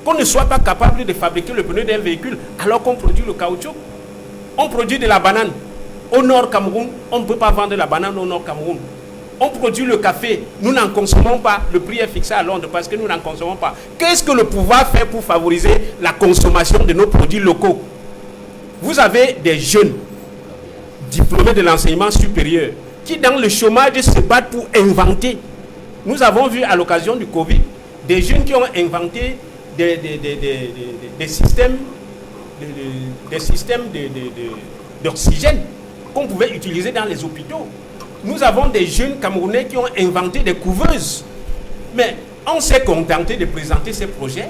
Qu'on ne soit pas capable de fabriquer le pneu d'un véhicule, alors qu'on produit le caoutchouc. On produit de la banane. Au nord Cameroun, on ne peut pas vendre la banane au nord Cameroun. On produit le café, nous n'en consommons pas. Le prix est fixé à Londres parce que nous n'en consommons pas. Qu'est-ce que le pouvoir fait pour favoriser la consommation de nos produits locaux? Vous avez des jeunes diplômés de l'enseignement supérieur qui, dans le chômage, se battent pour inventer. Nous avons vu à l'occasion du Covid des jeunes qui ont inventé des systèmes d'oxygène qu'on pouvait utiliser dans les hôpitaux. Nous avons des jeunes Camerounais qui ont inventé des couveuses. Mais on s'est contenté de présenter ces projets.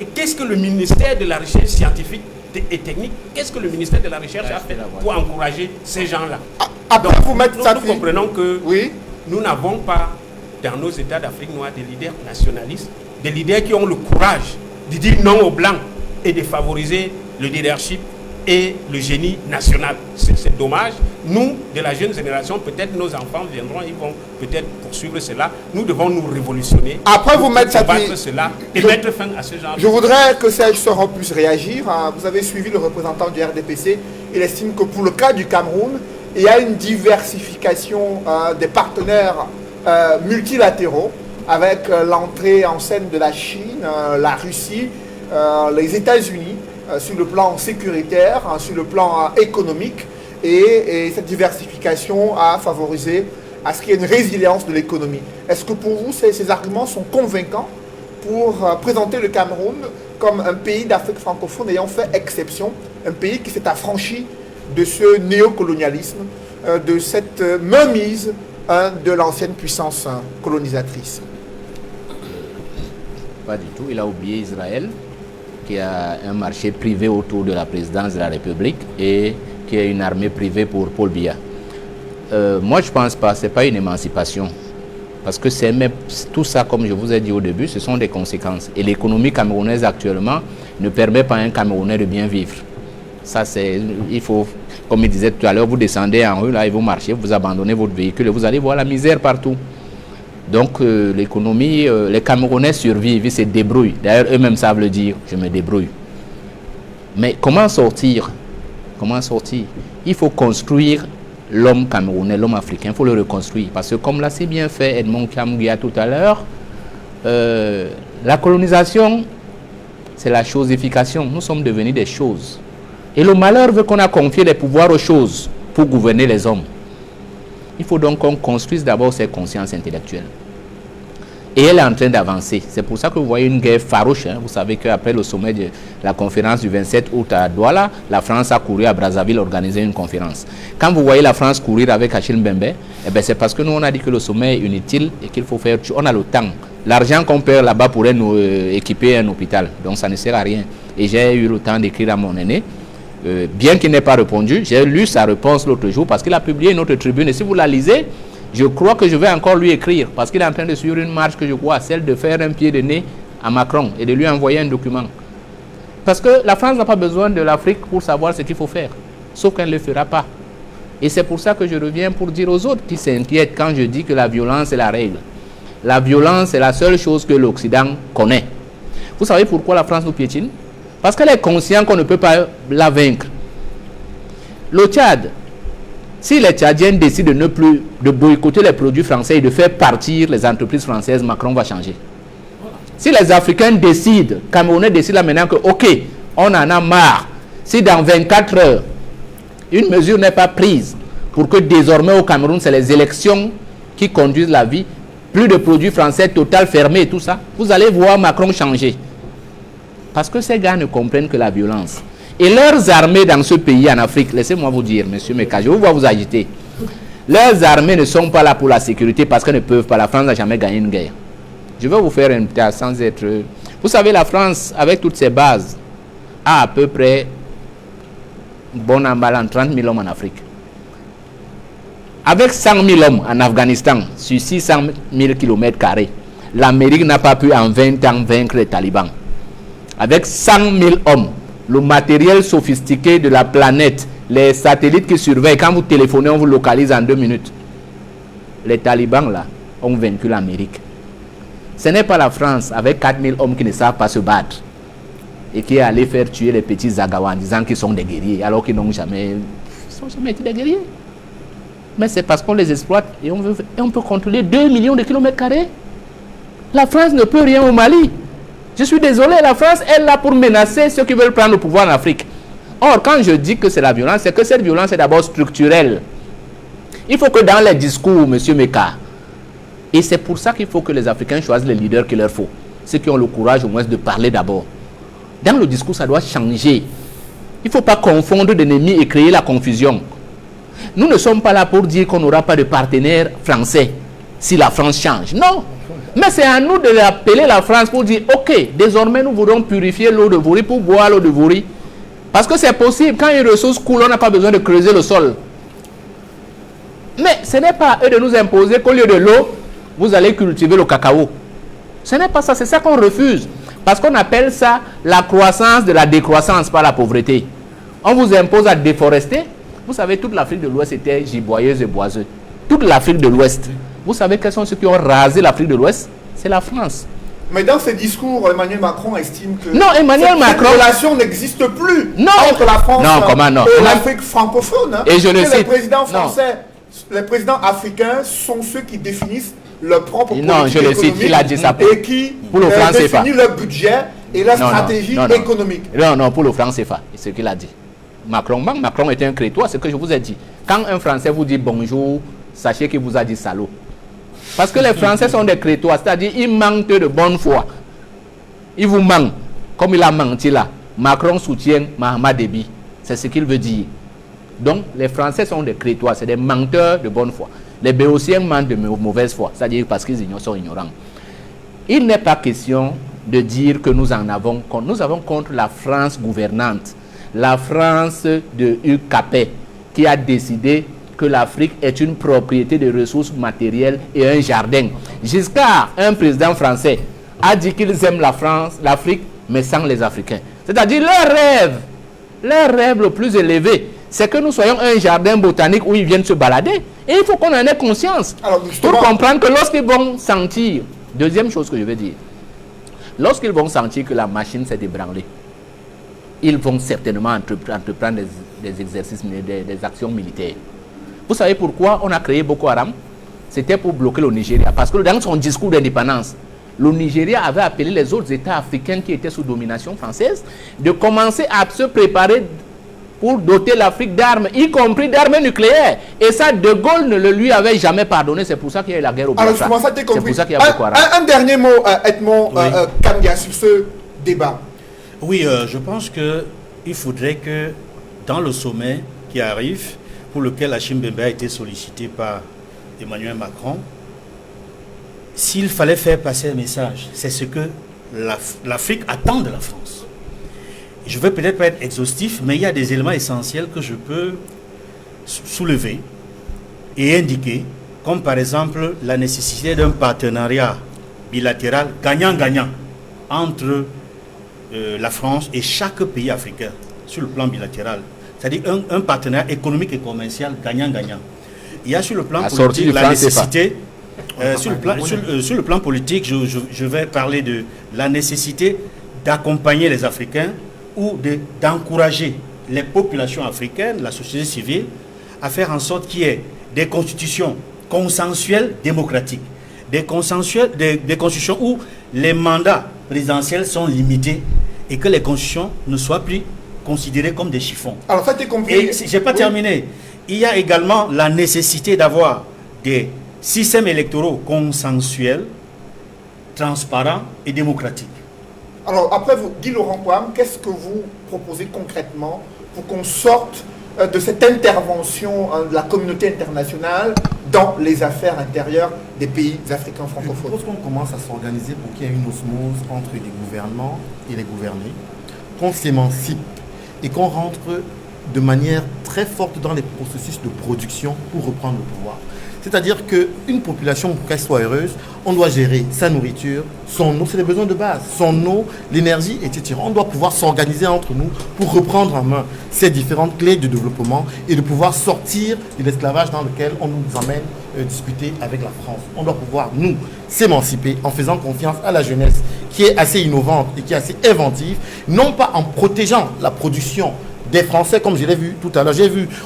Et qu'est-ce que le ministère de la Recherche scientifique et technique, qu'est-ce que le ministère de la Recherche a fait pour encourager ces gens-là? Après, vous mettez ça. Nous comprenons que nous n'avons pas dans nos États d'Afrique noire des leaders nationalistes, des leaders qui ont le courage de dire non aux Blancs et de favoriser le leadership et le génie national. C'est dommage. Nous, de la jeune génération, peut-être nos enfants viendront, ils vont peut-être poursuivre cela. Nous devons nous révolutionner. Après, vous mettez cela et mettre fin à ce genre. Je voudrais que Serge Soron puisse réagir. Vous avez suivi le représentant du RDPC. Il estime que pour le cas du Cameroun, il y a une diversification des partenaires multilatéraux avec l'entrée en scène de la Chine, la Russie, les États-Unis, sur le plan sécuritaire, sur le plan économique, et cette diversification a favorisé à ce qu'il y ait une résilience de l'économie. Est-ce que pour vous, ces arguments sont convaincants pour présenter le Cameroun comme un pays d'Afrique francophone ayant fait exception, un pays qui s'est affranchi de ce néocolonialisme, de cette mainmise de l'ancienne puissance colonisatrice? Pas du tout, il a oublié Israël, qui a un marché privé autour de la présidence de la République et qui a une armée privée pour Paul Biya. Moi, je ne pense pas, ce n'est pas une émancipation. Parce que tout ça, comme je vous ai dit au début, ce sont des conséquences. Et l'économie camerounaise actuellement ne permet pas à un Camerounais de bien vivre. Ça, il faut, comme il disait tout à l'heure, vous descendez en rue, là, et vous marchez, vous abandonnez votre véhicule et vous allez voir la misère partout. Donc l'économie, les Camerounais survivent, ils se débrouillent. D'ailleurs, eux-mêmes savent le dire, je me débrouille. Mais comment sortir? Comment sortir? Il faut construire l'homme camerounais, l'homme africain, il faut le reconstruire. Parce que comme l'a si bien fait Edmond Kamougia tout à l'heure, la colonisation, c'est la chosification. Nous sommes devenus des choses. Et le malheur veut qu'on a confié les pouvoirs aux choses pour gouverner les hommes. Il faut donc qu'on construise d'abord ces consciences intellectuelles. Et elle est en train d'avancer. C'est pour ça que vous voyez une guerre farouche. Hein. Vous savez qu'après le sommet de la conférence du 27 août à Douala, la France a couru à Brazzaville organiser une conférence. Quand vous voyez la France courir avec Achille Mbembe, eh ben c'est parce que nous, on a dit que le sommet est inutile et qu'il faut faire... On a le temps. L'argent qu'on perd là-bas pourrait nous équiper un hôpital. Donc ça ne sert à rien. Et j'ai eu le temps d'écrire à mon aîné. Bien qu'il n'ait pas répondu, j'ai lu sa réponse l'autre jour parce qu'il a publié une autre tribune. Et si vous la lisez, je crois que je vais encore lui écrire parce qu'il est en train de suivre une marche que je crois, celle de faire un pied de nez à Macron et de lui envoyer un document. Parce que la France n'a pas besoin de l'Afrique pour savoir ce qu'il faut faire, sauf qu'elle ne le fera pas. Et c'est pour ça que je reviens pour dire aux autres qui s'inquiètent quand je dis que la violence est la règle. La violence est la seule chose que l'Occident connaît. Vous savez pourquoi la France nous piétine? Parce qu'elle est consciente qu'on ne peut pas la vaincre. Le Tchad, si les Tchadiens décident de boycotter les produits français et de faire partir les entreprises françaises, Macron va changer. Si les Africains décident, Camerounais décident là maintenant que, ok, on en a marre. Si dans 24 heures, une mesure n'est pas prise pour que désormais au Cameroun, c'est les élections qui conduisent la vie, plus de produits français, total fermé et tout ça, vous allez voir Macron changer. Parce que ces gars ne comprennent que la violence. Et leurs armées dans ce pays, en Afrique, laissez-moi vous dire, monsieur Meka, je vous vois vous agiter. Leurs armées ne sont pas là pour la sécurité parce qu'elles ne peuvent pas. La France n'a jamais gagné une guerre. Je vais vous faire un petit sans être... Vous savez, la France, avec toutes ses bases, a à peu près, bon en mal, 30 000 hommes en Afrique. Avec 100 000 hommes en Afghanistan, sur 600 000 km², l'Amérique n'a pas pu en 20 ans vaincre les talibans. Avec 100 000 hommes, le matériel sophistiqué de la planète, les satellites qui surveillent, quand vous téléphonez, on vous localise en 2 minutes. Les talibans, là, ont vaincu l'Amérique. Ce n'est pas la France, avec 4 000 hommes qui ne savent pas se battre, et qui est allé faire tuer les petits Zagawa en disant qu'ils sont des guerriers, alors qu'ils n'ont jamais été des guerriers. Mais c'est parce qu'on les exploite et on peut contrôler 2 millions de kilomètres carrés. La France ne peut rien au Mali. Je suis désolé, la France est là pour menacer ceux qui veulent prendre le pouvoir en Afrique. Or, quand je dis que c'est la violence, c'est que cette violence est d'abord structurelle. Il faut que dans les discours, monsieur Meka, et c'est pour ça qu'il faut que les Africains choisissent les leaders qu'il leur faut. Ceux qui ont le courage au moins de parler d'abord. Dans le discours, ça doit changer. Il ne faut pas confondre d'ennemis et créer la confusion. Nous ne sommes pas là pour dire qu'on n'aura pas de partenaire français si la France change. Non. Mais c'est à nous de appeler la France pour dire, ok, désormais nous voulons purifier l'eau de Vouri pour boire l'eau de Vouri. Parce que c'est possible, quand une ressource coule, on n'a pas besoin de creuser le sol. Mais ce n'est pas à eux de nous imposer qu'au lieu de l'eau, vous allez cultiver le cacao. Ce n'est pas ça, c'est ça qu'on refuse. Parce qu'on appelle ça la croissance de la décroissance par la pauvreté. On vous impose à déforester. Vous savez, toute l'Afrique de l'Ouest était giboyeuse et boiseuse. Toute l'Afrique de l'Ouest. Vous savez quels sont ceux qui ont rasé l'Afrique de l'Ouest? C'est la France. Mais dans ses discours, Emmanuel Macron estime que cette relation n'existe plus entre la France et l'Afrique francophone. Et je le sais. Les présidents français, les présidents africains sont ceux qui définissent leur propre politique économique il a dit ça et qui définissent leur budget et leur stratégie économique. Non, pour le franc CFA, c'est ce qu'il a dit. Macron était un crétois, c'est ce que je vous ai dit. Quand un Français vous dit bonjour, sachez qu'il vous a dit salaud. Parce que les Français sont des crétois, c'est-à-dire ils manquent de bonne foi. Ils vous mentent, comme il a menti là. Macron soutient Mahama Déby, c'est ce qu'il veut dire. Donc les Français sont des crétois, c'est des menteurs de bonne foi. Les Béotiens mentent de mauvaise foi, c'est-à-dire parce qu'ils sont ignorants. Il n'est pas question de dire que nous en avons contre. Nous avons contre la France gouvernante, la France de Hugues Capet, qui a décidé que l'Afrique est une propriété de ressources matérielles et un jardin. Giscard, un président français, a dit qu'ils aiment la France, l'Afrique, mais sans les Africains. C'est-à-dire leur rêve le plus élevé, c'est que nous soyons un jardin botanique où ils viennent se balader. Et il faut qu'on en ait conscience. Pour comprendre que lorsqu'ils vont sentir, deuxième chose que je veux dire, lorsqu'ils vont sentir que la machine s'est ébranlée, ils vont certainement entreprendre des exercices, des actions militaires. Vous savez pourquoi on a créé Boko Haram? C'était pour bloquer le Nigeria. Parce que dans son discours d'indépendance, le Nigeria avait appelé les autres États africains qui étaient sous domination française de commencer à se préparer pour doter l'Afrique d'armes, y compris d'armes nucléaires. Et ça, De Gaulle ne le lui avait jamais pardonné. C'est pour ça qu'il y a eu la guerre au Biafra. C'est pour ça qu'il y a Boko Haram. Un dernier mot, Edmond Kambia, sur ce débat. Oui, je pense qu'il faudrait que dans le sommet qui arrive, pour lequel Hachim Bembe a été sollicité par Emmanuel Macron, s'il fallait faire passer un message, c'est ce que l'Afrique attend de la France. Je ne vais peut-être pas être exhaustif, mais il y a des éléments essentiels que je peux soulever et indiquer, comme par exemple la nécessité d'un partenariat bilatéral gagnant-gagnant entre la France et chaque pays africain sur le plan bilatéral. C'est-à-dire un partenariat économique et commercial gagnant-gagnant. Il y a sur le plan politique la nécessité... sur le plan politique, je vais parler de la nécessité d'accompagner les Africains ou d'encourager les populations africaines, la société civile, à faire en sorte qu'il y ait des constitutions consensuelles démocratiques, des constitutions où les mandats présidentiels sont limités et que les constitutions ne soient plus considérées comme des chiffons. Alors ça, t'es compris. Et je n'ai pas terminé. Il y a également la nécessité d'avoir des systèmes électoraux consensuels, transparents et démocratiques. Alors après vous, Guy Laurent Kwame, qu'est-ce que vous proposez concrètement pour qu'on sorte de cette intervention de la communauté internationale dans les affaires intérieures des pays africains francophones? Je propose qu'on commence à s'organiser pour qu'il y ait une osmose entre les gouvernements et les gouvernés, qu'on s'émancipe et qu'on rentre de manière très forte dans les processus de production pour reprendre le pouvoir. C'est-à-dire qu'une population, pour qu'elle soit heureuse, on doit gérer sa nourriture, son eau, c'est les besoins de base, son eau, l'énergie, etc. On doit pouvoir s'organiser entre nous pour reprendre en main ces différentes clés de développement et de pouvoir sortir de l'esclavage dans lequel on nous amène discuter avec la France. On doit pouvoir, nous, s'émanciper en faisant confiance à la jeunesse qui est assez innovante et qui est assez inventive, non pas en protégeant la production des Français, comme je l'ai vu tout à l'heure.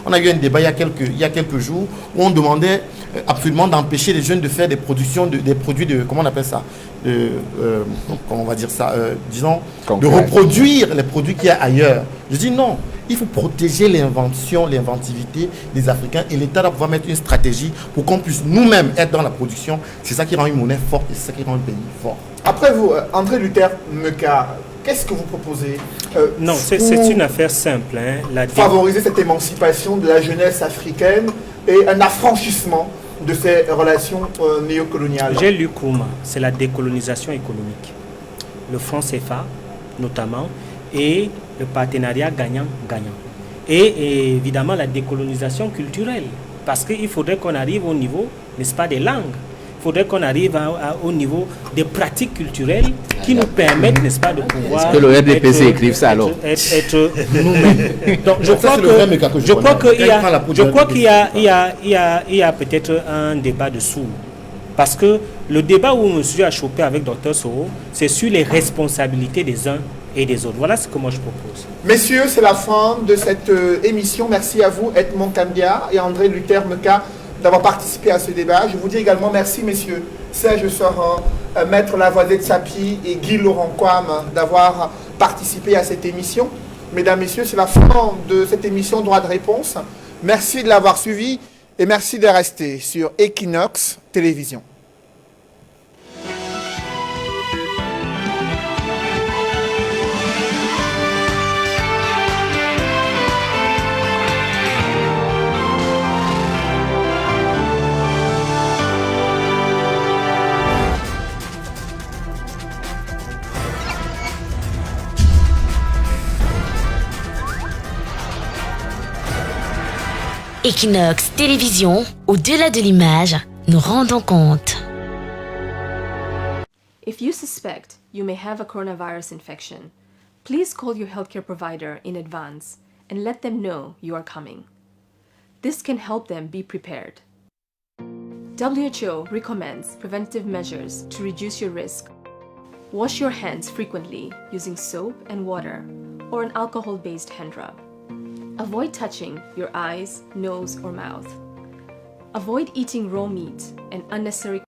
On a eu un débat il y a quelques jours où on demandait absolument d'empêcher les jeunes de faire des productions, des produits de, comment on appelle ça, comment on va dire ça, disons, de reproduire les produits qu'il y a ailleurs. Je dis non, il faut protéger l'invention, l'inventivité des Africains et l'État doit pouvoir mettre une stratégie pour qu'on puisse nous-mêmes être dans la production. C'est ça qui rend une monnaie forte et c'est ça qui rend un pays fort. Après vous, André Luther Meka, qu'est-ce que vous proposez Non, c'est une affaire simple. Favoriser cette émancipation de la jeunesse africaine et un affranchissement de ces relations néocoloniales. J'ai lu Kouma, c'est la décolonisation économique. Le franc CFA, notamment, et le partenariat gagnant-gagnant. Et évidemment, la décolonisation culturelle. Parce qu'il faudrait qu'on arrive au niveau, n'est-ce pas, des langues. Il faudrait qu'on arrive au niveau des pratiques culturelles qui nous permettent, n'est-ce pas, de pouvoir... Est-ce que le RDPC écrive ça alors? Être nous-mêmes. Donc je crois qu'il y a peut-être un débat dessous. Parce que le débat où monsieur a chopé avec Dr Soro, c'est sur les responsabilités des uns et des autres. Voilà ce que moi je propose. Messieurs, c'est la fin de cette émission. Merci à vous, Edmond Kambia et André Luther Meka, d'avoir participé à ce débat. Je vous dis également merci, messieurs, Serge Sorin, Maître Lavoisier de Sapi et Guy Laurent Kwame d'avoir participé à cette émission. Mesdames, messieurs, c'est la fin de cette émission Droit de réponse. Merci de l'avoir suivi et merci de rester sur Equinox Télévision. Equinox Télévision, au-delà de l'image, nous rendons compte. If you suspect you may have a coronavirus infection, please call your healthcare provider in advance and let them know you are coming. This can help them be prepared. WHO recommends preventive measures to reduce your risk. Wash your hands frequently using soap and water or an alcohol-based hand rub. Avoid touching your eyes, nose, or mouth. Avoid eating raw meat and unnecessary